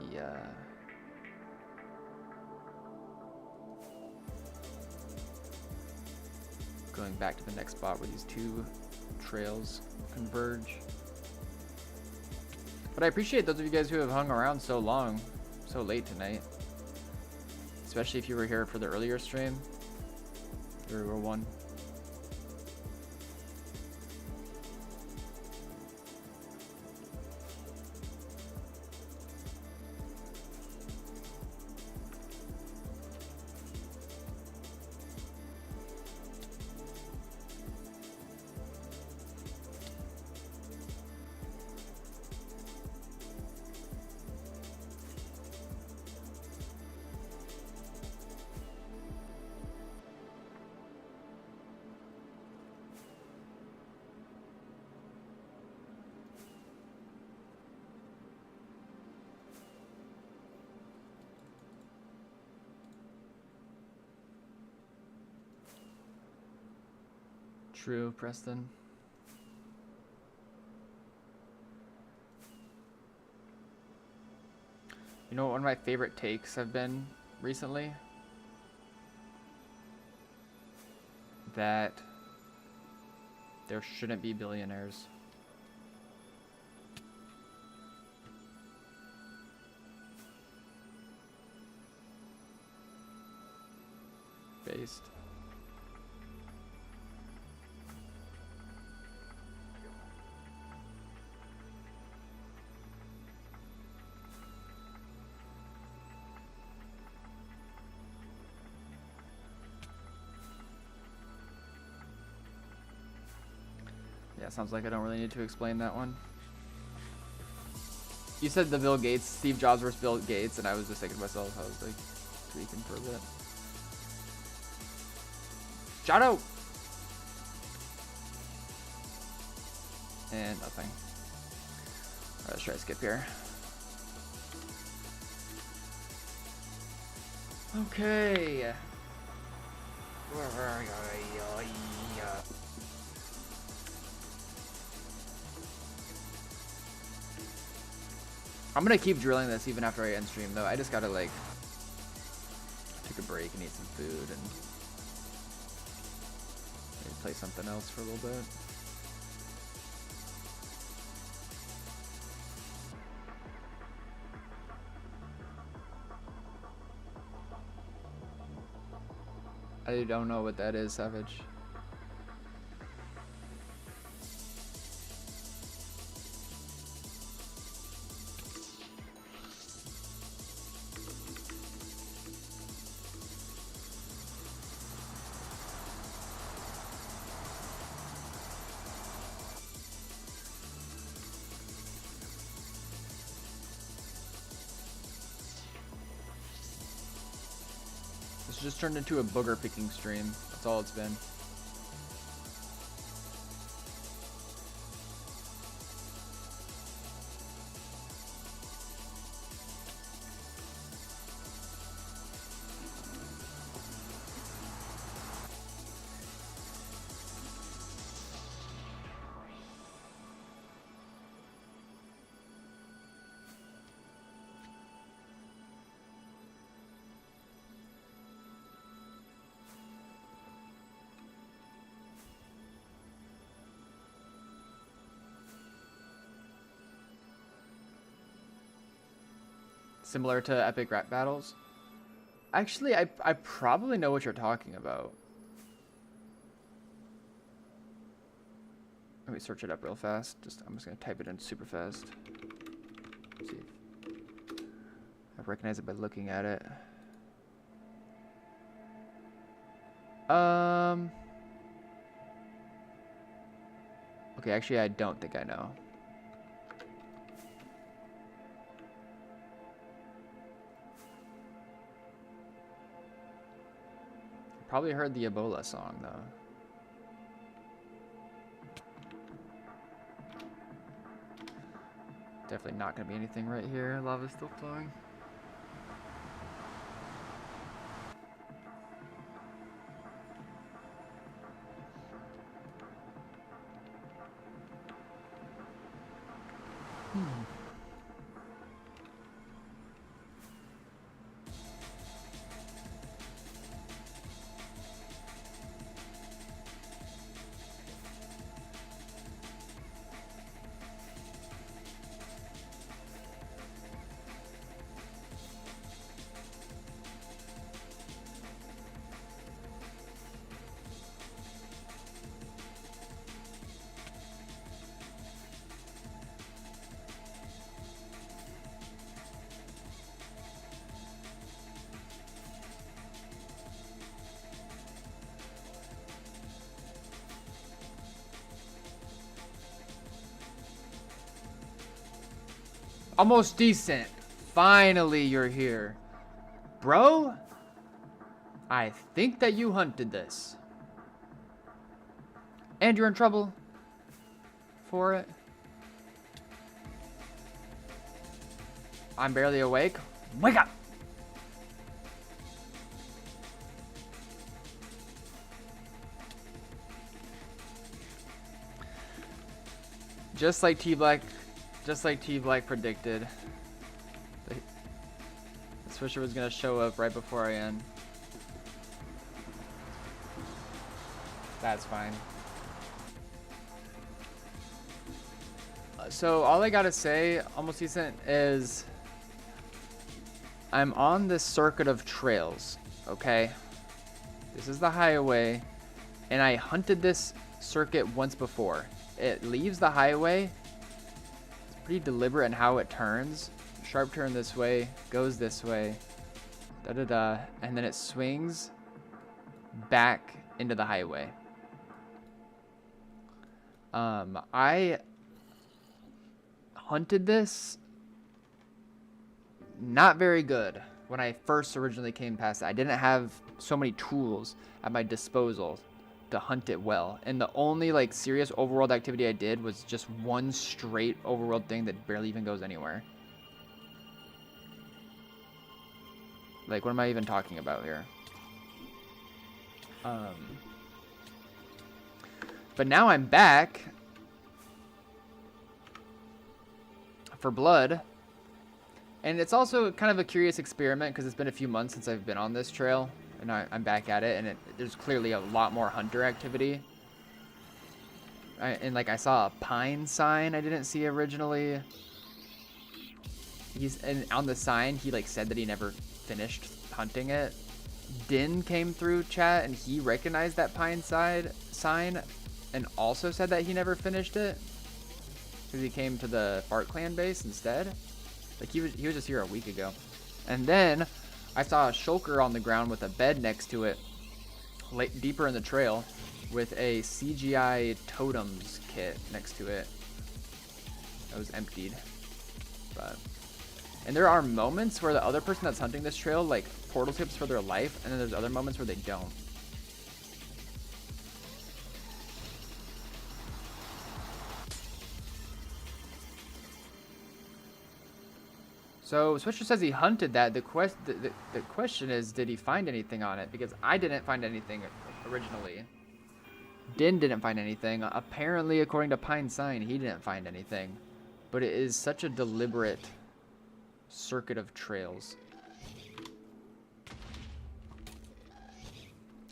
going back to the next spot where these two trails converge. But I appreciate those of you guys who have hung around so long, so late tonight. Especially if you were here for the earlier stream. You were one. True, Preston. You know what one of my favorite takes have been recently? That there shouldn't be billionaires. Based. Yeah, sounds like I don't really need to explain that one. You said the Bill Gates, Steve Jobs versus Bill Gates, and I was just thinking to myself, I was like tweaking for a bit. Shout out! And nothing. Alright, let's try to skip here. Okay. I'm gonna keep drilling this even after I end stream though. I just gotta like take a break and eat some food and maybe play something else for a little bit. I don't know what that is, Savage. This just turned into a booger picking stream. That's all it's been. Similar to epic rap battles. Actually, I probably know what you're talking about. Let me search it up real fast. I'm just gonna type it in super fast. See. I recognize it by looking at it. Okay, actually I don't think I know. Probably heard the Ebola song though. Definitely not gonna be anything right here. Lava's still flowing. Almost decent. Finally, you're here. Bro, I think that you hunted this. And you're in trouble for it. I'm barely awake. Wake up! Just like T Black predicted. The Swisher was gonna show up right before I end. That's fine. So all I gotta say, almost decent, is I'm on this circuit of trails, okay? This is the highway, and I hunted this circuit once before. It leaves the highway. It's pretty deliberate in how it turns. Sharp turn this way, goes this way, da-da-da, and then it swings back into the highway. I hunted this not very good when I first originally came past it. I didn't have so many tools at my disposal to hunt it well, and the only like serious overworld activity I did was just one straight overworld thing that barely even goes anywhere. Like, what am I even talking about here? But now I'm back for blood, and it's also kind of a curious experiment because it's been a few months since I've been on this trail, and I'm back at it, and there's clearly a lot more hunter activity. And like, I saw a pine sign I didn't see originally. And on the sign he like said that he never finished hunting it. Din came through chat and he recognized that pine sign and also said that he never finished it because he came to the Fart Clan base instead. Like, he was just here a week ago. And then I saw a shulker on the ground with a bed next to it, deeper in the trail, with a CGI totems kit next to it that was emptied. And there are moments where the other person that's hunting this trail like portal tips for their life, and then there's other moments where they don't. So Switcher says he hunted that. The question is, did he find anything on it? Because I didn't find anything originally. Din didn't find anything. Apparently, according to Pine Sign, he didn't find anything. But it is such a deliberate circuit of trails.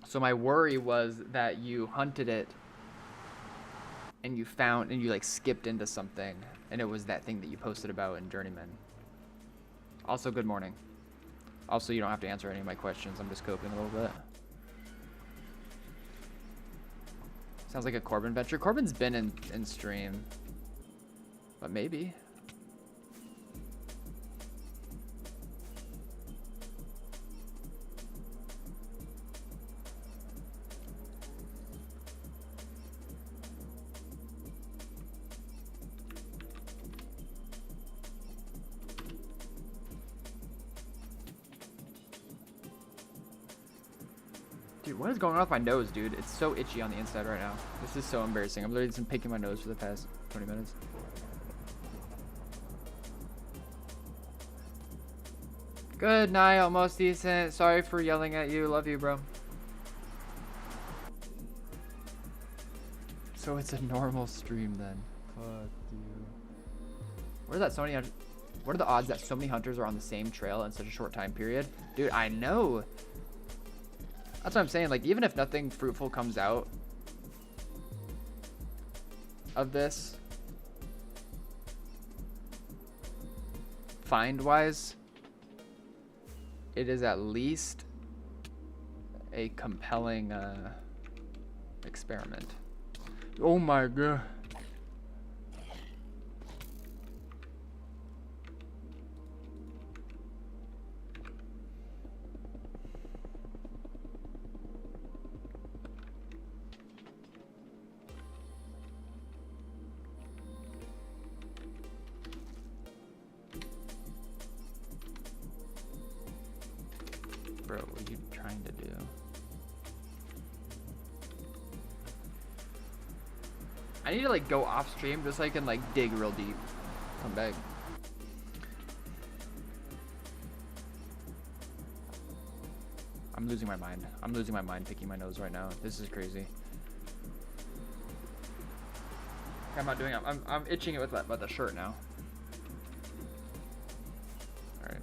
So my worry was that you hunted it and you like skipped into something, and it was that thing that you posted about in Journeyman. Also, good morning. Also, you don't have to answer any of my questions. I'm just coping a little bit. Sounds like a Corbin venture. Corbin's been in stream, but maybe. Dude, what is going on with my nose, dude? It's so itchy on the inside right now. This is so embarrassing. I'm literally just been picking my nose for the past 20 minutes. Good night, almost decent. Sorry for yelling at you. Love you, bro. So it's a normal stream then. Fuck you. What are the odds that so many hunters are on the same trail in such a short time period? Dude, I know. That's what I'm saying. Like, even if nothing fruitful comes out of this, find-wise, it is at least a compelling experiment. Oh my god. Bro, what are you trying to do? I need to like go off stream just so I can like dig real deep. Come back. I'm losing my mind. I'm losing my mind picking my nose right now. This is crazy. I'm not doing it. I'm itching it with the shirt now. All right.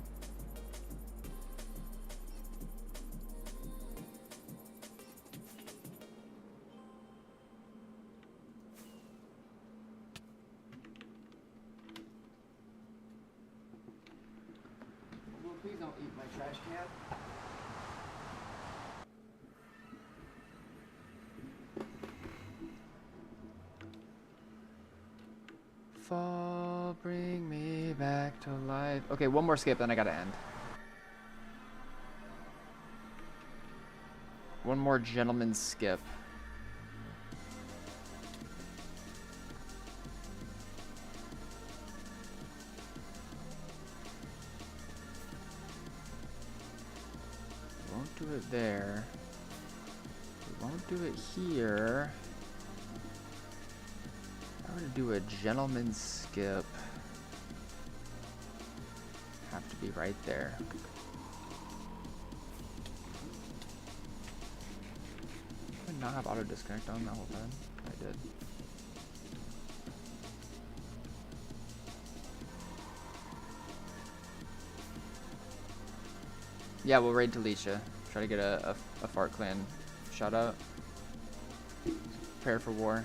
Well, please don't eat my trash can. Fall, bring me back to life. Okay, one more skip, then I gotta end. One more gentleman's skip. We won't do it there. We won't do it here. I'm gonna do a gentleman's skip. Have to be right there. Did I not have auto disconnect on the whole time? I did. Yeah, we'll raid Talisha. Try to get a Fart Clan shout out. Prepare for war.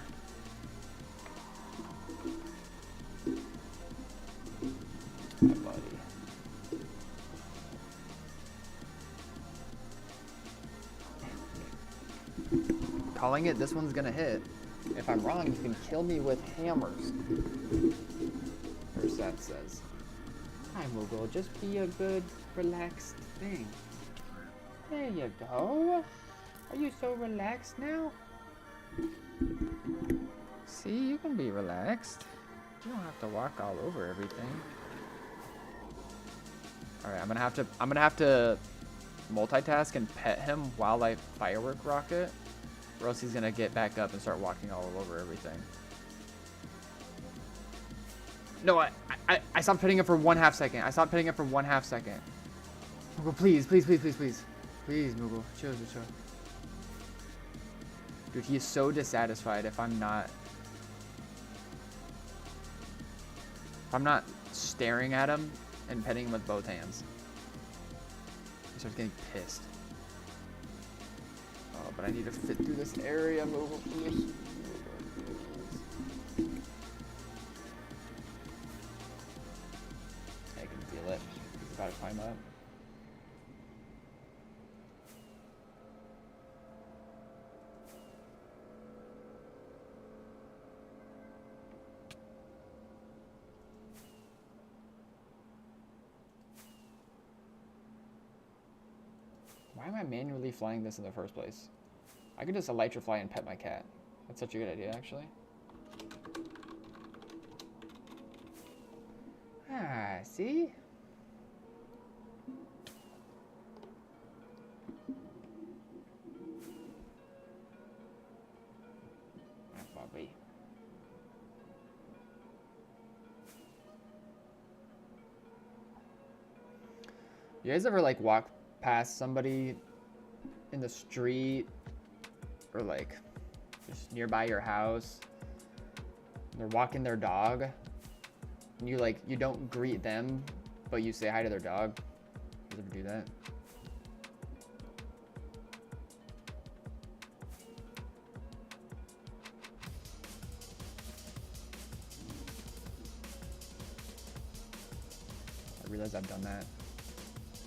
My buddy. Calling it, this one's gonna hit. If I'm wrong, you can kill me with hammers. Or Seth says. Hi, Moogle. Just be a good, relaxed thing. There you go. Are you so relaxed now? See, you can be relaxed. You don't have to walk all over everything. All right, I'm gonna have to multitask and pet him while I firework rocket, or else he's gonna get back up and start walking all over everything. No, I stopped petting him for 1/2 second. I stopped petting him for 1/2 second. Moogle, please, please, please, please, please. Please, Moogle. Chill, chill, chill. Dude, he is so dissatisfied if I'm not staring at him and petting him with both hands. He starts getting pissed. Oh, but I need to fit through this area, Moogle, please. I can feel it. He's about to climb up. Why am I manually flying this in the first place? I could just electrify and pet my cat. That's such a good idea, actually. Ah, see? Ah, Bobby. You guys ever like walk past somebody in the street or like just nearby your house and they're walking their dog and you don't greet them but you say hi to their dog? You ever do that? I realize I've done that.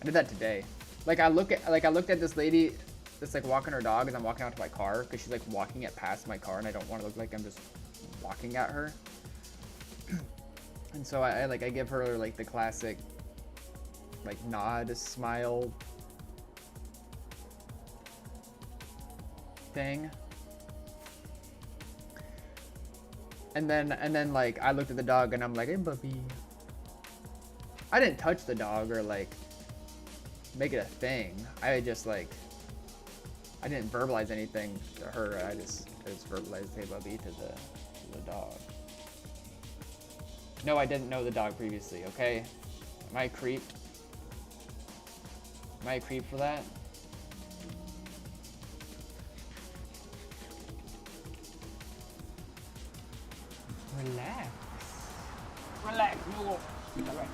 I did that today. I looked at this lady that's like walking her dog as I'm walking out to my car because she's like walking it past my car and I don't want to look like I'm just walking at her. And so I give her like the classic like nod, smile thing. And then like I looked at the dog and I'm like, hey puppy. I didn't touch the dog or like make it a thing. I just like I didn't verbalize anything to her. I just verbalized hey Bubby to the dog. No, I didn't know the dog previously, okay? Am I a creep? Am I a creep for that? Relax. Relax, Moogle. Alright.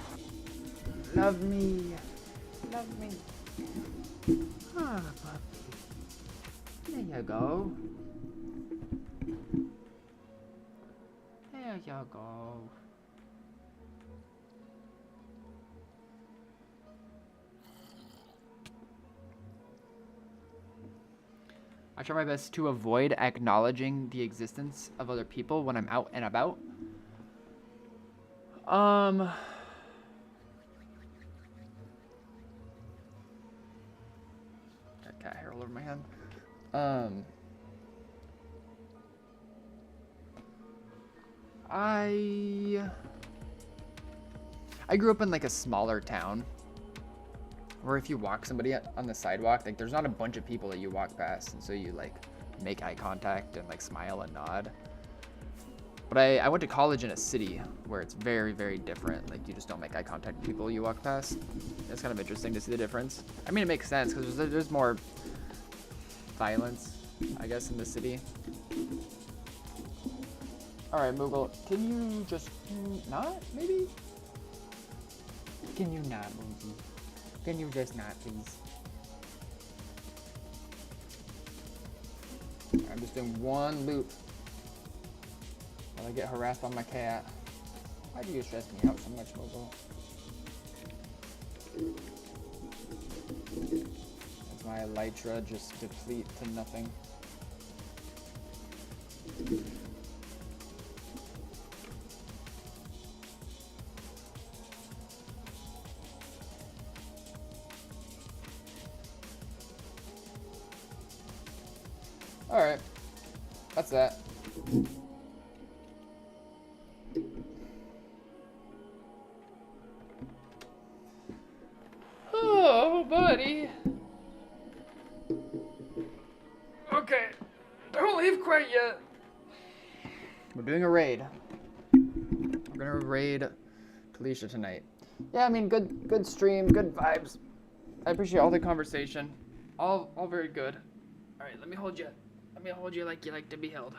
Love me. Love me. Ah, puppy. There you go. There you go. I try my best to avoid acknowledging the existence of other people when I'm out and about. Got cat hair all over my hand. I grew up in like a smaller town where if you walk somebody on the sidewalk, like there's not a bunch of people that you walk past, and so you like make eye contact and like smile and nod. But I went to college in a city where it's very, very different. Like you just don't make eye contact with people you walk past. It's kind of interesting to see the difference. I mean, it makes sense because there's more violence, I guess, in the city. All right, Moogle, can you just not, maybe? Can you not, Moogie? Can you just not, please? I'm just doing one loop while I get harassed by my cat. Why do you stress me out so much, Moogle? That's my elytra just deplete to nothing. Alright, that's that. Oh, buddy. Okay, don't leave quite yet. We're doing a raid. We're gonna raid Talisha tonight. Yeah, I mean, good stream, good vibes. I appreciate all the conversation. All very good. Alright, let me hold you. Let me hold you like you like to be held.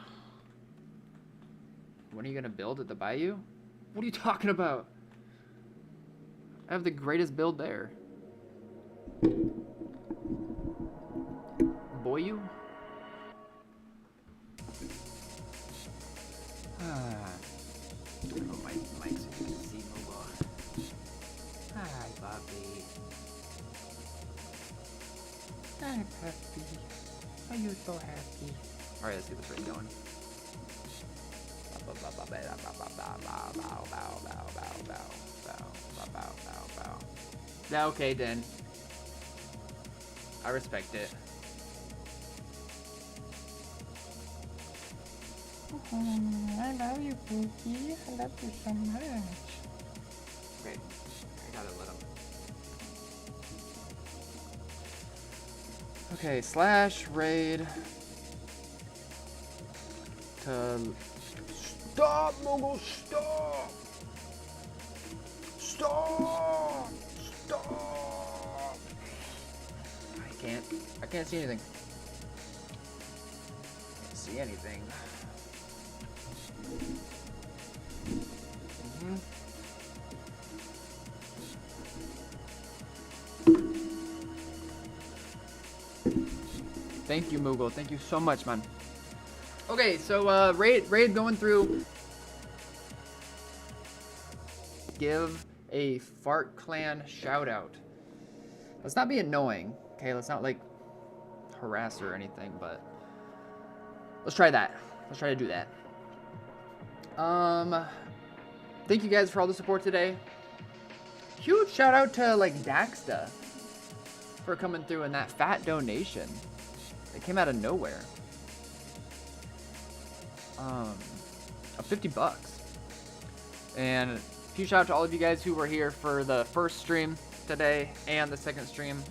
When are you gonna build at the bayou? What are you talking about? I have the greatest build there. Boyu? Oh, my mic so you can see Moogle. Hi, Bobby. Hi, puppy. Are you so happy? Alright, let's get this raid going. Yeah, okay, then. I respect it. I love you, Pookie. I love you so much. Great. I gotta let him. Okay, slash raid to stop, Moogle, stop! Stop! Stop! I can't see anything. Can't see anything. Thank you, Moogle. Thank you so much, man. Okay, so raid going through. Give a Fart Clan shout out. Let's not be annoying, okay? Let's not like harass or anything, but let's try that. Let's try to do that. Thank you guys for all the support today. Huge shout out to like Daxta for coming through and that fat donation. It came out of nowhere. Of $50. And huge shout out to all of you guys who were here for the first stream today and the second stream.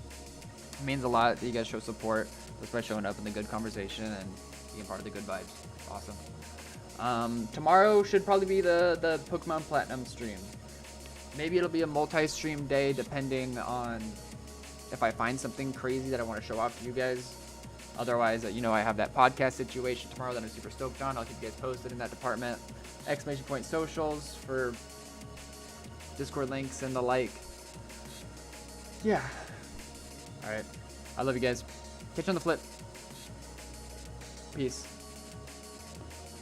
It means a lot that you guys show support just by showing up in the good conversation and being part of the good vibes. Awesome. Tomorrow should probably be the Pokemon Platinum stream. Maybe it'll be a multi-stream day depending on if I find something crazy that I want to show off to you guys. Otherwise, you know, I have that podcast situation tomorrow that I'm super stoked on. I'll keep you guys posted in that department. Exclamation point socials for Discord links and the like. Yeah. All right. I love you guys. Catch you on the flip. Peace.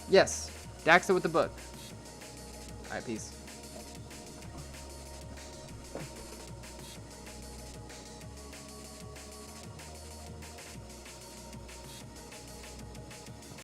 Yes. Daxa with the book. All right. Peace.